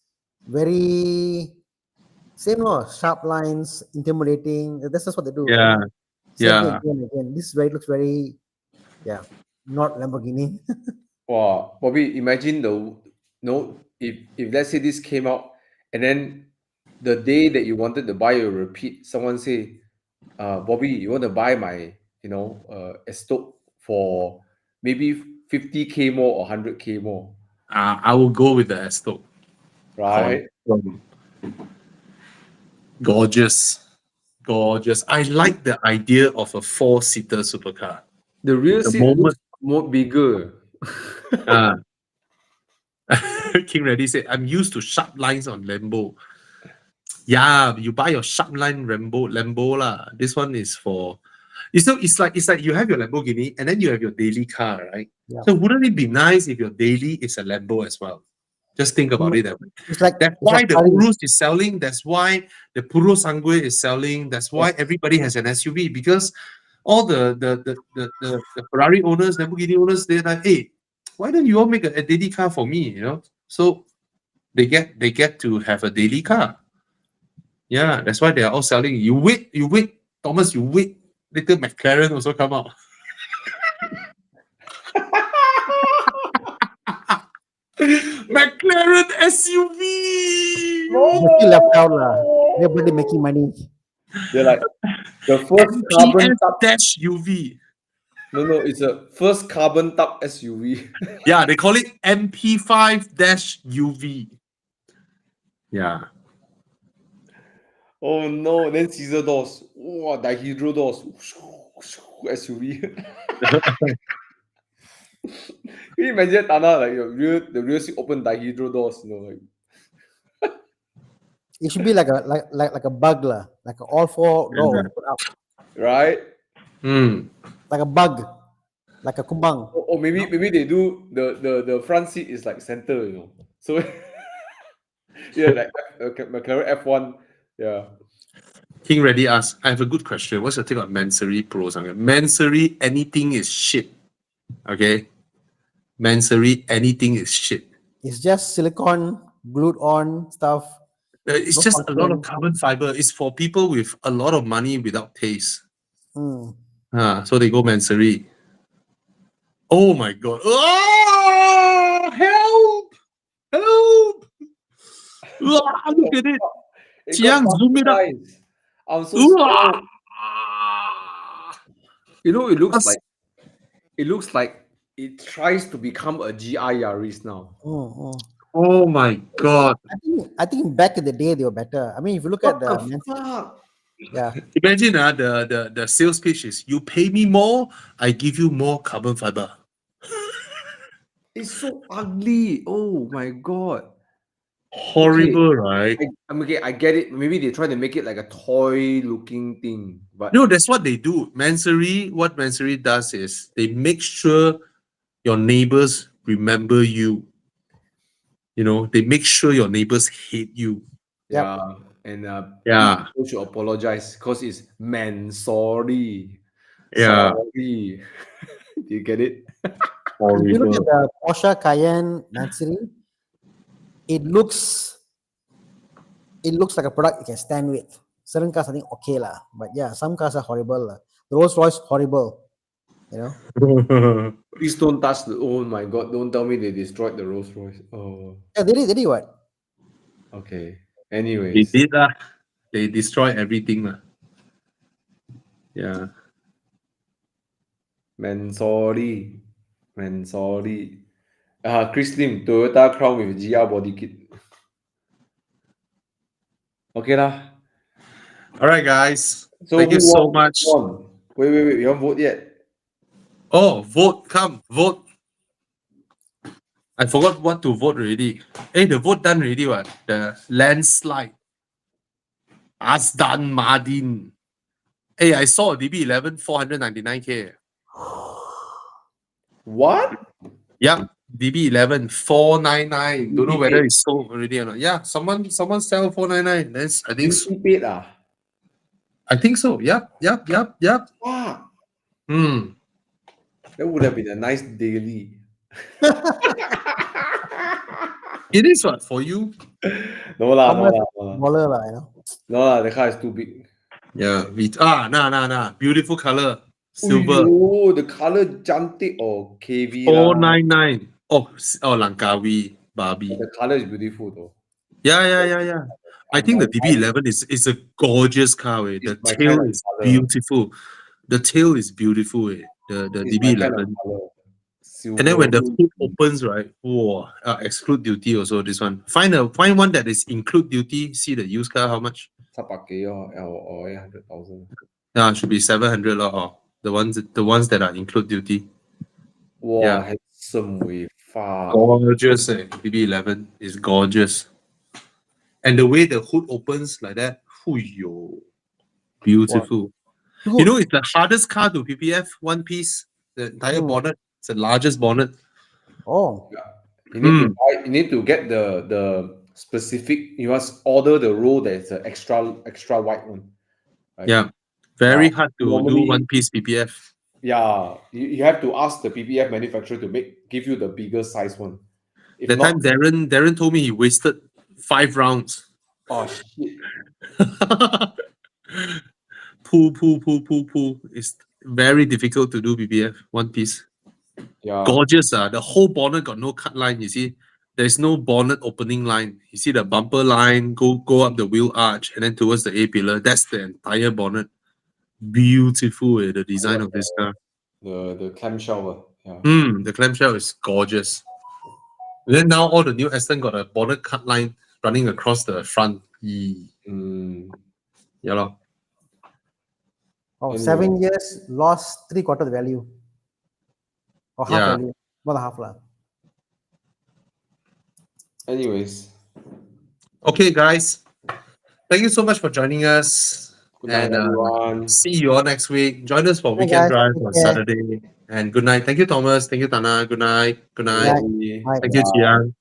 very same law, sharp lines, intimidating. That's just what they do. Yeah, Same thing yeah. again and again. This is very looks very, yeah, not Lamborghini. Wow, Bobby, imagine if let's say this came out and then the day that you wanted to buy a repeat, someone say, Bobby, you want to buy my, Estoque for maybe 50K more or 100K more, I will go with the Esto. right? Gorgeous, gorgeous. I like the idea of a 4-seater supercar. The rear The seat moment- looks more bigger. Ah. King Ready said, "I'm used to sharp lines on Lambo." Yeah, you buy your sharp line Lambo lah. This one is for. It's like you have your Lamborghini and then you have your daily car, right? Yeah. So wouldn't it be nice if your daily is a Lambo as well? Just think about it that way. It's like That's it's why like the Ferrari. Urus is selling. That's why the Puro Sangue is selling. That's why everybody has an SUV because all the Ferrari owners, Lamborghini owners, they're like, hey, why don't you all make a daily car for me? You know, so they get to have a daily car. Yeah, that's why they are all selling. You wait, Thomas. You wait. Later McLaren also come out. McLaren SUV. They're still left out lah. Everybody making money. They're like the first carbon MPS tub. dash UV. No, it's a first carbon tub SUV. Yeah, they call it MP5 dash UV. Yeah. Oh no, then Caesar doors. Wow, dihedral doors. SUV. Can you imagine Tana like the real seat open dihedral doors, like It should be like a bug lah, like all four doors put up, right? Hmm. like a bug, like a kumbang. Or maybe they do the front seat is like center, So yeah, like McLaren F1. Yeah. King Ready asks, I have a good question. What's your take on Mansory Pros? Mansory, anything is shit. Okay? Mansory, anything is shit. It's just silicone glued on stuff. It's No just a lot of content. carbon fiber. It's for people with a lot of money without taste. Mm. So they go Mansory. Oh my god. Oh, help! Help! Look at it. It Chiang, got zoom it up. bastardized. I'm so scared. It looks like it tries to become a GI Yaris now. Oh my god. I think back in the day they were better. I mean, if you look at the fuck? yeah, Imagine the sales pitch is you pay me more, I give you more carbon fiber. It's so ugly. Oh my god. Horrible, right? I get it. Maybe they try to make it like a toy looking thing, but No, that's what they do. What Mansory does is they make sure your neighbors remember you. They make sure your neighbors hate you. yeah, and Yeah. people should apologize because it's sorry. Yeah. Sorry. Do you get it? if you look at the Porsche Cayenne Mansory, it looks like a product you can stand with. Certain cars I think okay lah, but yeah, some cars are horrible lah. The Rolls Royce horrible, Please don't touch oh my god, don't tell me they destroyed the Rolls Royce. Oh, Yeah, they did what? okay. They Anyways, did They destroy everything lah. Yeah. sorry. Chris Lim, Toyota Crown with GR body kit. Okay lah. All right, guys. So Thank you who so won? much. Wait, we haven't vote yet. Oh, vote. Come, vote. I forgot what to vote already. Hey, the vote done already, what? The landslide. Asdan Mardin. Hey, I saw a DB11 499K. What? Yeah. DB11 499. Don't know whether it's sold already or not. Yeah, someone sell 499. That's I think so. Duty paid ah. I think so. Yep. Wow, Hmm. that would have been a nice daily. It is what for you? No lah, How no much lah, no lah. smaller lah, you know. No lah, the car is too big. Yeah. Nah. Beautiful color. Silver. Oh, the color Jantik or KV lah. 499. Oh, Langkawi, Barbie. The color is beautiful though. Yeah. I think the DB11 is a gorgeous car. The It's my tail kind of is colour. beautiful. The tail is beautiful. The It's my kind of DB11. colour. And then when the Silver. hood opens, right? Whoa, exclude duty also. This one. Find one that is include duty. See the used car how much? 700 or 800,000. Yeah, should be 700 or the ones that are include duty. Wow, Yeah. handsome way far. Gorgeous. DB11 is gorgeous. And the way the hood opens like that, yo, beautiful. Wow. You know, it's the hardest car to PPF, one piece. The entire bonnet. It's the largest bonnet. Oh, You need to buy, you need to get the specific. You must order the row that's an extra wide one. Right? Yeah. Very Wow. hard to do Normally- one piece PPF. Yeah, you have to ask the PPF manufacturer to give you the bigger size one. If That not, time Darren told me he wasted 5 rounds. oh shit. Pull. It's very difficult to do PPF, one piece. Yeah. Gorgeous. The whole bonnet got no cut line, you see. There's no bonnet opening line. You see the bumper line, go up the wheel arch, and then towards the A-pillar. That's the entire bonnet. Beautiful, the design of this car. The clamshell. Yeah. The clamshell is gorgeous. And then now all the new Aston got a bonnet cut line running across the front. Mm. Yeah, lor. oh, And 7 years lost 3/4 the value. Or half Yeah. value. More than half lah. Anyways, Okay, guys. Thank you so much for joining us. good night, And, everyone. See you all next week. Join us for Hey, weekend guys. drive Take on care. Saturday. And good night. Thank you, Thomas. Thank you, Tana. Good night. Good night. Bye. Thank you, Chiang.